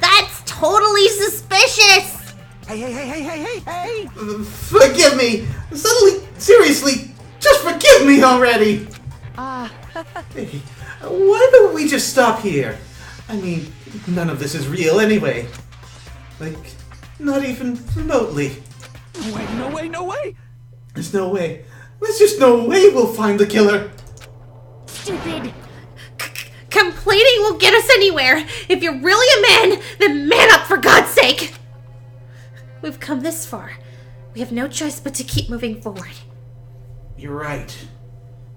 That's totally suspicious! Hey! Forgive me! Suddenly, seriously, just forgive me already! Hey, why don't we just stop here? I mean, none of this is real anyway. Like, not even remotely. No way! There's no way. There's just no way we'll find the killer. Stupid. Complaining won't get us anywhere. If you're really a man, then man up for God's sake. We've come this far. We have no choice but to keep moving forward. You're right.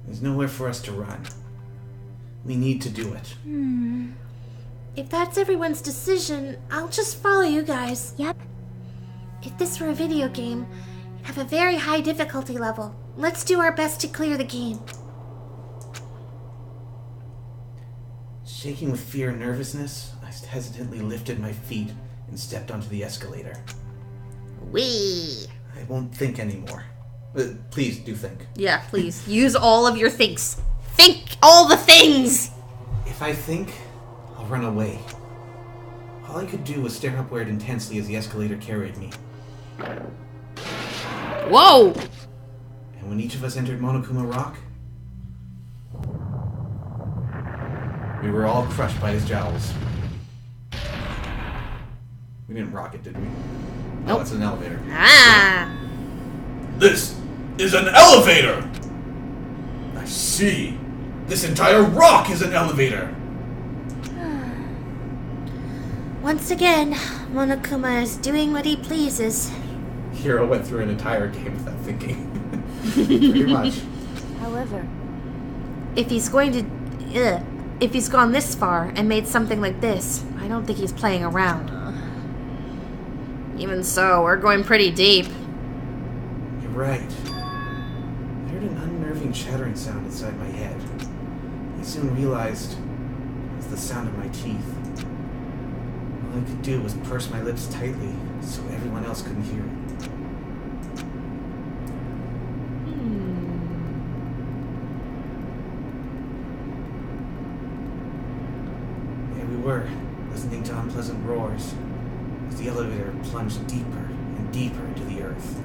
There's nowhere for us to run. We need to do it. If that's everyone's decision, I'll just follow you guys. Yep. If this were a video game, it'd have a very high difficulty level. Let's do our best to clear the game. Shaking with fear and nervousness, I hesitantly lifted my feet and stepped onto the escalator. Wee. I won't think anymore. Please do think. Yeah, please. Use all of your thinks. Think all the things! If I think, I'll run away. All I could do was stare upward intensely as the escalator carried me. Whoa! And when each of us entered Monokuma Rock, we were all crushed by his jowls. We didn't rock it, did we? Nope. Oh, it's an elevator. Ah! This is an elevator! I see. This entire rock is an elevator! Once again, Monokuma is doing what he pleases. Hiro went through an entire game without thinking. Pretty much. However, If he's going to if he's gone this far and made something like this, I don't think he's playing around. Even so, we're going pretty deep. You're right. I heard an unnerving chattering sound inside my head. I soon realized it was the sound of my teeth. All I could do was purse my lips tightly so everyone else couldn't hear it. There we were, listening to unpleasant roars as the elevator plunged deeper and deeper into the earth.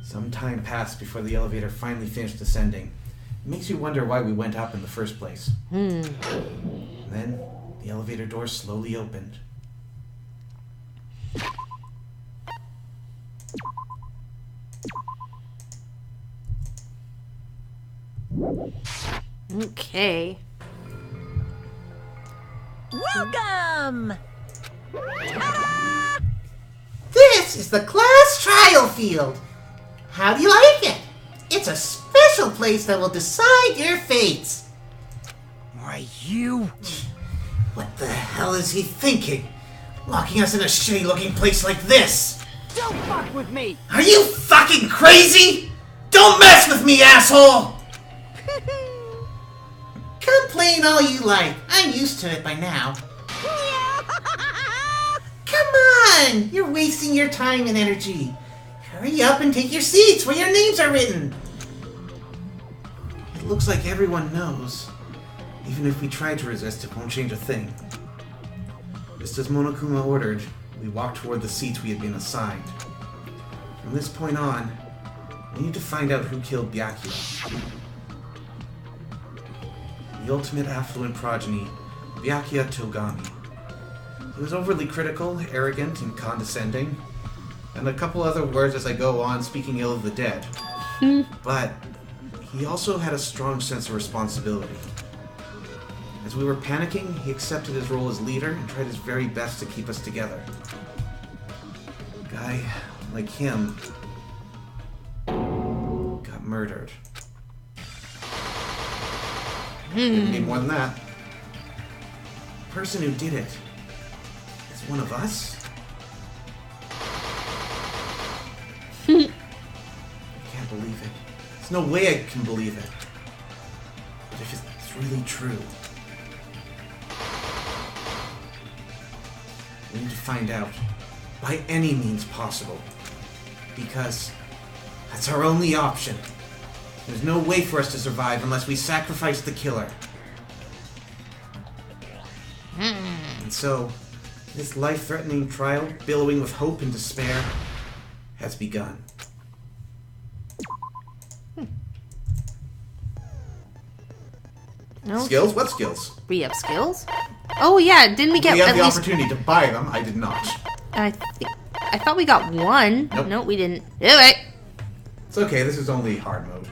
Some time passed before the elevator finally finished descending. It makes you wonder why we went up in the first place. Then, the elevator door slowly opened. Okay. Welcome! This is the class trial field. How do you like it? It's a special place that will decide your fates. Why, you... What the hell is he thinking? Locking us in a shitty-looking place like this? Don't fuck with me! Are you fucking crazy? Don't mess with me, asshole! Complain all you like. I'm used to it by now. Come on! You're wasting your time and energy. Hurry up and take your seats where your names are written. It looks like everyone knows. Even if we try to resist, it won't change a thing. Just as Monokuma ordered, we walked toward the seats we had been assigned. From this point on, we need to find out who killed Byakuya. The ultimate affluent progeny, Byakuya Togami. He was overly critical, arrogant, and condescending, and a couple other words as I go on speaking ill of the dead. But he also had a strong sense of responsibility. As we were panicking, he accepted his role as leader and tried his very best to keep us together. A guy like him got murdered. Didn't need more than that. The person who did it is one of us? I can't believe it. There's no way I can believe it. But if it's really true, we need to find out by any means possible. Because that's our only option. There's no way for us to survive unless we sacrifice the killer. And so, this life-threatening trial, billowing with hope and despair, has begun. No. Skills? What skills? We have skills? Oh yeah, didn't we get We had at the least... opportunity to buy them. I did not. I thought we got one. Nope. No, we didn't. Do it. It's okay, this is only hard mode.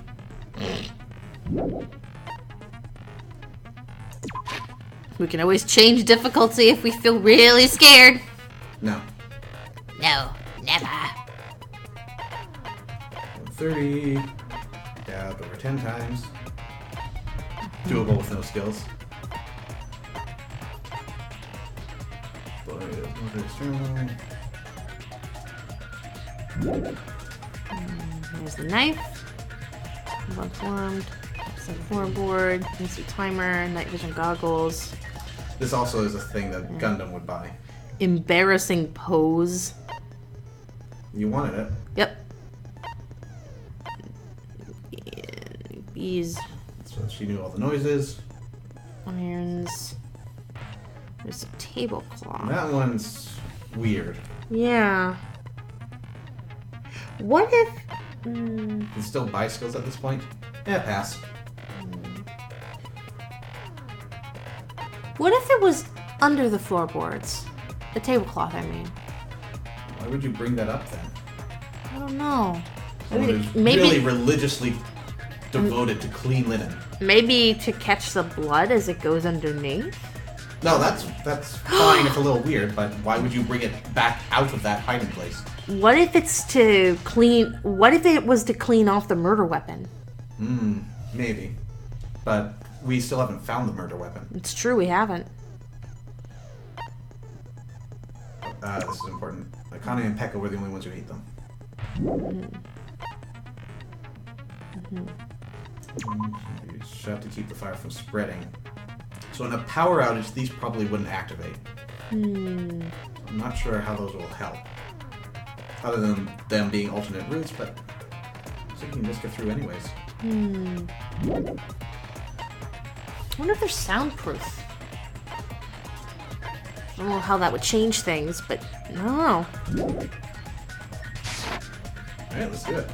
We can always change difficulty if we feel really scared. No. No, never. 30. Dabbed over 10 times. Doable with no skills. There's the knife. Unformed. Floorboard. Instant timer. Night vision goggles. This also is a thing that Gundam would buy. Embarrassing pose. You wanted it. Yep. Bees. So she knew all the noises. Irons. There's a tablecloth. That one's weird. Yeah. What if... You can still buy skills at this point? Yeah, pass. What if it was under the floorboards? The tablecloth, I mean. Why would you bring that up then? I don't know. Someone who's really religiously devoted to clean linen. Maybe to catch the blood as it goes underneath? No, that's fine. It's a little weird, but why would you bring it back out of that hiding place? What if it's to clean... What if it was to clean off the murder weapon? Maybe. But we still haven't found the murder weapon. It's true, we haven't. This is important. Akane and Pekka were the only ones who ate them. Shut to keep the fire from spreading. So in a power outage, these probably wouldn't activate. I'm not sure how those will help. Other than them being alternate routes, but so you can just get through anyways. I wonder if they're soundproof. I don't know how that would change things, but I don't know. Alright, let's do it.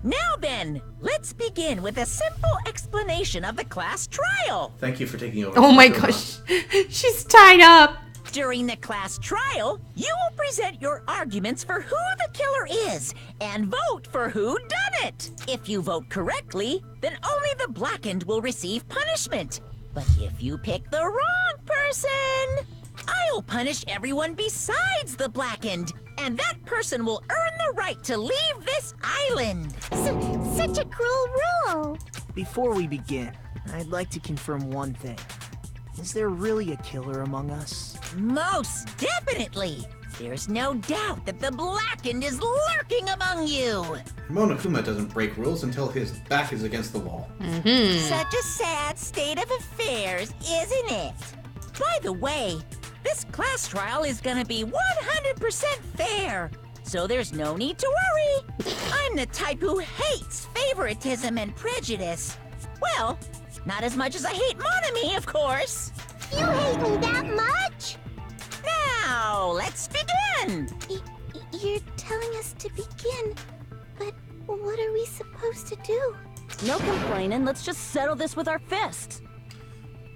Now then, let's begin with a simple explanation of the class trial. Thank you for taking over. Oh my gosh. She's tied up. During the class trial, you will present your arguments for who the killer is and vote for who done it. If you vote correctly, then only the blackened will receive punishment. But if you pick the wrong person, I'll punish everyone besides the blackened, and that person will earn the right to leave this island. Such a cruel rule. Before we begin, I'd like to confirm one thing. Is there really a killer among us? Most definitely. There's no doubt that the blackened is lurking among you. Monokuma doesn't break rules until his back is against the wall. Such a sad state of affairs, isn't it? By the way, this class trial is gonna be 100% fair, so there's no need to worry. I'm the type who hates favoritism and prejudice. Well, not as much as I hate Monami, of course. You hate me that much? Now, let's begin. You're telling us to begin, but what are we supposed to do? No complaining, let's just settle this with our fists.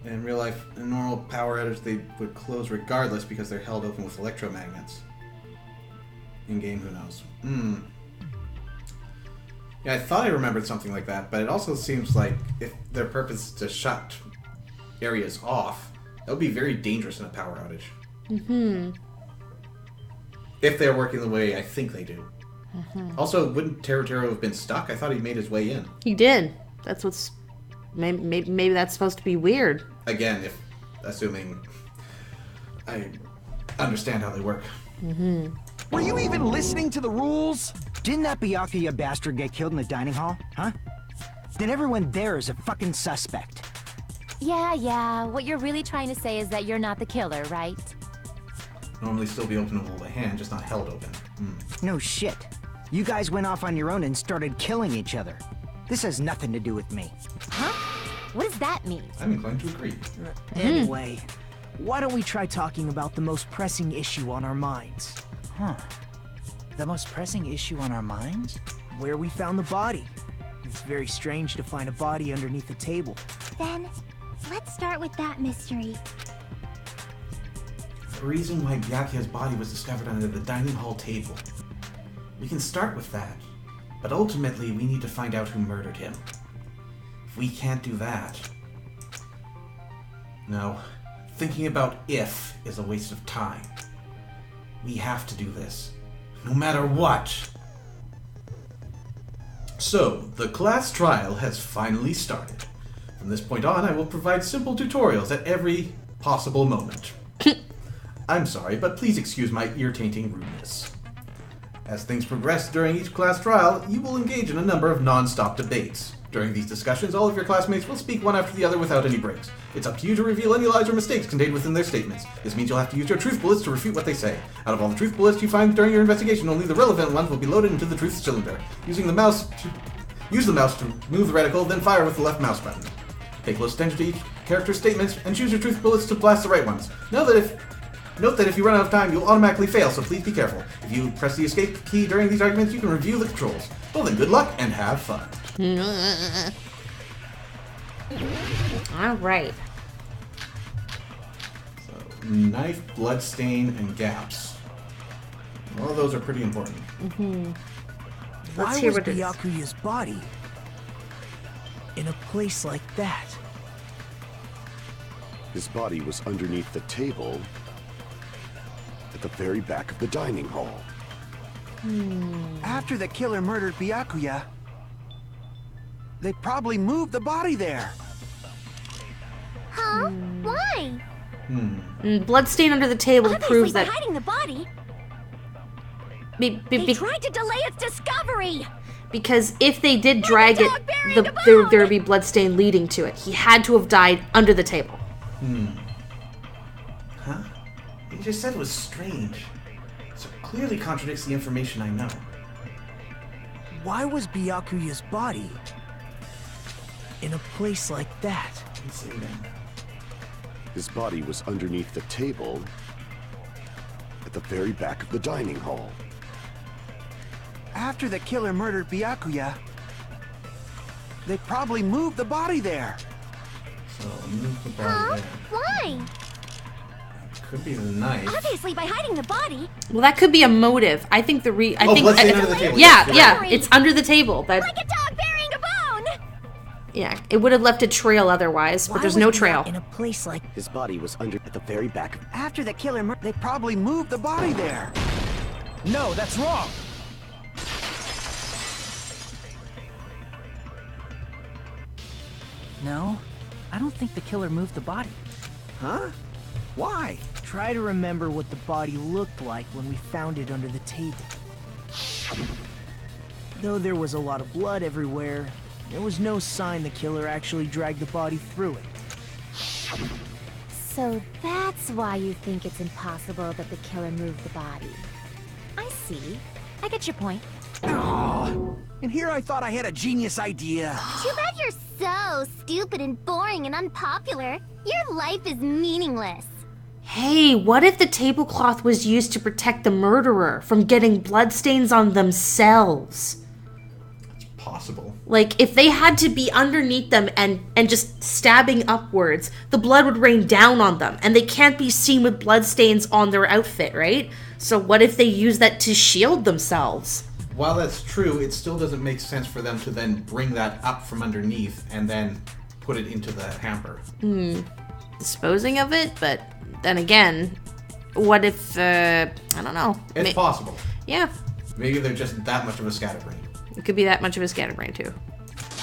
In real life, in normal power outage, they would close regardless because they're held open with electromagnets. In game, who knows? Yeah, I thought I remembered something like that, but it also seems like if their purpose is to shut areas off, that would be very dangerous in a power outage. If they're working the way I think they do. Also, wouldn't Teru have been stuck? I thought he made his way in. He did. That's what's... Maybe that's supposed to be weird. Again, assuming I understand how they work. Were you even listening to the rules? Didn't that Byakuya bastard get killed in the dining hall, huh? Then everyone there is a fucking suspect. Yeah, what you're really trying to say is that you're not the killer, right? Normally still be openable by hand, just not held open. No shit. You guys went off on your own and started killing each other. This has nothing to do with me. Huh? What does that mean? I'm inclined to agree. Anyway, why don't we try talking about the most pressing issue on our minds? The most pressing issue on our minds? Where we found the body. It's very strange to find a body underneath the table. Then, let's start with that mystery. The reason why Byakuya's body was discovered under the dining hall table. We can start with that, but ultimately we need to find out who murdered him. If we can't do that... No, thinking about if is a waste of time. We have to do this, no matter what. So, the class trial has finally started. From this point on, I will provide simple tutorials at every possible moment. I'm sorry, but please excuse my ear-tainting rudeness. As things progress during each class trial, you will engage in a number of non-stop debates. During these discussions, all of your classmates will speak one after the other without any breaks. It's up to you to reveal any lies or mistakes contained within their statements. This means you'll have to use your truth bullets to refute what they say. Out of all the truth bullets you find during your investigation, only the relevant ones will be loaded into the truth cylinder. Use the mouse to move the reticle, then fire with the left mouse button. Pay close attention to each character's statements and choose your truth bullets to blast the right ones. Note that if you run out of time, you'll automatically fail, so please be careful. If you press the escape key during these arguments, you can review the controls. Well then, good luck and have fun. Alright. So, knife, blood stain, and gaps. All of those are pretty important. Why was Byakuya's body in a place like that? His body was underneath the table at the very back of the dining hall. After the killer murdered Byakuya, they probably moved the body there. Huh? Why? Bloodstain under the table proves that hiding the body. They tried to delay its discovery. Because if they did drag it, there would be bloodstain leading to it. He had to have died under the table. Huh? You just said it was strange. So it clearly contradicts the information I know. Why was Byakuya's body in a place like that? Let's see then. His body was underneath the table at the very back of the dining hall. After the killer murdered Byakuya, they probably moved the body there. So, move the body there. Why? Could be the knife. Obviously by hiding the body. Well, that could be a motive. I think bloodstain under the table. Yeah, it's under the table. Like a dog burying a bone. Yeah, it would have left a trail otherwise, but there's no trail. In a place like His body was under at the very back of... After the killer murdered, they probably moved the body there. No, that's wrong. No, I don't think the killer moved the body. Huh? Why? Try to remember what the body looked like when we found it under the table. Though there was a lot of blood everywhere, there was no sign the killer actually dragged the body through it. So that's why you think it's impossible that the killer moved the body. I see. I get your point. Aww. And here I thought I had a genius idea. Too bad you're so stupid and boring and unpopular. Your life is meaningless. Hey, what if the tablecloth was used to protect the murderer from getting bloodstains on themselves? It's possible. Like, if they had to be underneath them and just stabbing upwards, the blood would rain down on them, and they can't be seen with bloodstains on their outfit, right? So what if they use that to shield themselves? While that's true, it still doesn't make sense for them to then bring that up from underneath and then put it into the hamper. Disposing of it, but then again, what if, I don't know. It's possible. Yeah. Maybe they're just that much of a scatterbrain. It could be that much of a scatterbrain, too.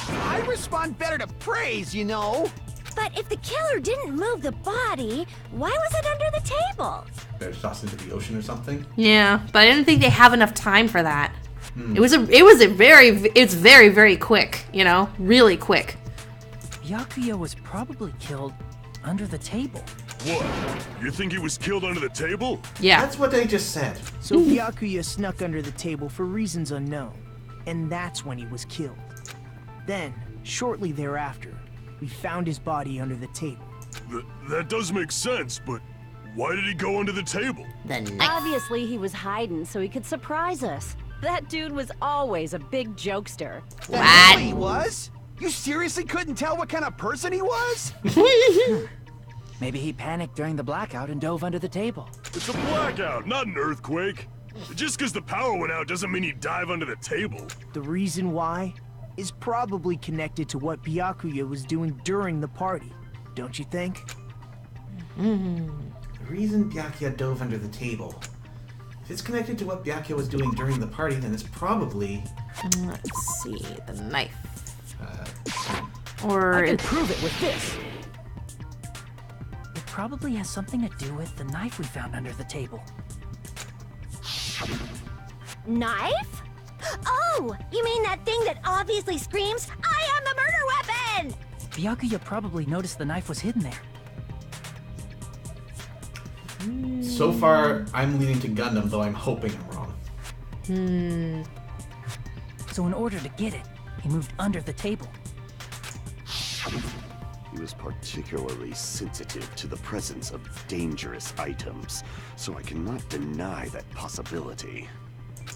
I respond better to praise, you know. But if the killer didn't move the body, why was it under the table? They're tossed into the ocean or something? Yeah, but I didn't think they have enough time for that. It's very, very quick, you know? Really quick. Byakuya was probably killed under the table. What? You think he was killed under the table? Yeah. That's what they just said. So Byakuya snuck under the table for reasons unknown, and that's when he was killed. Then, shortly thereafter, we found his body under the table. That does make sense, but why did he go under the table? Obviously, he was hiding so he could surprise us. That dude was always a big jokester. That's what he was? You seriously couldn't tell what kind of person he was? Maybe he panicked during the blackout and dove under the table. It's a blackout, not an earthquake. Just because the power went out doesn't mean you dive under the table. The reason why is probably connected to what Byakuya was doing during the party, don't you think? The reason Byakuya dove under the table. If it's connected to what Byakuya was doing during the party, then it's probably... Let's see, the knife. I can prove it with this. It probably has something to do with the knife we found under the table. Knife? Oh, you mean that thing that obviously screams, I am the murder weapon! Byakuya probably noticed the knife was hidden there. So far, I'm leaning to Gundam, though I'm hoping I'm wrong. So in order to get it, he moved under the table. He was particularly sensitive to the presence of dangerous items, so I cannot deny that possibility.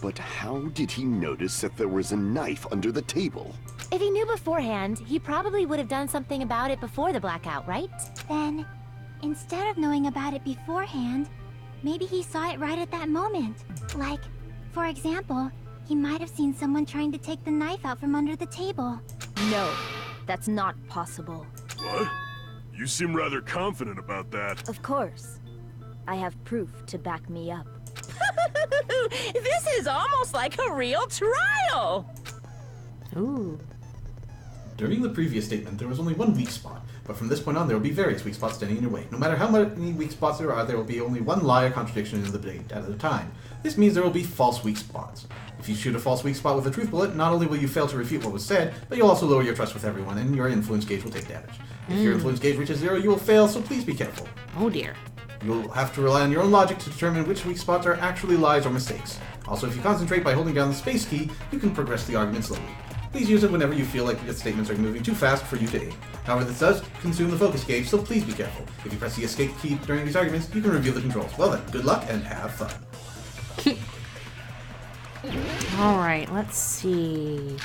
But how did he notice that there was a knife under the table? If he knew beforehand, he probably would have done something about it before the blackout, right? Then, instead of knowing about it beforehand, maybe he saw it right at that moment. Like, for example, he might have seen someone trying to take the knife out from under the table. No, that's not possible. What? You seem rather confident about that. Of course. I have proof to back me up. This is almost like a real trial. Ooh. During the previous statement, there was only one weak spot, but from this point on, there will be various weak spots standing in your way. No matter how many weak spots there will be only one lie or contradiction in the debate at a time. This means there will be false weak spots. If you shoot a false weak spot with a truth bullet, not only will you fail to refute what was said, but you'll also lower your trust with everyone, and your influence gauge will take damage. If your influence gauge reaches 0, you will fail, so please be careful. Oh dear. You'll have to rely on your own logic to determine which weak spots are actually lies or mistakes. Also, if you concentrate by holding down the space key, you can progress the argument slowly. Please use it whenever you feel like your statements are moving too fast for you to aim. However, this does consume the focus gauge, so please be careful. If you press the escape key during these arguments, you can reveal the controls. Well then, good luck and have fun. Alright, let's see.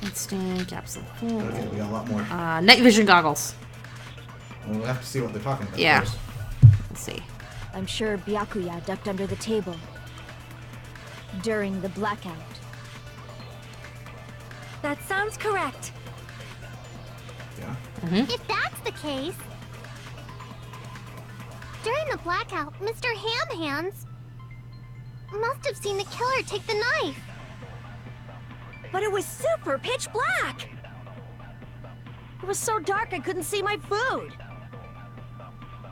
Instinct, absolute. Okay, we got a lot more. Night vision goggles. Well, we'll have to see what they're talking about. Yeah. First. Let's see. I'm sure Byakuya ducked under the table during the blackout. That sounds correct. Yeah. If that's the case, during the blackout, Mr. Ham Hands must have seen the killer take the knife. But it was super pitch black. It was so dark I couldn't see my food.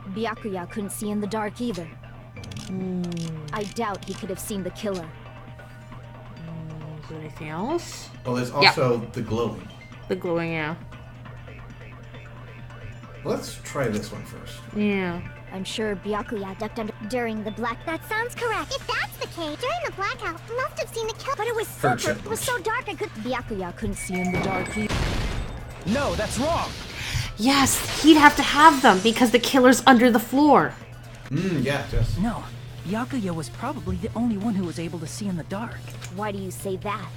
Byakuya couldn't see in the dark either. I doubt he could have seen the killer. Is there anything else? Well, there's also the glowing. The glowing, yeah. Let's try this one first. Yeah. I'm sure Byakuya ducked under During the black... That sounds correct. If that's the case, during the blackout, must have seen the killer. But it was super... It was so dark I could... Byakuya couldn't see in the dark either. No, that's wrong. Yes, he'd have to have them because the killer's under the floor. Yeah, yes. No, Byakuya was probably the only one who was able to see in the dark. Why do you say that?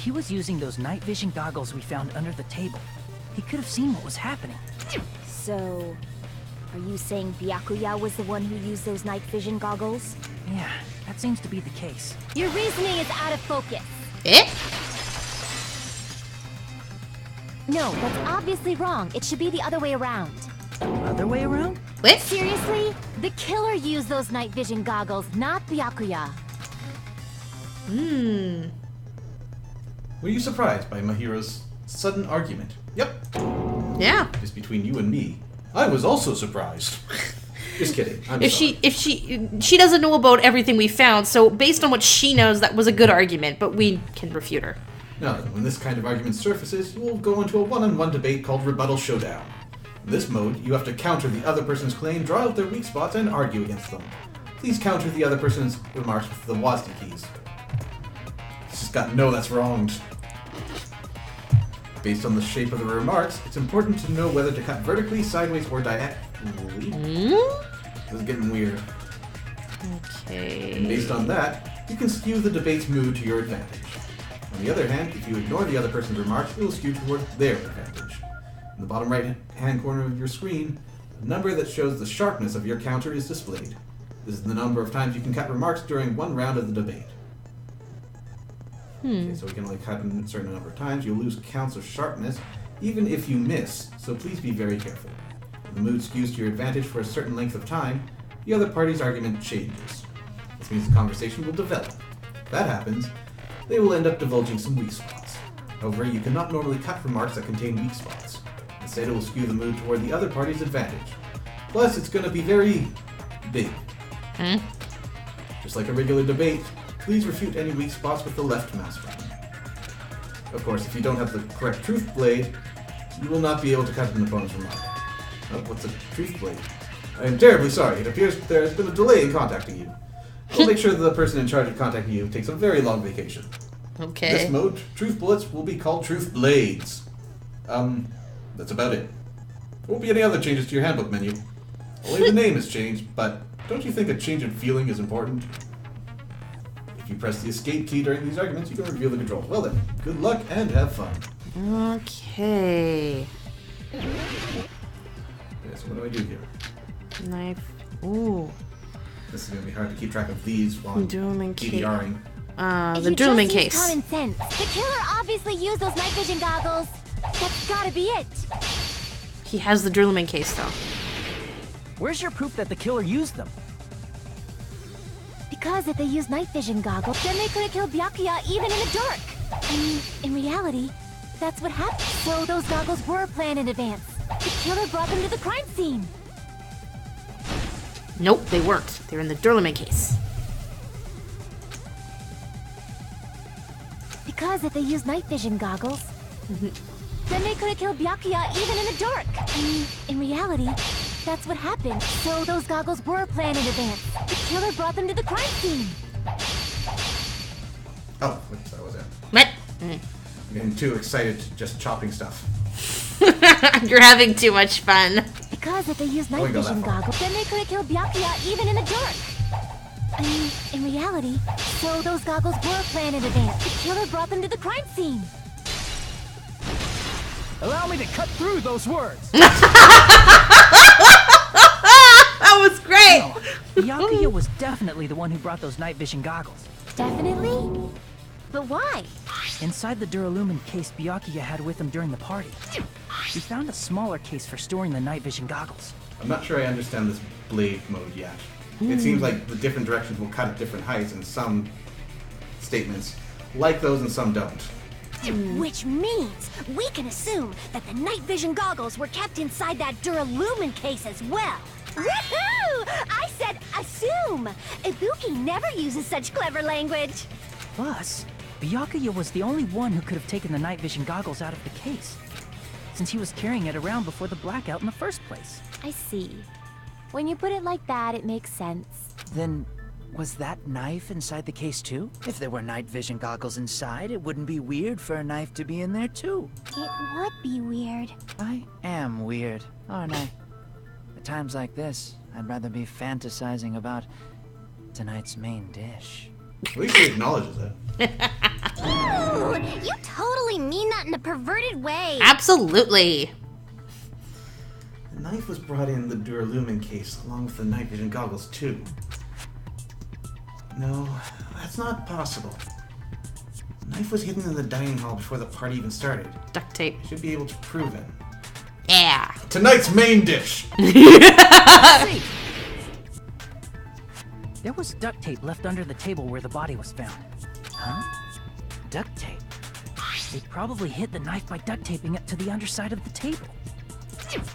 He was using those night vision goggles we found under the table. He could have seen what was happening. So, are you saying Byakuya was the one who used those night vision goggles? Yeah, that seems to be the case. Your reasoning is out of focus. Eh? No, that's obviously wrong. It should be the other way around. Other way around? What? Seriously? The killer used those night vision goggles, not Byakuya. Were you surprised by Mahiro's sudden argument? Yep. Yeah. Just between you and me. I was also surprised. Just kidding. I'm sorry. If she doesn't know about everything we found, so based on what she knows, that was a good argument, but we can refute her. Now then, when this kind of argument surfaces, you will go into a one-on-one debate called Rebuttal Showdown. In this mode, you have to counter the other person's claim, draw out their weak spots, and argue against them. Please counter the other person's remarks with the WASD keys. It's just got no, that's wrong. Based on the shape of the remarks, it's important to know whether to cut vertically, sideways, or diagonally. This is getting weird. Okay. And based on that, you can skew the debate's mood to your advantage. On the other hand, if you ignore the other person's remarks, it will skew toward their advantage. In the bottom right-hand corner of your screen, the number that shows the sharpness of your counter is displayed. This is the number of times you can cut remarks during one round of the debate. Okay, so we can only cut a certain number of times. You'll lose counts of sharpness, even if you miss, so please be very careful. When the mood skews to your advantage for a certain length of time, the other party's argument changes. This means the conversation will develop. If that happens, they will end up divulging some weak spots. However, you cannot normally cut remarks that contain weak spots. Instead, it will skew the mood toward the other party's advantage. Plus, it's going to be very big. Just like a regular debate, please refute any weak spots with the left mouse button. Of course, if you don't have the correct truth blade, you will not be able to cut an opponent's remark. Oh, what's a truth blade? I am terribly sorry. It appears there has been a delay in contacting you. We'll make sure that the person in charge of contacting you takes a very long vacation. Okay. In this mode, truth bullets will be called truth blades. That's about it. There won't be any other changes to your handbook menu. Only the name has changed, but don't you think a change in feeling is important? If you press the escape key during these arguments, you can reveal the controls. Well then, good luck and have fun. Okay. Okay, so what do I do here? Knife. Ooh. This is going to be hard to keep track of these while I'm Dueling DDRing. The Dueling case. Common sense. The killer obviously used those night vision goggles. That's gotta be it. He has the Dueling case, though. Where's your proof that the killer used them? Because if they used night vision goggles, then they could have killed Byakuya even in the dark. I mean, in reality, that's what happened. So those goggles were planned in advance. The killer brought them to the crime scene. Nope, they weren't. They're in the Durlaman case. Because if they used night vision goggles, then they could have killed Byakuya even in the dark. I mean, in reality, that's what happened. So those goggles were planned in advance. The killer brought them to the crime scene. Oh, that was it. What? I'm getting too excited just chopping stuff. You're having too much fun. Because if they used night vision goggles, then they could have killed Byakuya even in the dark. I mean, in reality, so those goggles were planned in advance. The killer brought them to the crime scene. Allow me to cut through those words. That was great. No, Byakuya was definitely the one who brought those night vision goggles. Definitely? But why? Inside the Duralumin case Byakuya had with him during the party, we found a smaller case for storing the night vision goggles. I'm not sure I understand this blade mode yet. It seems like the different directions will cut at different heights, and some statements like those and some don't. Which means we can assume that the night vision goggles were kept inside that Duralumin case as well. Woohoo! I said assume! Ibuki never uses such clever language. Plus, Byakuya was the only one who could have taken the night vision goggles out of the case, since he was carrying it around before the blackout in the first place. I see. When you put it like that, it makes sense. Then, was that knife inside the case too? If there were night vision goggles inside, it wouldn't be weird for a knife to be in there too. It would be weird. I am weird, aren't I? At times like this, I'd rather be fantasizing about tonight's main dish. At least he acknowledges it. Ooh, you totally mean that in a perverted way. Absolutely. The knife was brought in the Duralumin case along with the night vision goggles too. No, that's not possible. The knife was hidden in the dining hall before the party even started. Duct tape. Should be able to prove it. Yeah. Tonight's main dish! There was duct tape left under the table where the body was found. Huh? Duct tape? They probably hid the knife by duct taping it to the underside of the table.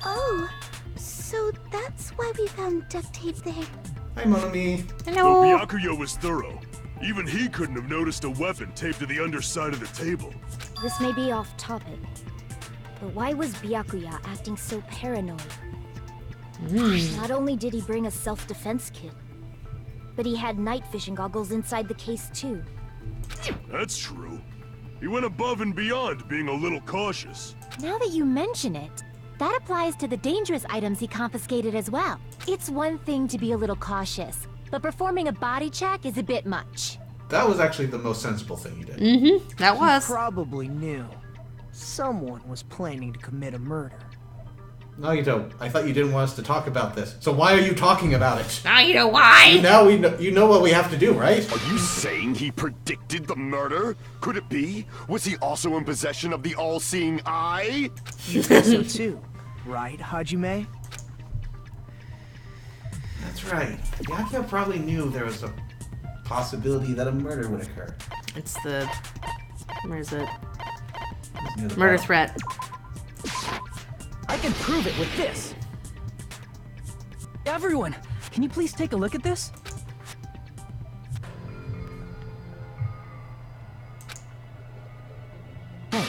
Oh, so that's why we found duct tape there. Hi, Monami. Though Byakuya was thorough, even he couldn't have noticed a weapon taped to the underside of the table. This may be off topic, but why was Byakuya acting so paranoid? Not only did he bring a self-defense kit, but he had night vision goggles inside the case too. That's true. He went above and beyond being a little cautious. Now that you mention it, that applies to the dangerous items he confiscated as well. It's one thing to be a little cautious, but performing a body check is a bit much. That was actually the most sensible thing he did. Mm-hmm, that was. He probably knew someone was planning to commit a murder. No, you don't. I thought you didn't want us to talk about this. So why are you talking about it? Now you know why. Now you know what we have to do, right? Are you saying he predicted the murder? Could it be? Was he also in possession of the all-seeing eye? You think so too, right, Hajime? That's right. Byakuya probably knew there was a possibility that a murder would occur. It's the... Where is it? Murder Murder threat. I can prove it with this. Everyone, can you please take a look at this? Hey,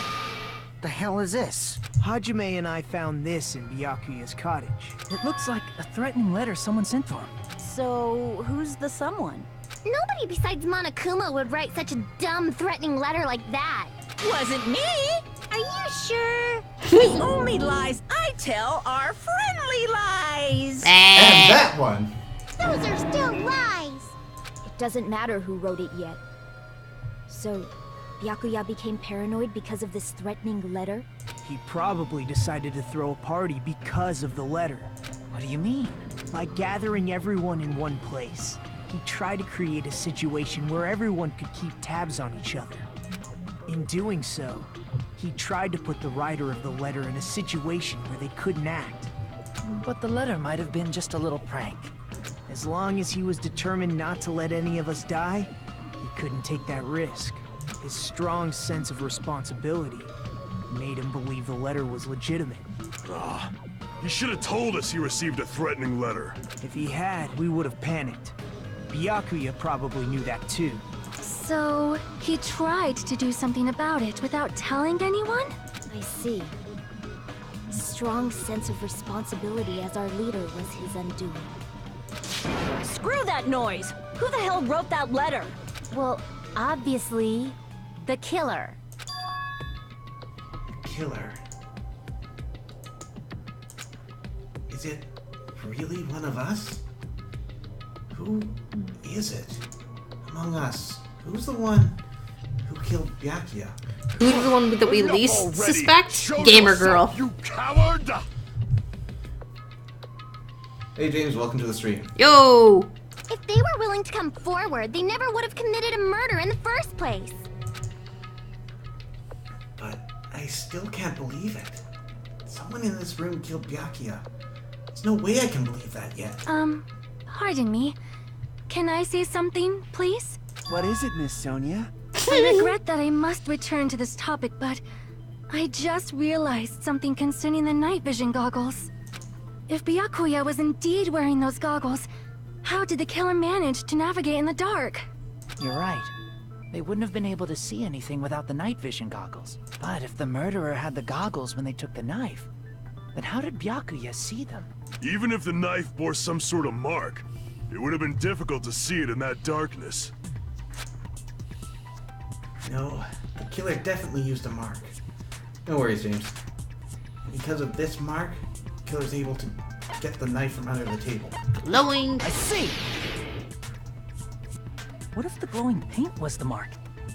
the hell is this? Hajime and I found this in Byakuya's cottage. It looks like a threatening letter someone sent to him. So, who's the someone? Nobody besides Monokuma would write such a dumb, threatening letter like that. Wasn't me! Are you sure? The only lies I tell are friendly lies! And that one! Those are still lies! It doesn't matter who wrote it yet. So, Byakuya became paranoid because of this threatening letter? He probably decided to throw a party because of the letter. What do you mean? By gathering everyone in one place, he tried to create a situation where everyone could keep tabs on each other. In doing so, he tried to put the writer of the letter in a situation where they couldn't act. But the letter might have been just a little prank. As long as he was determined not to let any of us die, he couldn't take that risk. His strong sense of responsibility made him believe the letter was legitimate. He should have told us he received a threatening letter. If he had, we would have panicked. Byakuya probably knew that too. So, he tried to do something about it without telling anyone? I see. Strong sense of responsibility as our leader was his undoing. Screw that noise! Who the hell wrote that letter? Well, obviously, the killer. Killer? Is it really one of us? Who is it? Among us, who's the one who killed Byakuya? Who's the one that we least suspect? Gamer girl. You coward! Hey James, welcome to the stream. Yo! If they were willing to come forward, they never would have committed a murder in the first place. But I still can't believe it. Someone in this room killed Byakuya. There's no way I can believe that yet. Pardon me. Can I say something, please? What is it, Miss Sonia? I regret that I must return to this topic, but I just realized something concerning the night vision goggles. If Byakuya was indeed wearing those goggles, how did the killer manage to navigate in the dark? You're right. They wouldn't have been able to see anything without the night vision goggles. But if the murderer had the goggles when they took the knife, then how did Byakuya see them? Even if the knife bore some sort of mark, it would have been difficult to see it in that darkness. No, the killer definitely used a mark. No worries, James. Because of this mark, the killer's able to get the knife from under the table. Glowing. I see! What if the glowing paint was the mark?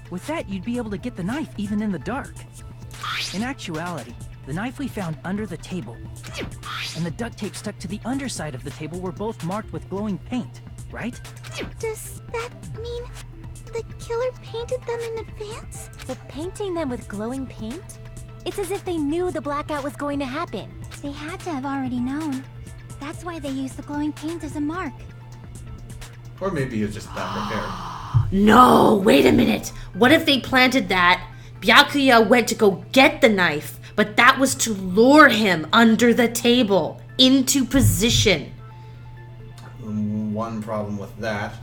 With that, you'd be able to get the knife even in the dark. In actuality, the knife we found under the table and the duct tape stuck to the underside of the table were both marked with glowing paint, right? Does that mean the killer painted them in advance? But painting them with glowing paint? It's as if they knew the blackout was going to happen. They had to have already known. That's why they used the glowing paint as a mark. Or maybe he was just that prepared. No, wait a minute. What if they planted that? Byakuya went to go get the knife, but that was to lure him under the table, into position. One problem with that,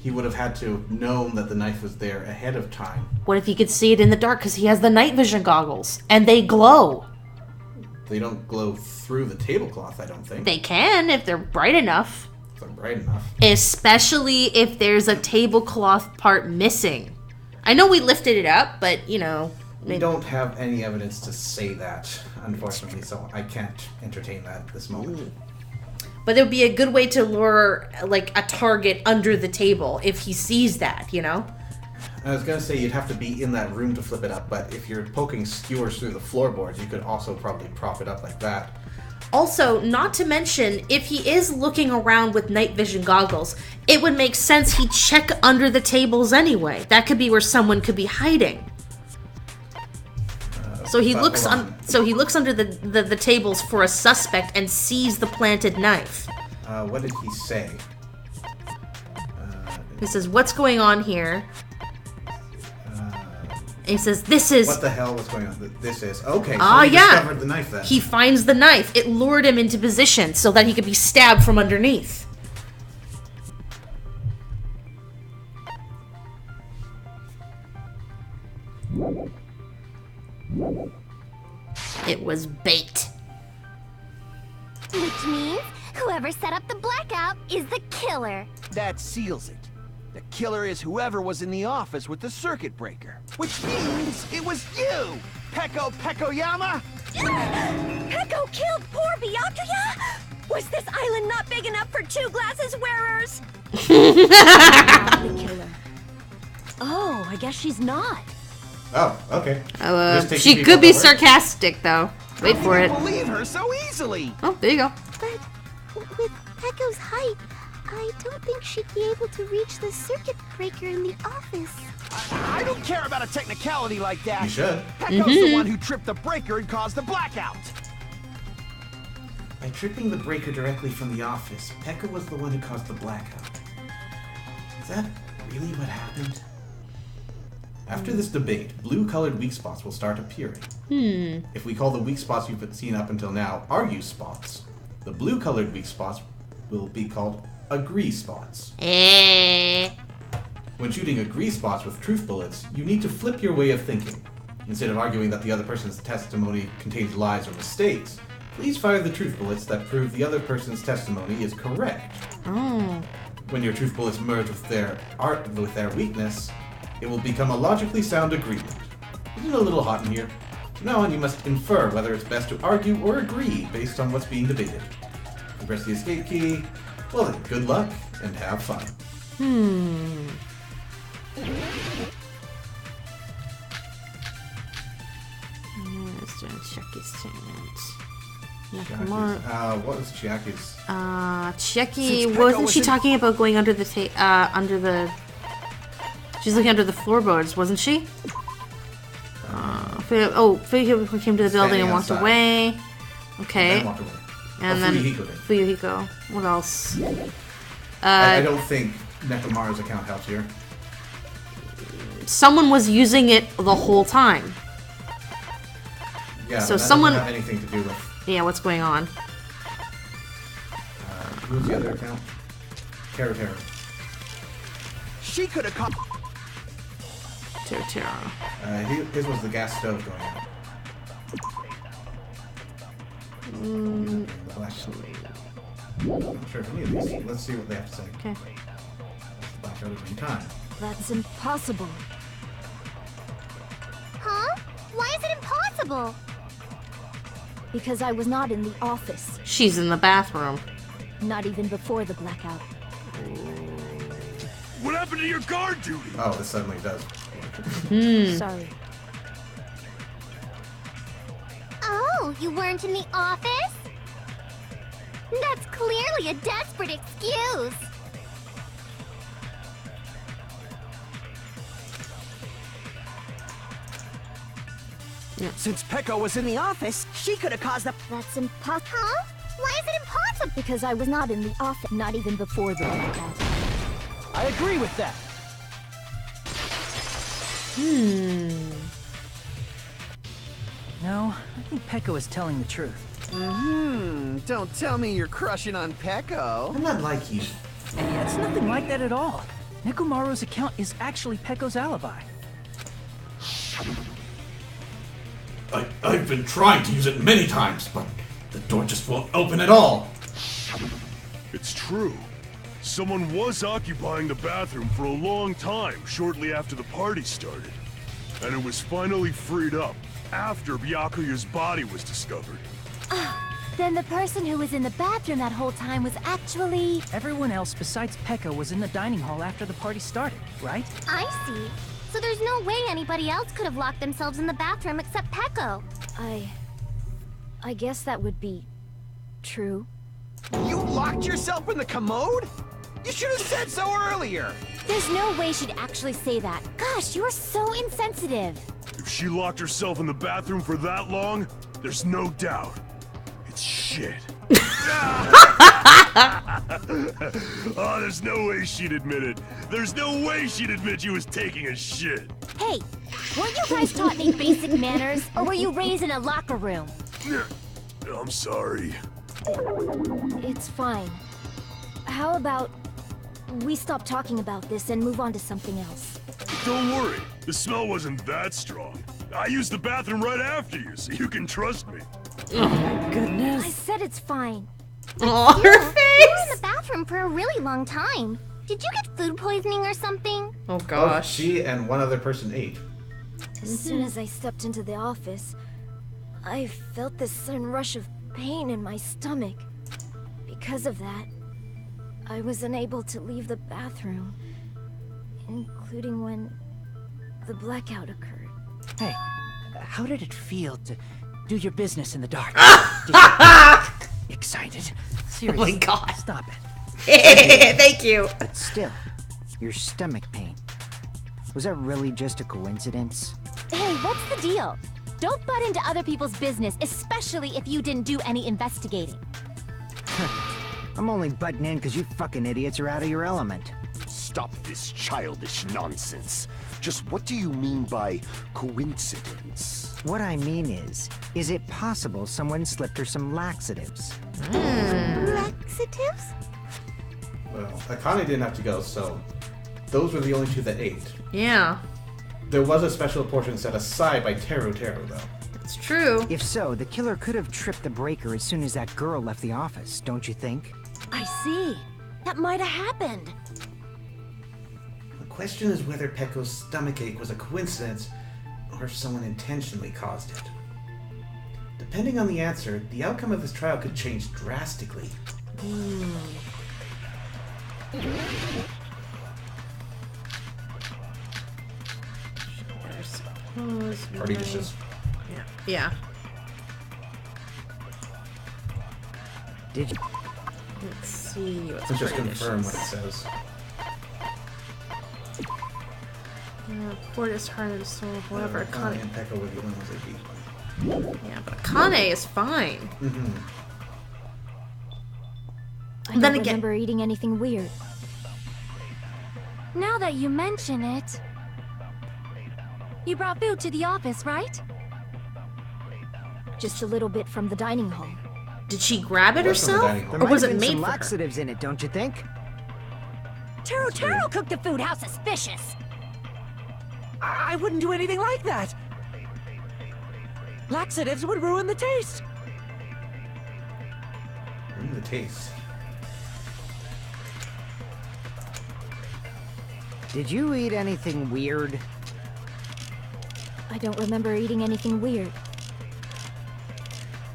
he would have had to have known that the knife was there ahead of time. What if he could see it in the dark because he has the night vision goggles, and they glow? They don't glow through the tablecloth, I don't think. They can if they're bright enough. If they're bright enough. Especially if there's a tablecloth part missing. I know we lifted it up, but, you know... We don't have any evidence to say that, unfortunately, so I can't entertain that at this moment. But it would be a good way to lure, like, a target under the table if he sees that, you know? I was going to say you'd have to be in that room to flip it up, but if you're poking skewers through the floorboards, you could also probably prop it up like that. Also, not to mention, if he is looking around with night vision goggles, it would make sense he'd check under the tables anyway. That could be where someone could be hiding. So he looks under the tables for a suspect and sees the planted knife. What did he say? He says, "What's going on here?" And he says, "This is..." What the hell was going on? This is... Okay, so Ah, he yeah. discovered the knife then. He finds the knife. It lured him into position so that he could be stabbed from underneath. It was bait. Which means whoever set up the blackout is the killer. That seals it. The killer is whoever was in the office with the circuit breaker. Which means it was you, Peko Pekoyama! Peko killed poor Byakuya? Was this island not big enough for 2 glasses wearers? The killer. Oh, I guess she's not. Oh, okay. She could be sarcastic, though. Wait for it. I believe her so easily. Oh, there you go. But with Peko's height, I don't think she'd be able to reach the circuit breaker in the office. I don't care about a technicality like that. You should. Peko's the one who tripped the breaker and caused the blackout. By tripping the breaker directly from the office, Pekka was the one who caused the blackout. Is that really what happened? After this debate, blue-colored weak spots will start appearing. If we call the weak spots you've seen up until now argue spots, the blue-colored weak spots will be called agree spots. When shooting agree spots with truth bullets, you need to flip your way of thinking. Instead of arguing that the other person's testimony contains lies or mistakes, please fire the truth bullets that prove the other person's testimony is correct. When your truth bullets merge with their weakness, it will become a logically sound agreement. Isn't it a little hot in here? From now on, you must infer whether it's best to argue or agree based on what's being debated. You press the escape key. Well then, good luck and have fun. What was Chiaki's? Chiaki, wasn't she talking about going under the she's looking under the floorboards, wasn't she? Fuyuhiko came to the building and walked away. Okay. And then Fuyuhiko. What else? I don't think Nekomaru's account helps here. Someone was using it the whole time. Yeah, so that someone doesn't have anything to do with. Yeah, what's going on? Who's the other account? Terra. She could have caught. Terra. His was the gas stove going out. Mm. I'm not sure if any of these. Let's see what they have to say. Okay. Blackout at any time. That's impossible. Huh? Why is it impossible? Because I was not in the office. She's in the bathroom. Not even before the blackout. What happened to your guard duty? Oh, this suddenly does. Sorry. Oh, you weren't in the office? That's clearly a desperate excuse. Since Pekka was in the office, she could have caused the... That's impossible. Huh? Why is it impossible? Because I was not in the office, not even before the blackout. I agree with that. No, I think Pekka was telling the truth. Don't tell me you're crushing on Pekko. I'm not like you. It's nothing like that at all. Nekomaru's account is actually Pekko's alibi. I've been trying to use it many times, but the door just won't open at all. It's true. Someone was occupying the bathroom for a long time shortly after the party started. And it was finally freed up after Byakuya's body was discovered. Then the person who was in the bathroom that whole time was actually... Everyone else besides Pekka was in the dining hall after the party started, right? I see. So there's no way anybody else could have locked themselves in the bathroom except Pekko. I guess that would be true. You locked yourself in the commode? You should have said so earlier. There's no way she'd actually say that. Gosh, you're so insensitive. If she locked herself in the bathroom for that long, there's no doubt. It's shit. Oh, there's no way she'd admit it. There's no way she'd admit she was taking a shit. Hey, weren't you guys taught any basic manners, or were you raised in a locker room? I'm sorry. It's fine. How about we stop talking about this and move on to something else? Don't worry. The smell wasn't that strong. I used the bathroom right after you, so you can trust me. Oh my goodness. I said it's fine. Oh, her face! You were in the bathroom for a really long time. Did you get food poisoning or something? Oh gosh. She and one other person ate. As soon as I stepped into the office, I felt this sudden rush of pain in my stomach. Because of that, I was unable to leave the bathroom, including when the blackout occurred. Hey, how did it feel to do your business in the dark? Excited? Seriously, Oh my god. Stop it. Thank you. But still, your stomach pain. Was that really just a coincidence? Hey, what's the deal? Don't butt into other people's business, especially if you didn't do any investigating. I'm only butting in because you fucking idiots are out of your element. Stop this childish nonsense. Just what do you mean by coincidence? What I mean is it possible someone slipped her some laxatives? Laxatives? Well, Akane didn't have to go, so those were the only two that ate. Yeah. There was a special portion set aside by Teru, though. It's true. If so, the killer could have tripped the breaker as soon as that girl left the office, don't you think? I see. That might have happened. The question is whether Pecco's stomachache was a coincidence or if someone intentionally caused it. Depending on the answer, the outcome of this trial could change drastically. Party dishes. Yeah. Did you? Let's see what's Let's just party confirm dishes. what it says. Port is hard and soul, whatever. Akane and Pecco were the only ones that beat. Yeah, but Akane is fine. I don't remember eating anything weird. Now that you mention it, you brought food to the office, right? Just a little bit from the dining hall. Did she grab it herself, There or might was have it been made some for her? laxatives in it, don't you think? Taro cooked the food. How suspicious! I wouldn't do anything like that. Laxatives would ruin the taste. Ruin the taste. Did you eat anything weird? I don't remember eating anything weird.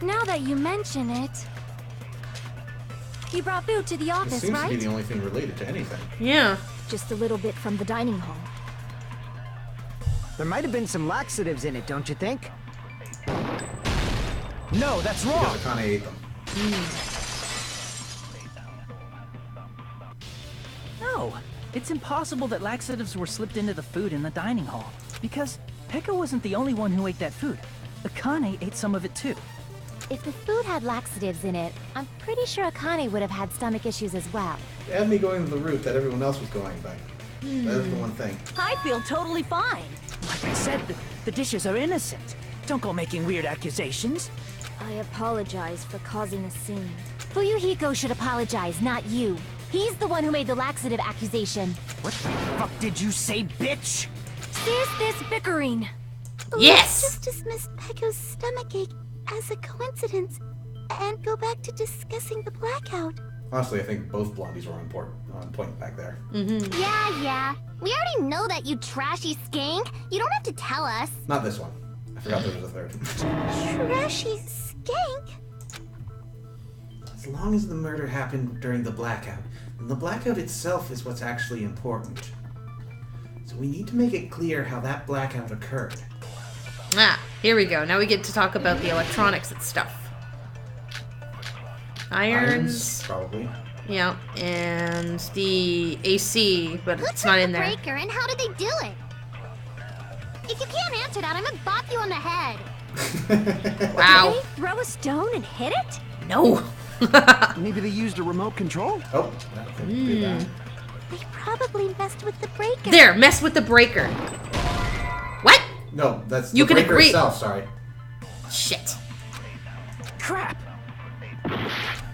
Now that you mention it, you brought food to the This office, seems right? to be the only thing related to anything. Yeah. Just a little bit from the dining hall. There might have been some laxatives in it, don't you think? No, that's wrong. Because Akane ate them. No, it's impossible that laxatives were slipped into the food in the dining hall. Because Pekka wasn't the only one who ate that food. Akane ate some of it too. If the food had laxatives in it, I'm pretty sure Akane would have had stomach issues as well. And me going the route that everyone else was going by. That is the one thing. I feel totally fine. Like I said, the dishes are innocent. Don't go making weird accusations. I apologize for causing a scene. Fuyuhiko should apologize, not you. He's the one who made the laxative accusation. What the fuck did you say, bitch? Cease this bickering. Yes! Let's just dismiss Pecco's stomachache as a coincidence and go back to discussing the blackout. Honestly, I think both blondies were on point back there. Yeah. We already know that, you trashy skank. You don't have to tell us. Not this one. I forgot there was a third. Trashy skank? As long as the murder happened during the blackout, then the blackout itself is what's actually important. So we need to make it clear how that blackout occurred. Ah, here we go. Now we get to talk about the electronics and stuff. Irons. Probably. Yeah, and the AC, but it's not in there. Breaker, and how did they do it? If you can't answer that, I'm gonna bop you on the head. Wow. Did they throw a stone and hit it? No. Maybe they used a remote control? Oh, that could be that. They probably messed with the breaker. There, mess with the breaker. What? No, that's You the can breaker agree. itself, sorry. Shit. Crap.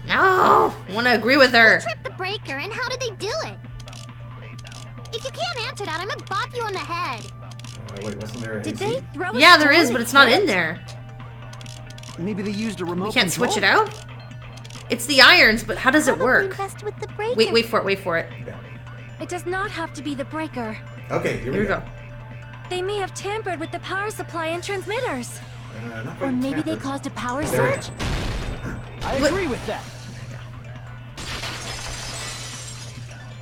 No. I want to agree with her. Who tripped the breaker, and how did they do it? If you can't answer that, I'm gonna bop you on the head. Wait, wasn't there a Did AC? they throw a Yeah, there stone is, but and it's not hit in it? there. Maybe they used a remote We can't control? switch it out? It's the irons, but how does it work? Messed with the breaker. Wait for it. It does not have to be the breaker. Okay, here we go. They may have tampered with the power supply and transmitters. Not Or quite maybe they tampered. caused a power There it surge? I agree with that.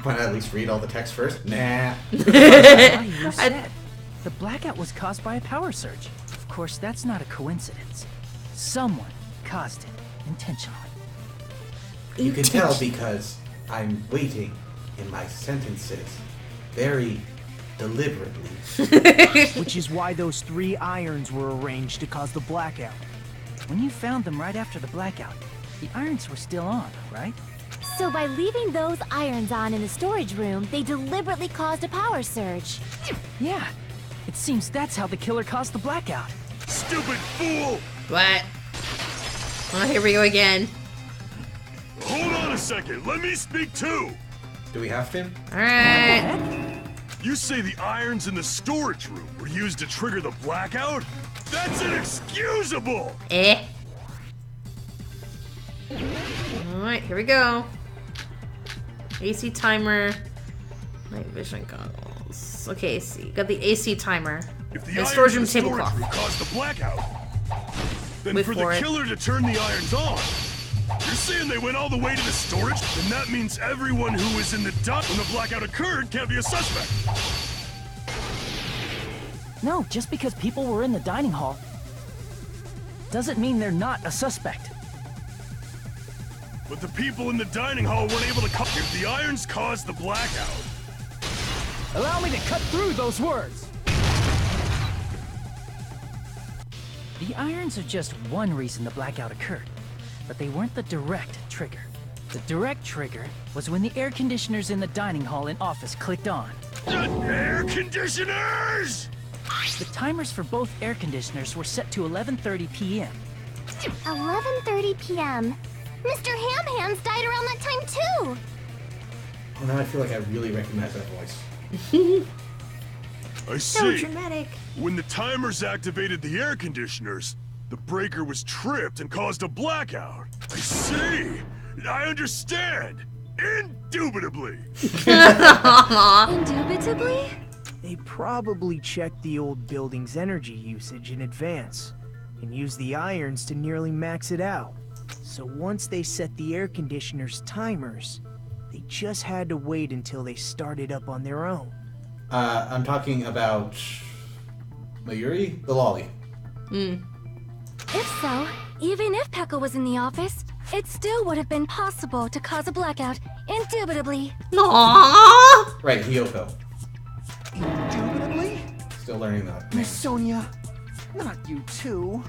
Why not at least read all the text first? Nah. You said the blackout was caused by a power surge. Of course, that's not a coincidence. Someone caused it intentionally. You can tell because I'm waiting in my sentences very deliberately. Which is why those 3 irons were arranged to cause the blackout. When you found them right after the blackout, The irons were still on, right? So by leaving those irons on in the storage room, they deliberately caused a power surge. Yeah. It seems that's how the killer caused the blackout. Stupid fool! What? Oh, here we go again. Hold on a second, let me speak too! Do we have to? Alright. You say the irons in the storage room were used to trigger the blackout? That's inexcusable! Alright, here we go. AC timer. Night vision goggles. Okay, AC. Got the AC timer. If the And irons storage in room the storage tablecloth. room caused the blackout, then Wait for for the it. killer to turn the irons on, you're saying they went all the way to the storage? Then that means everyone who was in the dock when the blackout occurred can't be a suspect. No, just because people were in the dining hall doesn't mean they're not a suspect. But the people in the dining hall weren't able to cut. If the irons caused the blackout, Allow me to cut through those words. The irons are just one reason the blackout occurred, but they weren't the direct trigger. The direct trigger was when the air conditioners in the dining hall and office clicked on. Air conditioners! The timers for both air conditioners were set to 11:30 p.m. 11:30 p.m. Mr. Ham Hands died around that time too. Oh, now I feel like I really recognize that voice. I So see. dramatic. When the timers activated the air conditioners, the breaker was tripped and caused a blackout. I see. I understand. Indubitably. Indubitably? They probably checked the old building's energy usage in advance and used the irons to nearly max it out. So once they set the air conditioner's timers, they just had to wait until they started up on their own. I'm talking about Mayuri, the lolly. If so, even if Pekka was in the office, it still would have been possible to cause a blackout, indubitably. Aww. Right, Hiyoko. Indubitably? Still learning that. Miss Sonia, not you too.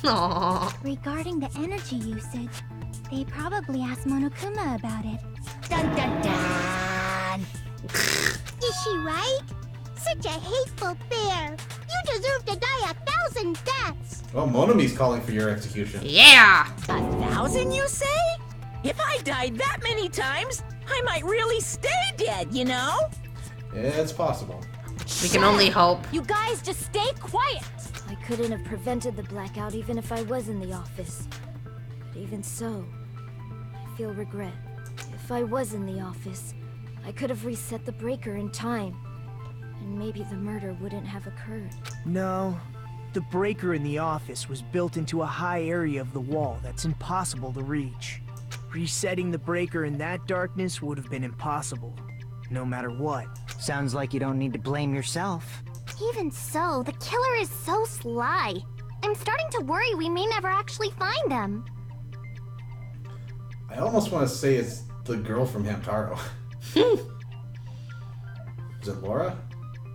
Aww. Regarding the energy usage, they probably asked Monokuma about it. Dun dun dun. Is she right? Such a hateful bear. You deserve to die 1,000 deaths. Well, Monami's calling for your execution. Yeah. 1,000, you say? If I died that many times, I might really stay dead, you know? It's possible. We can only hope. You guys just stay quiet! I couldn't have prevented the blackout even if I was in the office. But even so, I feel regret. If I was in the office, I could have reset the breaker in time. And maybe the murder wouldn't have occurred. No, the breaker in the office was built into a high area of the wall that's impossible to reach. Resetting the breaker in that darkness would have been impossible, no matter what. Sounds like you don't need to blame yourself. Even so, the killer is so sly. I'm starting to worry we may never actually find them. I almost want to say it's the girl from Hamtaro. Is it Laura?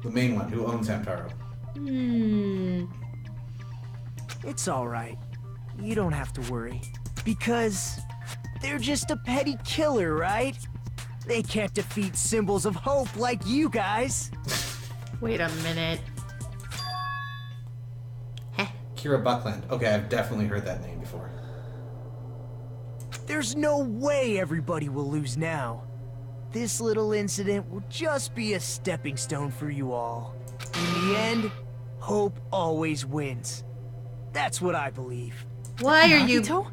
The main one who owns Hamtaro. It's alright. You don't have to worry. Because they're just a petty killer, right? They can't defeat symbols of hope like you guys. Wait a minute. Kira Buckland. Okay, I've definitely heard that name before. There's no way everybody will lose now. This little incident will just be a stepping stone for you all. In the end, hope always wins. That's what I believe. Why are you... Nagito?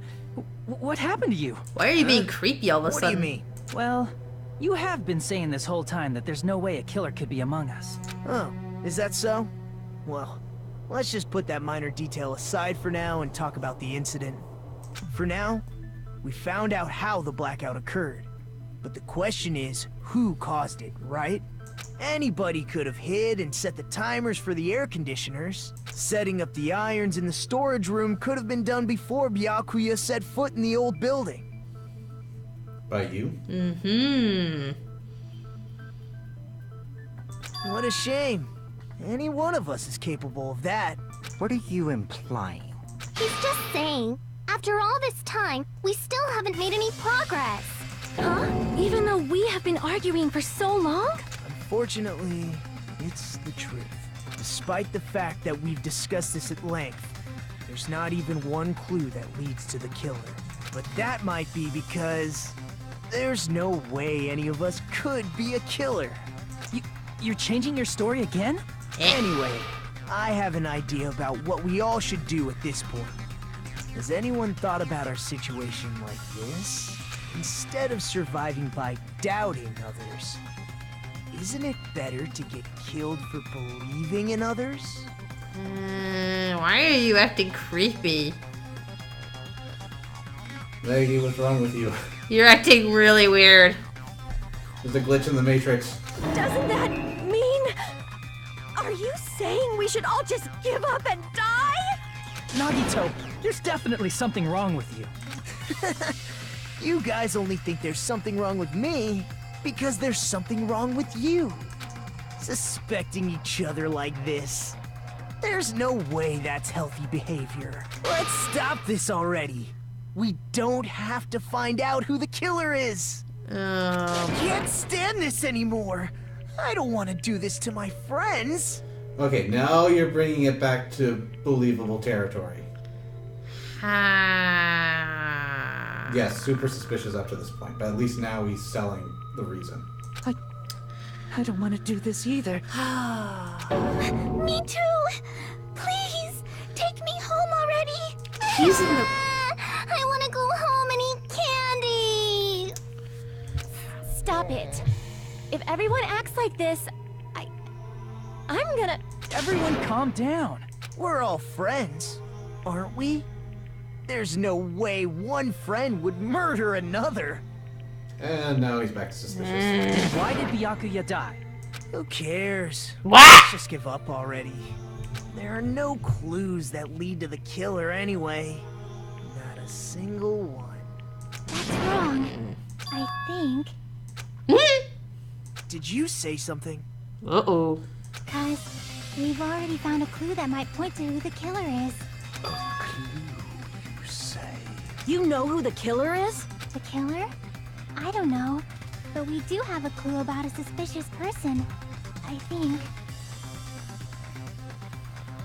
What happened to you? Why are you being creepy all of a What sudden? do you mean? Well, you have been saying this whole time that there's no way a killer could be among us. Oh, is that so? Well, let's just put that minor detail aside for now and talk about the incident. For now, we found out how the blackout occurred. But the question is, who caused it, right? Anybody could have hid and set the timers for the air conditioners. Setting up the irons in the storage room could have been done before Byakuya set foot in the old building. By you? What a shame. Any one of us is capable of that. What are you implying? He's just saying, After all this time, we still haven't made any progress. Huh? Even though we have been arguing for so long? Unfortunately, it's the truth. Despite the fact that we've discussed this at length, there's not even one clue that leads to the killer. But that might be because there's no way any of us could be a killer. You're changing your story again? Anyway, I have an idea about what we all should do at this point. Has anyone thought about our situation like this? Instead of surviving by doubting others, isn't it better to get killed for believing in others? Why are you acting creepy? Lady, what's wrong with you? You're acting really weird. There's a glitch in the Matrix. Doesn't that mean... Are you saying we should all just give up and die? Nagito, there's definitely something wrong with you. You guys only think there's something wrong with me because there's something wrong with you. Suspecting each other like this. There's no way that's healthy behavior. Let's stop this already. We don't have to find out who the killer is. Can't stand this anymore. I don't want to do this to my friends. Okay, now you're bringing it back to believable territory. Yes, super suspicious up to this point, but at least now he's selling the reason. I don't want to do this either. Me too! Please, take me home already! He's in the... I want to go home and eat candy! Stop it. If everyone acts like this, I'm gonna... Everyone calm down. We're all friends, aren't we? There's no way one friend would murder another. And now he's back to suspicious. Then why did Byakuya die? Who cares? What? Let's just give up already. There are no clues that lead to the killer anyway. Not a single one. That's wrong. I think. Did you say something? Uh-oh. Cause we've already found a clue that might point to who the killer is. You know who the killer is? The killer? I don't know. But we do have a clue about a suspicious person. I think.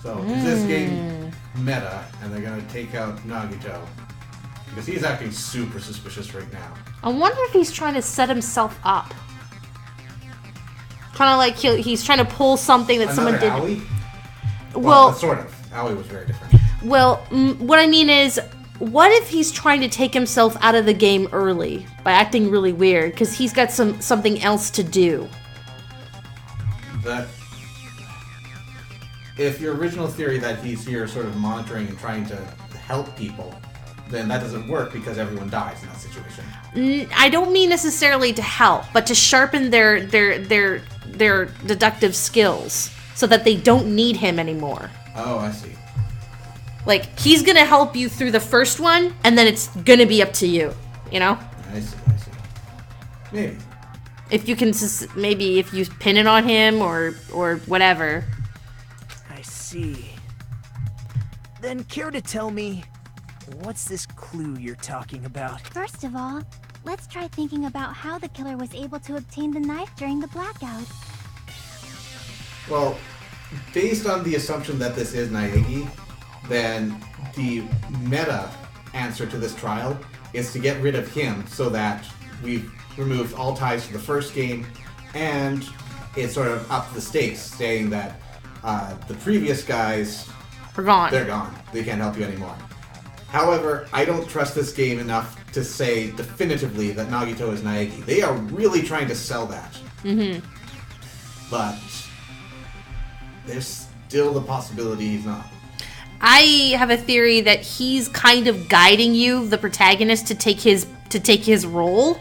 So, is this game meta, and they're gonna take out Nagito? Because he's acting super suspicious right now. I wonder if he's trying to set himself up. Kind of like he's trying to pull something that someone did. Aoi? Well, sort of. Aoi was very different. Well, what I mean is, what if he's trying to take himself out of the game early by acting really weird because he's got something else to do? That if your original theory that he's here sort of monitoring and trying to help people, then that doesn't work because everyone dies in that situation. I don't mean necessarily to help, but to sharpen their deductive skills so that they don't need him anymore. Oh, I see. Like, he's gonna help you through the first one, and then it's gonna be up to you, you know? I see. Maybe. If you can, maybe if you pin it on him or whatever. I see. Then care to tell me, what's this clue you're talking about? First of all, let's try thinking about how the killer was able to obtain the knife during the blackout. Well, based on the assumption that this is Naegi, then the meta answer to this trial is to get rid of him so that we've removed all ties to the first game, and it sort of upped the stakes, saying that the previous guys are gone. They're gone. They can't help you anymore. However, I don't trust this game enough to say definitively that Nagito is Naegi. They are really trying to sell that. Mm-hmm. But there's still the possibility he's not. I have a theory that he's kind of guiding you, the protagonist, to take his role,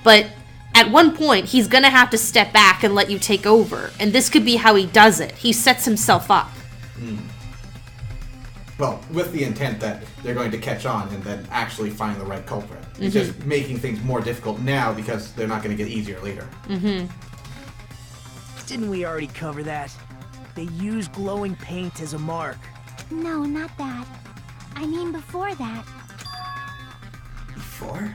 but at one point he's gonna have to step back and let you take over, and this could be how he does it. He sets himself up. Well, with the intent that they're going to catch on and then actually find the right culprit. It's just making things more difficult now because they're not going to get easier later. Didn't we already cover that? They use glowing paint as a mark. No, not that. I mean before that. before.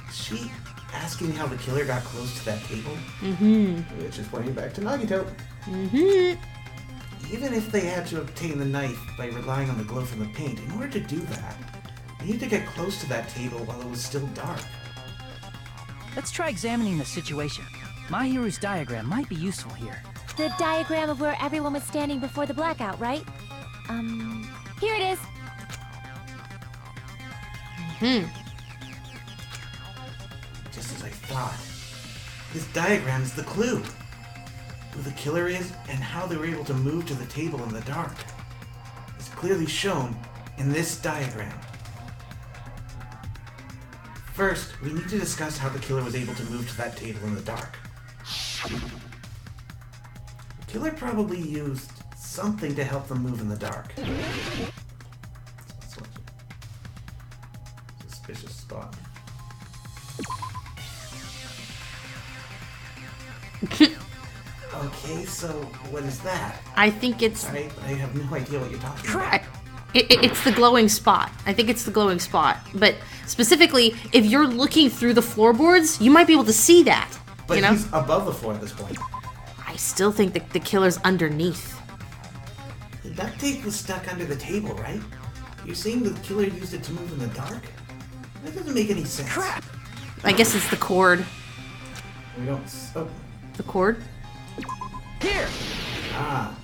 Is she asking how the killer got close to that table? Mm-hmm. Which is pointing back to Nagito. Mm-hmm. Even if they had to obtain the knife by relying on the glow from the paint, in order to do that, they need to get close to that table while it was still dark. Let's try examining the situation. Mahiru's diagram might be useful here. The diagram of where everyone was standing before the blackout, right? Here it is. Just as I thought. This diagram is the clue. Who the killer is and how they were able to move to the table in the dark. It's clearly shown in this diagram. First, we need to discuss how the killer was able to move to that table in the dark. The killer probably used something to help them move in the dark. Suspicious spot. Okay, so what is that? I think it's... I have no idea what you're talking about. It's the glowing spot. I think it's the glowing spot. But specifically, if you're looking through the floorboards, you might be able to see that. But you know? He's above the floor at this point. I still think that the killer's underneath. The duct tape was stuck under the table, right? You're saying the killer used it to move in the dark? That doesn't make any sense. Crap! I guess it's the cord. We don't... Oh. The cord? Here! Ah.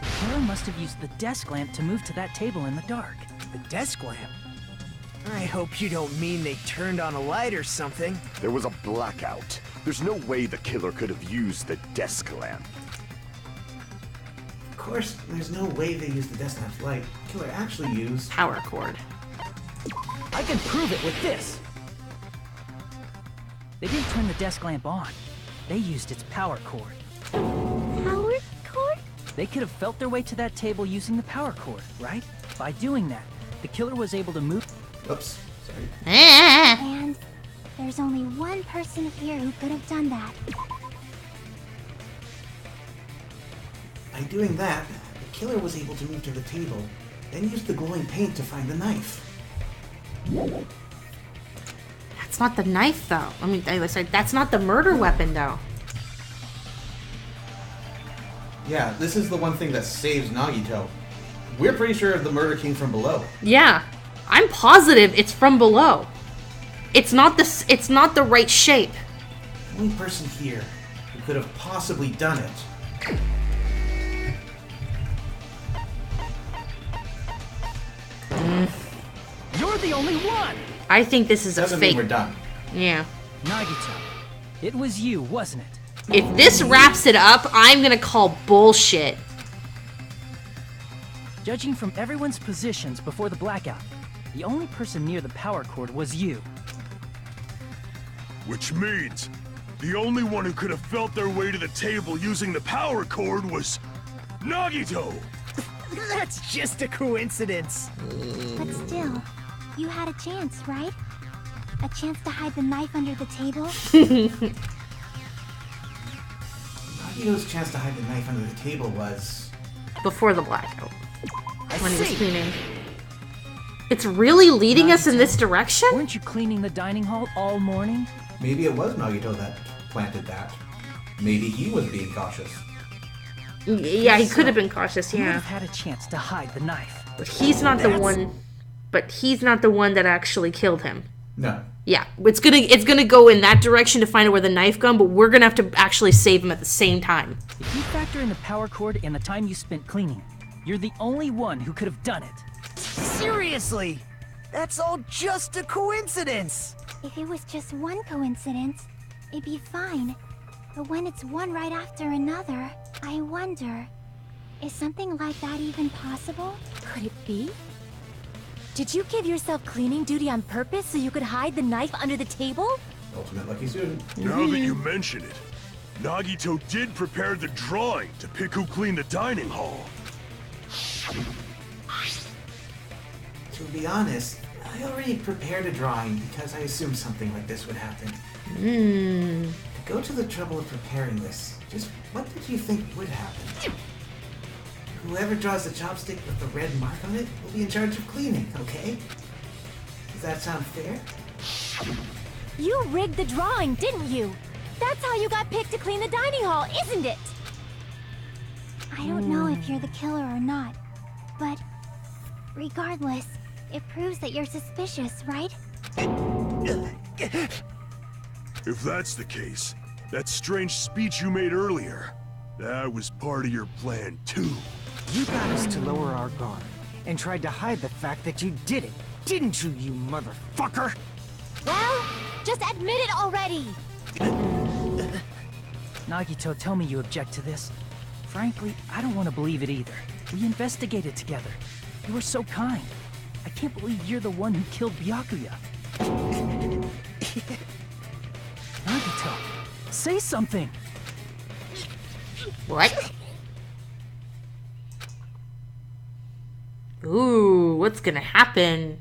The killer must have used the desk lamp to move to that table in the dark. The desk lamp? I hope you don't mean they turned on a light or something. There was a blackout. There's no way the killer could have used the desk lamp. Of course, there's no way they used the desk lamp's light. The killer actually used... power cord. I can prove it with this! They didn't turn the desk lamp on. They used its power cord. Power cord? They could have felt their way to that table using the power cord, right? By doing that, the killer was able to move... Oops, sorry. And there's only one person here who could have done that. By doing that, the killer was able to move to the table, then used the glowing paint to find the knife. That's not the knife, though. I mean, sorry, that's not the murder weapon, though. Yeah, this is the one thing that saves Nagito. We're pretty sure the murder came from below. Yeah, I'm positive it's from below. It's not the right shape. The only person here who could have possibly done it. You're the only one! I think this is Doesn't a fake. mean we're done. Yeah. Nagito, it was you, wasn't it? If this wraps it up, I'm gonna call bullshit. Judging from everyone's positions before the blackout, the only person near the power cord was you. Which means the only one who could have felt their way to the table using the power cord was Nagito! That's just a coincidence. But still, you had a chance, right? A chance to hide the knife under the table? Nagito's chance to hide the knife under the table was... before the blackout. When he was cleaning. It's really leading us in this direction? Weren't you cleaning the dining hall all morning? Maybe it was Nagito that planted that. Maybe he was being cautious. Yeah, he could have been cautious, He would yeah. have had a chance to hide the knife. But he's not the one. But he's not the one that actually killed him. No. Yeah, it's gonna go in that direction to find out where the knife gone, but we're gonna have to actually save him at the same time. If you factor in the power cord and the time you spent cleaning, you're the only one who could have done it. Seriously? That's all just a coincidence. If it was just one coincidence, it'd be fine. But when it's one right after another, I wonder, is something like that even possible? Could it be? Did you give yourself cleaning duty on purpose so you could hide the knife under the table? Ultimate lucky student. Now that you mention it, Nagito did prepare the drawing to pick who cleaned the dining hall. To be honest, I already prepared a drawing because I assumed something like this would happen. To go to the trouble of preparing this, just what did you think would happen? Whoever draws the chopstick with the red mark on it will be in charge of cleaning, okay? Does that sound fair? You rigged the drawing, didn't you? That's how you got picked to clean the dining hall, isn't it? I don't know if you're the killer or not, but regardless, it proves that you're suspicious, right? If that's the case, that strange speech you made earlier, that was part of your plan too. You got us to lower our guard and tried to hide the fact that you did it, didn't you, you motherfucker? Well, just admit it already! Nagito, tell me you object to this. Frankly, I don't want to believe it either. We investigated together. You were so kind. I can't believe you're the one who killed Byakuya. Nagito, say something! What? Ooh, what's gonna happen?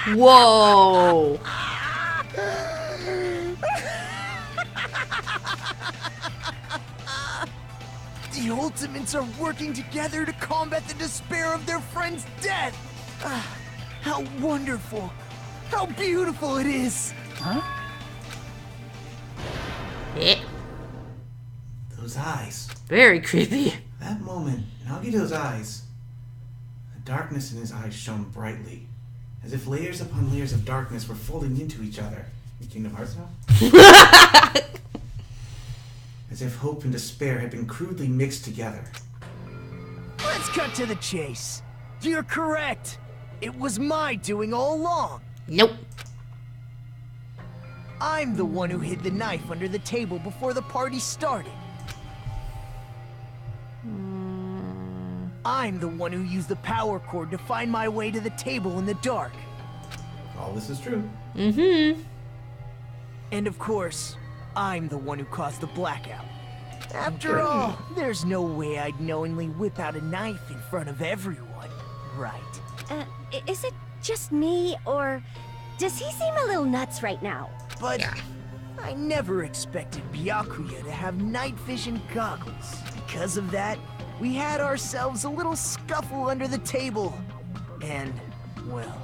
Whoa! The Ultimates are working together to combat the despair of their friend's death! How wonderful! How beautiful it is! Huh? Yeah. Those eyes. Very creepy. That moment, Nagito's eyes, the darkness in his eyes shone brightly, as if layers upon layers of darkness were folding into each other. In Kingdom Hearts now? As if hope and despair had been crudely mixed together. Let's cut to the chase. You're correct. It was my doing all along. Nope. I'm the one who hid the knife under the table before the party started. I'm the one who used the power cord to find my way to the table in the dark. All this is true. Mm-hmm. And of course, I'm the one who caused the blackout. After all, there's no way I'd knowingly whip out a knife in front of everyone, right? Is it just me, or does he seem a little nuts right now? But I never expected Byakuya to have night vision goggles. Because of that, we had ourselves a little scuffle under the table. And, well,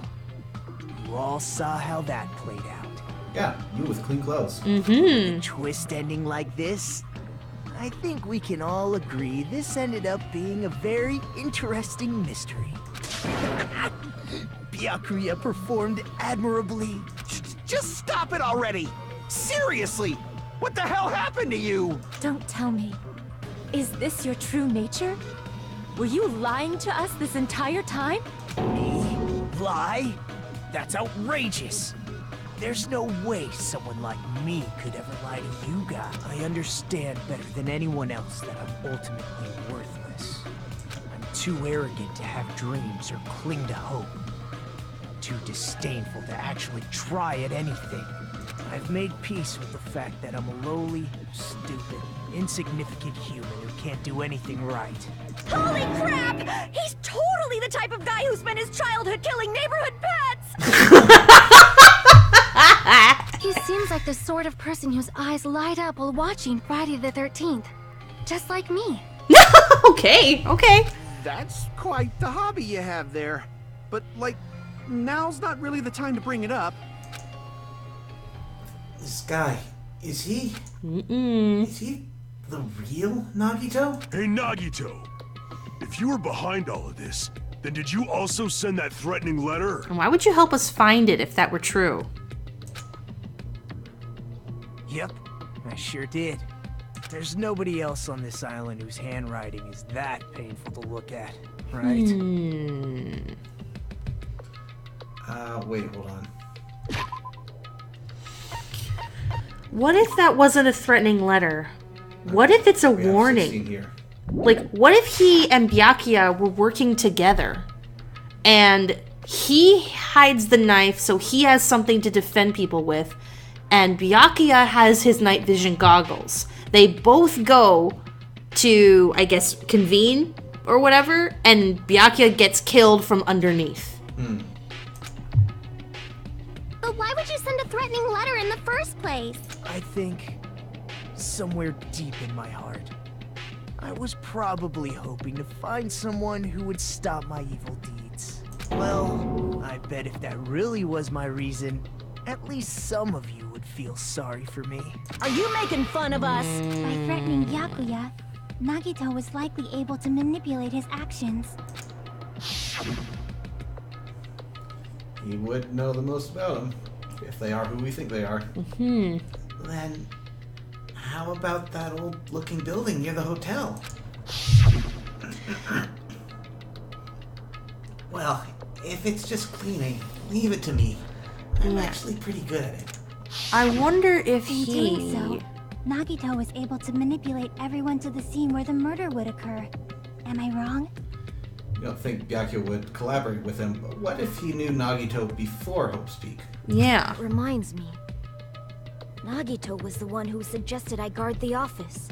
you all saw how that played out. Yeah, you with clean clothes. Mm-hmm. A twist ending like this, I think we can all agree this ended up being a very interesting mystery. Byakuya performed admirably. Just stop it already! Seriously! What the hell happened to you? Don't tell me. Is this your true nature? Were you lying to us this entire time? Me? Lie? That's outrageous! There's no way someone like me could ever lie to you guys. I understand better than anyone else that I'm ultimately worthless. I'm too arrogant to have dreams or cling to hope. Too disdainful to actually try at anything. I've made peace with the fact that I'm a lowly, stupid, insignificant human who can't do anything right. Holy crap! He's totally the type of guy who spent his childhood killing neighborhood pets! He seems like the sort of person whose eyes light up while watching Friday the 13th. Just like me. Okay. That's quite the hobby you have there. But, like, now's not really the time to bring it up. This guy, is he? Is he the real Nagito? Hey, Nagito. If you were behind all of this, then did you also send that threatening letter? And why would you help us find it if that were true? Yep, I sure did. There's nobody else on this island whose handwriting is that painful to look at, right? Wait, hold on. What if that wasn't a threatening letter? What if it's a warning? Here. Like, what if he and Byakuya were working together? And he hides the knife so he has something to defend people with, and Byakuya has his night vision goggles. They both go to, I guess, convene or whatever, and Byakuya gets killed from underneath. But why would you send a threatening letter in the first place? I think somewhere deep in my heart, I was probably hoping to find someone who would stop my evil deeds. Well, I bet if that really was my reason, at least some of you would feel sorry for me. Are you making fun of us? By threatening Byakuya, Nagito was likely able to manipulate his actions. He would know the most about them, if they are who we think they are. Mm-hmm. Then, how about that old-looking building near the hotel? Well, if it's just cleaning, leave it to me. I'm actually pretty good at it. I wonder if In doing so, Nagito was able to manipulate everyone to the scene where the murder would occur. Am I wrong? You don't think Byakuya would collaborate with him, but what if he knew Nagito before Hope's Peak? Yeah. Reminds me. Nagito was the one who suggested I guard the office.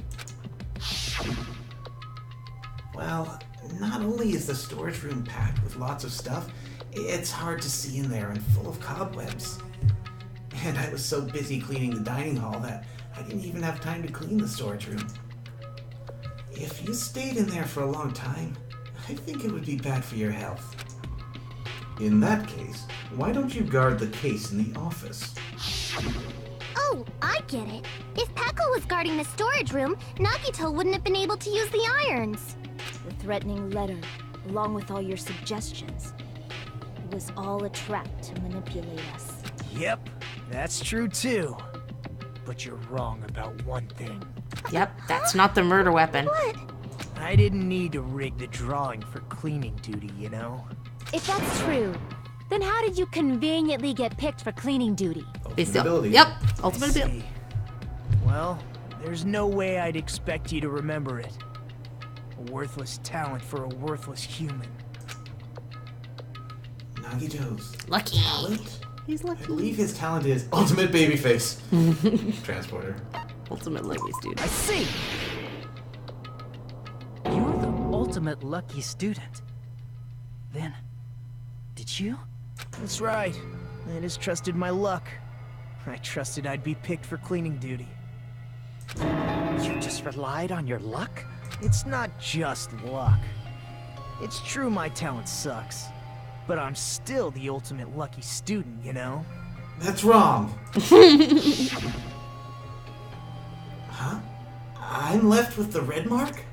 Well, not only is the storage room packed with lots of stuff, it's hard to see in there and full of cobwebs. And I was so busy cleaning the dining hall that I didn't even have time to clean the storage room. If you stayed in there for a long time, I think it would be bad for your health. In that case, why don't you guard the case in the office? Oh, I get it. If Peko was guarding the storage room, Nagito wouldn't have been able to use the irons. The threatening letter, along with all your suggestions, it was all a trap to manipulate us. Yep, that's true too. But you're wrong about one thing. Yep, that's not the murder weapon. What? I didn't need to rig the drawing for cleaning duty, you know? If that's true, then how did you conveniently get picked for cleaning duty? Ability. Yep, ultimate ability. Well, there's no way I'd expect you to remember it. A worthless talent for a worthless human. Nagito's lucky. Talent? He's lucky. I believe his talent is ultimate babyface. Transporter. Ultimate lucky student. I see! You're the ultimate lucky student. Then, did you? That's right. I just trusted my luck. I trusted I'd be picked for cleaning duty. You just relied on your luck? It's not just luck. It's true my talent sucks. But I'm still the ultimate lucky student, you know? That's wrong. Huh? I'm left with the red mark?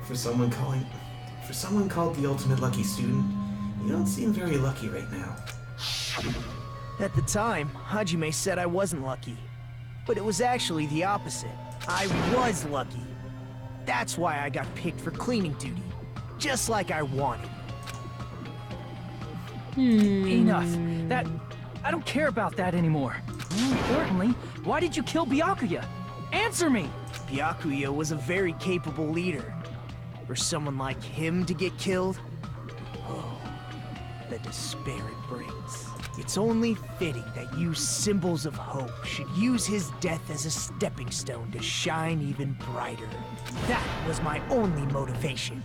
For someone called the ultimate lucky student, you don't seem very lucky right now. At the time, Hajime said I wasn't lucky. But it was actually the opposite. I was lucky. That's why I got picked for cleaning duty. Just like I wanted. Enough. I don't care about that anymore. More importantly, why did you kill Byakuya? Answer me! Byakuya was a very capable leader. For someone like him to get killed, oh, the despair it brings. It's only fitting that you symbols of hope should use his death as a stepping stone to shine even brighter. That was my only motivation.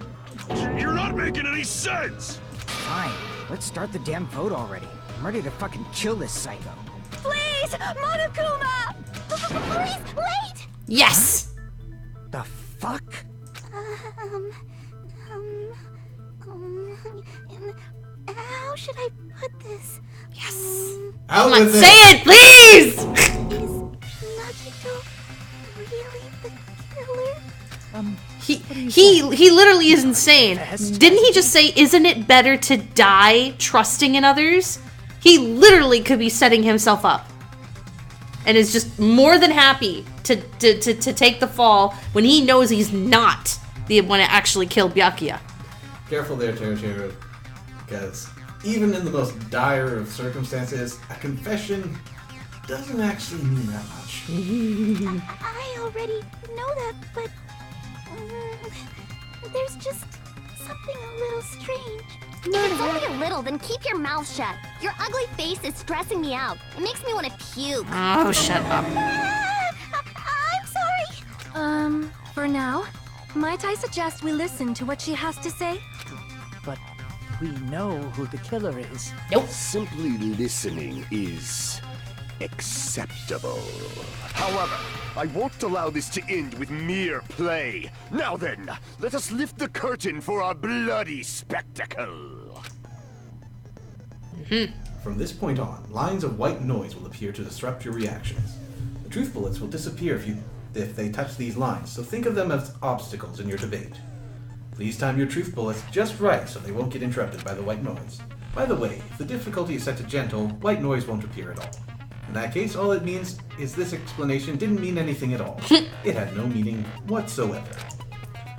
You're not making any sense! Fine, let's start the damn vote already. I'm ready to fucking kill this psycho. Please, Monokuma! Please, wait! Yes! The fuck? How should I put this? Yes! Out Come on, with say it, please! Is Nagito really the killer? He literally is insane. Didn't he just say, isn't it better to die trusting in others? He literally could be setting himself up. And is just more than happy to take the fall when he knows he's not the one that actually killed Byakuya. Careful there, Teruchiru. Because even in the most dire of circumstances, a confession doesn't actually mean that much. I already know that, but there's just something a little strange. If it's only a little, then keep your mouth shut. Your ugly face is stressing me out. It makes me want to puke. Oh, shut up. I'm sorry. For now, might I suggest we listen to what she has to say? But we know who the killer is. Nope. Simply listening is acceptable. However, I won't allow this to end with mere play. Now then, let us lift the curtain for our bloody spectacle. From this point on, lines of white noise will appear to disrupt your reactions. The truth bullets will disappear if they touch these lines, so think of them as obstacles in your debate. Please time your truth bullets just right so they won't get interrupted by the white noise. By the way, if the difficulty is set to gentle, white noise won't appear at all. In that case, all it means is this explanation didn't mean anything at all. It had no meaning whatsoever.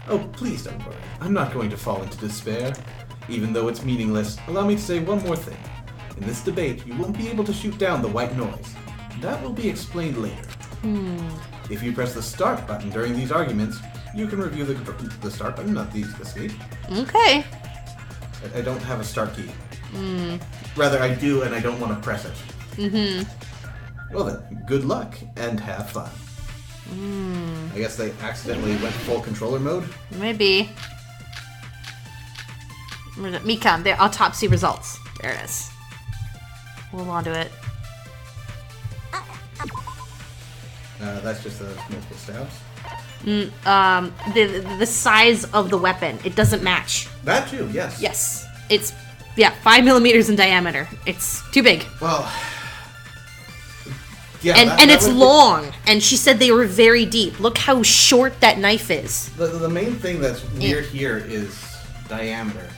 Oh, please don't worry. I'm not going to fall into despair. Even though it's meaningless, allow me to say one more thing. In this debate, you won't be able to shoot down the white noise. That will be explained later. If you press the start button during these arguments, you can review the start button, not the escape. Okay. I don't have a start key. Rather, I do, and I don't want to press it. Well then, good luck, and have fun. I guess they accidentally went full controller mode? Maybe. Mikan, their autopsy results. There it is. Hold on to it. That's just the multiple stabs? The size of the weapon. It doesn't match. That too, yes. Yes. It's, 5 millimeters in diameter. It's too big. Well... Yeah, and it's long, and she said they were very deep. Look how short that knife is. The main thing that's weird here is diameter.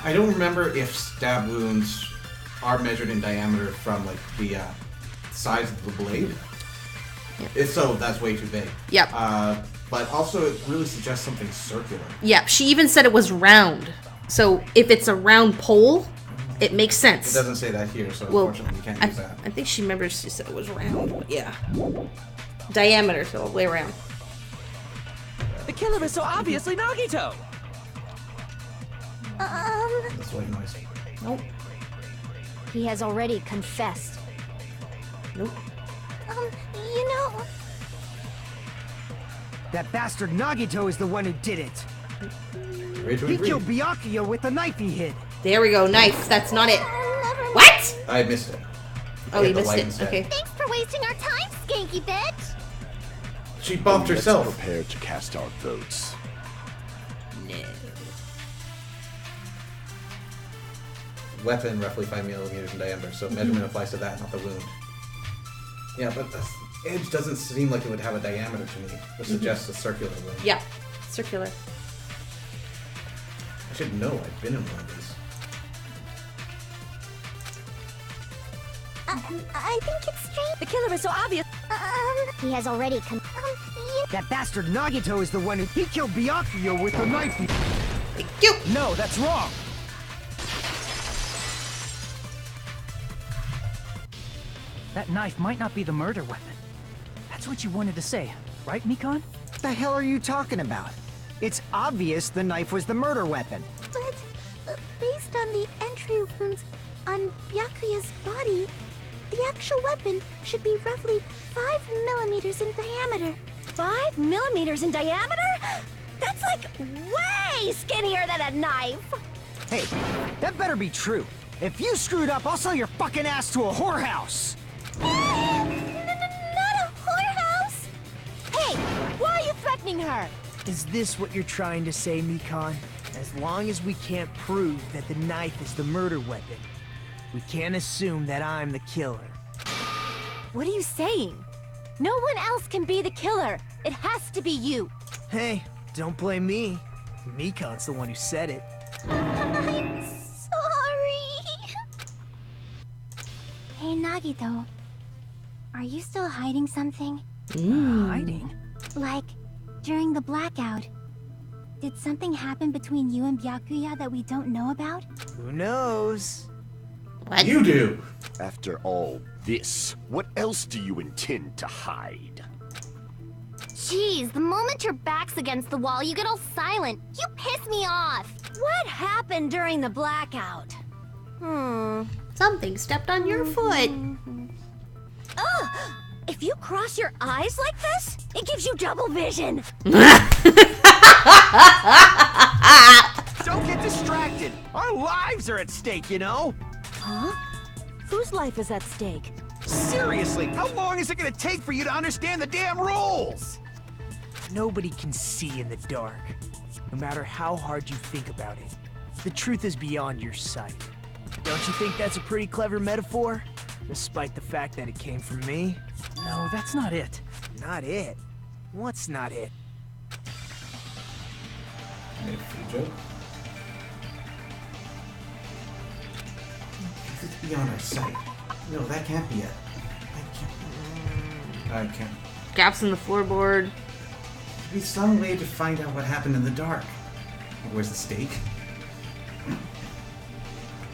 I don't remember if stab wounds are measured in diameter from like the size of the blade. If so, that's way too big. Yep. But also, it really suggests something circular. Yeah, she even said it was round. So if it's a round pole, it makes sense. It doesn't say that here, so unfortunately you can't use that. I think she remembers she said it was round. But yeah. Diameter, so all the way around. The killer is so obviously Nagito! That's white noise. Nope. He has already confessed. Nope. You know... That bastard Nagito is the one who did it. He killed Byakuya with the knife he hid. There we go, knife. That's not it. What? I missed it. Oh, you missed it. Okay. Thanks for wasting our time, skanky bitch. She bumped herself. Let's prepare to cast our votes. No. Weapon roughly 5 millimeters in diameter, so measurement applies to that, not the wound. Yeah, but the edge doesn't seem like it would have a diameter to me, which suggests a circular wound. Yeah, circular. I should know. I've been in one of these. I think it's strange. The killer is so obvious. He has already That bastard Nagito is the one he killed Byakuya with the knife he... Thank you. No, that's wrong. That knife might not be the murder weapon. That's what you wanted to say, right, Mikan? What the hell are you talking about? It's obvious the knife was the murder weapon. But based on the entry wounds on Byakuya's body, the actual weapon should be roughly 5 millimeters in diameter. 5 millimeters in diameter? That's like way skinnier than a knife. Hey, that better be true. If you screwed up, I'll sell your fucking ass to a whorehouse. Not a whorehouse! Hey, why are you threatening her? Is this what you're trying to say, Mikan? As long as we can't prove that the knife is the murder weapon, we can't assume that I'm the killer. What are you saying? No one else can be the killer. It has to be you. Hey, don't blame me. Mikan's the one who said it. I'm sorry. Hey, Nagito. Are you still hiding something? Hiding? Like, during the blackout, did something happen between you and Byakuya that we don't know about? Who knows? What? You do! After all this, what else do you intend to hide? Jeez, the moment your back's against the wall, you get all silent. You piss me off. What happened during the blackout? Something stepped on your foot. Ugh! If you cross your eyes like this, it gives you double vision. Don't get distracted. Our lives are at stake, you know. Huh? Whose life is at stake? Seriously, how long is it gonna take for you to understand the damn rules? Nobody can see in the dark, no matter how hard you think about it. The truth is beyond your sight. Don't you think that's a pretty clever metaphor? Despite the fact that it came from me? No, that's not it. Not it? What's not it? Made a food joke. It's beyond our sight. No, that can't be it. I can't. Gaps in the floorboard. There'd be some way to find out what happened in the dark. Where's the steak?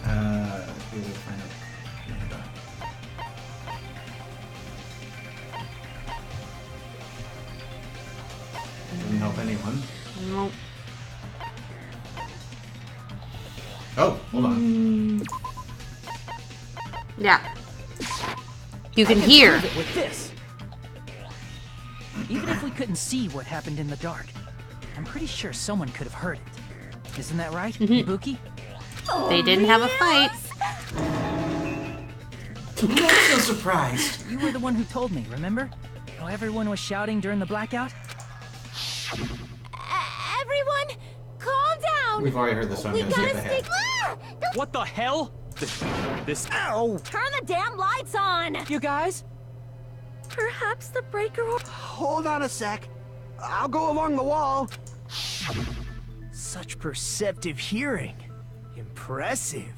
Be able to find out in the dark. Doesn't help anyone. Nope. Oh, hold on. Yeah. You can hear. Prove it with this. Even if we couldn't see what happened in the dark, I'm pretty sure someone could have heard it. Isn't that right, Ibuki? They didn't have a fight. I'm so surprised. You were the one who told me, remember? How everyone was shouting during the blackout? Everyone, calm down. We've already heard this, so I'm We gonna skip gotta ahead. stick. What the hell? This. Ow! Turn the damn lights on. You guys? Perhaps the breaker will... Hold on a sec. I'll go along the wall. Such perceptive hearing. Impressive.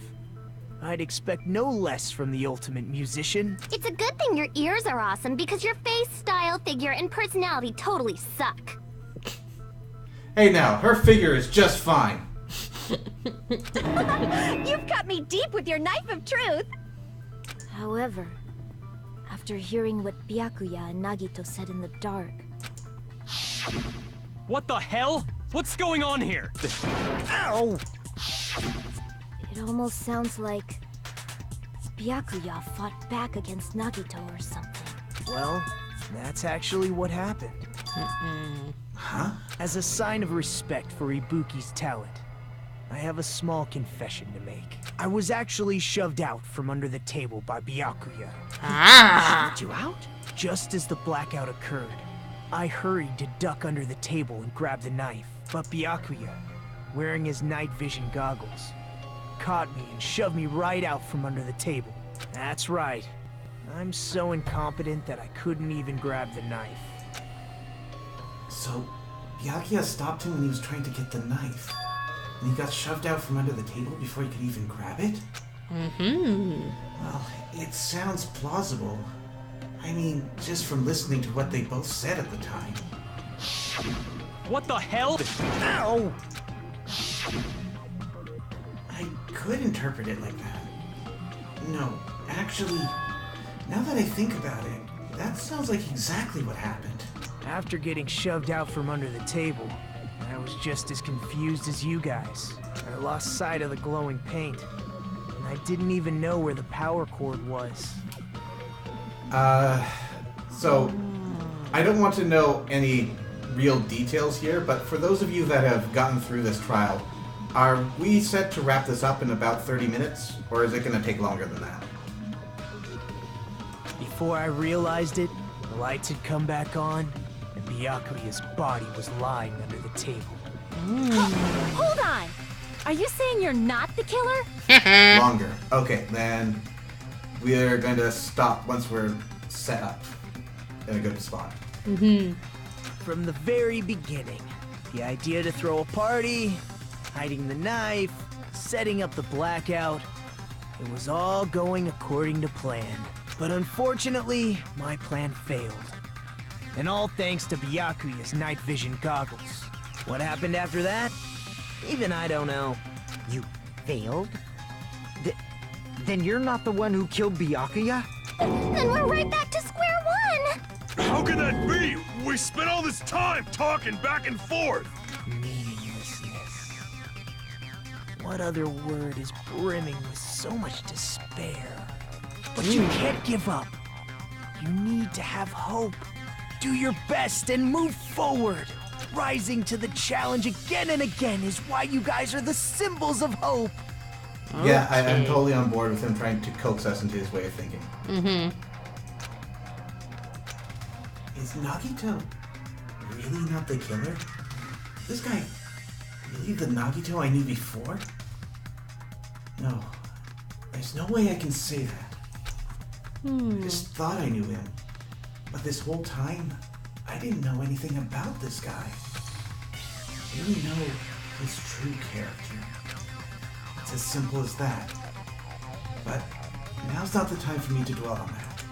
I'd expect no less from the ultimate musician. It's a good thing your ears are awesome because your face, style, figure, and personality totally suck. Hey now, her figure is just fine. You've cut me deep with your knife of truth. However, after hearing what Byakuya and Nagito said in the dark... What the hell? What's going on here? Ow! It almost sounds like Byakuya fought back against Nagito or something. Well, that's actually what happened. Huh? As a sign of respect for Ibuki's talent, I have a small confession to make. I was actually shoved out from under the table by Byakuya. Ah. Shoved you out? Just as the blackout occurred, I hurried to duck under the table and grab the knife. But Byakuya, wearing his night vision goggles, caught me and shoved me right out from under the table. That's right. I'm so incompetent that I couldn't even grab the knife. So, Byakuya stopped him when he was trying to get the knife. And he got shoved out from under the table before he could even grab it? Well, it sounds plausible. I mean, just from listening to what they both said at the time. What the hell? Ow! I could interpret it like that. No, actually, now that I think about it, that sounds like exactly what happened. After getting shoved out from under the table, I was just as confused as you guys. I lost sight of the glowing paint, and I didn't even know where the power cord was. So, I don't want to know any real details here, but for those of you that have gotten through this trial, are we set to wrap this up in about 30 minutes, or is it going to take longer than that? Before I realized it, the lights had come back on, and Byakuya's body was lying under the table. Hold on. Are you saying you're not the killer? Longer. Okay, then we're going to stop once we're set up in a good spot. From the very beginning, the idea to throw a party, hiding the knife, setting up the blackout, it was all going according to plan. But unfortunately, my plan failed. And all thanks to Byakuya's night vision goggles. What happened after that? Even I don't know. You failed? Then you're not the one who killed Byakuya? Then we're right back to square one! How can that be? We spent all this time talking back and forth! Meaninglessness. What other word is brimming with so much despair? But you can't give up. You need to have hope. Do your best and move forward. Rising to the challenge again and again is why you guys are the symbols of hope. Yeah, I'm totally on board with him trying to coax us into his way of thinking. Is Nagito really not the killer? This guy really the Nagito I knew before? No. There's no way I can say that. I just thought I knew him. But this whole time, I didn't know anything about this guy. I didn't know his true character. It's as simple as that. But now's not the time for me to dwell on that.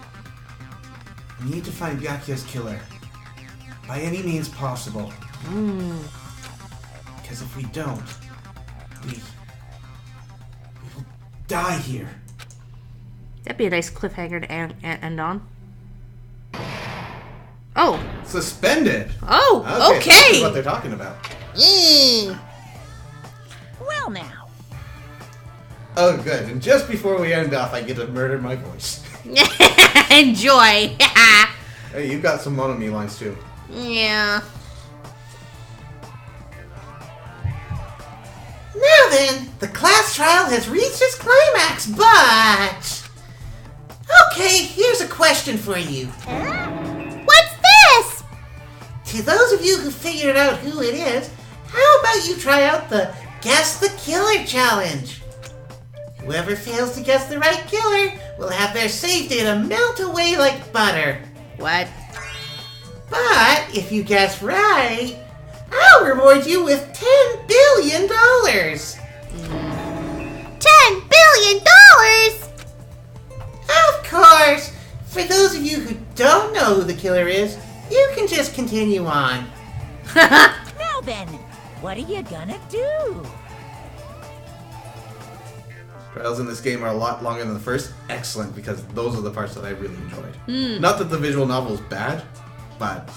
We need to find Byakuya's killer. By any means possible. Because if we don't, we will die here. That'd be a nice cliffhanger to end on. Oh. Suspended. Oh, okay. This is what they're talking about. Well now. Oh, good. And just before we end off, I get to murder my voice. Enjoy. Hey, you've got some Monomi lines too. Yeah. Now then, the class trial has reached its climax, but... Okay, here's a question for you. What's this? To those of you who figured out who it is, how about you try out the Guess the Killer challenge? Whoever fails to guess the right killer will have their save data melt away like butter. What? But if you guess right, I'll reward you with $10 billion. $10 billion? Of course. For those of you who don't know who the killer is, you can just continue on. Now then, what are you gonna do? Trials in this game are a lot longer than the first. Excellent, because those are the parts that I really enjoyed. Not that the visual novel is bad, but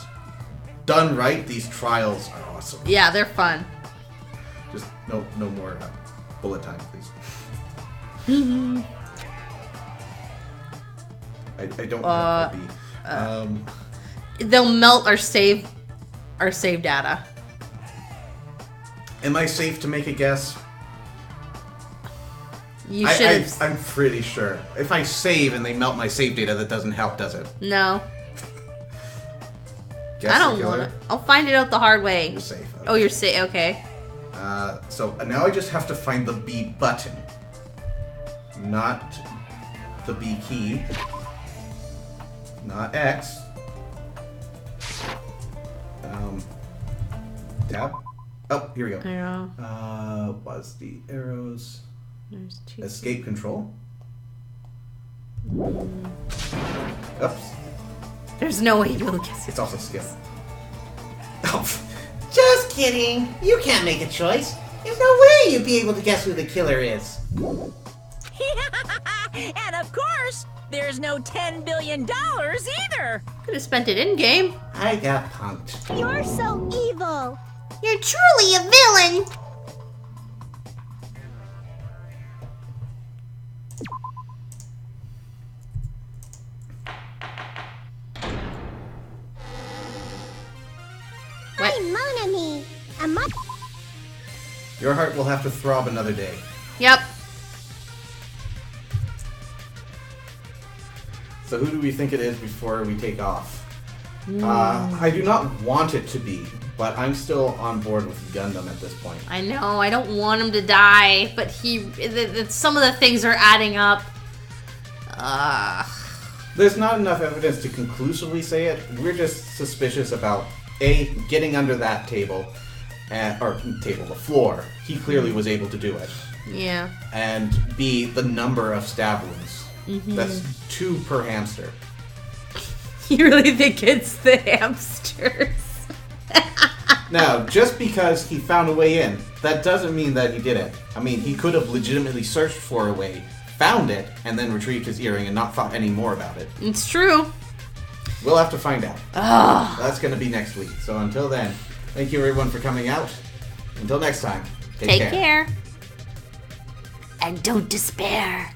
done right, these trials are awesome. Yeah, they're fun. Just no more bullet time, please. I don't know what be. They'll melt our save data. Am I safe to make a guess? You should have. I'm pretty sure. If I save and they melt my save data, that doesn't help, does it? No. Guess I don't want it. I'll find it out the hard way. You're safe. Okay. Oh, you're safe. Okay. So now I just have to find the B button, not the B key, not X. Tab. Oh, here we go. Yeah. Was the arrows? There's two. Escape control. Oops. There's no way you'll guess it. It's also skill. Just kidding. You can't make a choice. There's no way you'd be able to guess who the killer is. And of course, there's no $10 billion either. Could have spent it in game. I got punked. You're so evil. You're truly a villain. I'm Monami. Your heart will have to throb another day. Yep. So who do we think it is before we take off? I do not want it to be, but I'm still on board with Gundam at this point. I know. I don't want him to die, but some of the things are adding up. There's not enough evidence to conclusively say it. We're just suspicious about A, getting under that table, the floor. He clearly was able to do it. Yeah. And B, the number of stab wounds. That's 2 per hamster. You really think it's the hamsters? Now, just because he found a way in, that doesn't mean that he did it. I mean, he could have legitimately searched for a way, found it, and then retrieved his earring and not thought any more about it. It's true. We'll have to find out. Oh. That's going to be next week. So until then, thank you everyone for coming out. Until next time, Take care. And don't despair.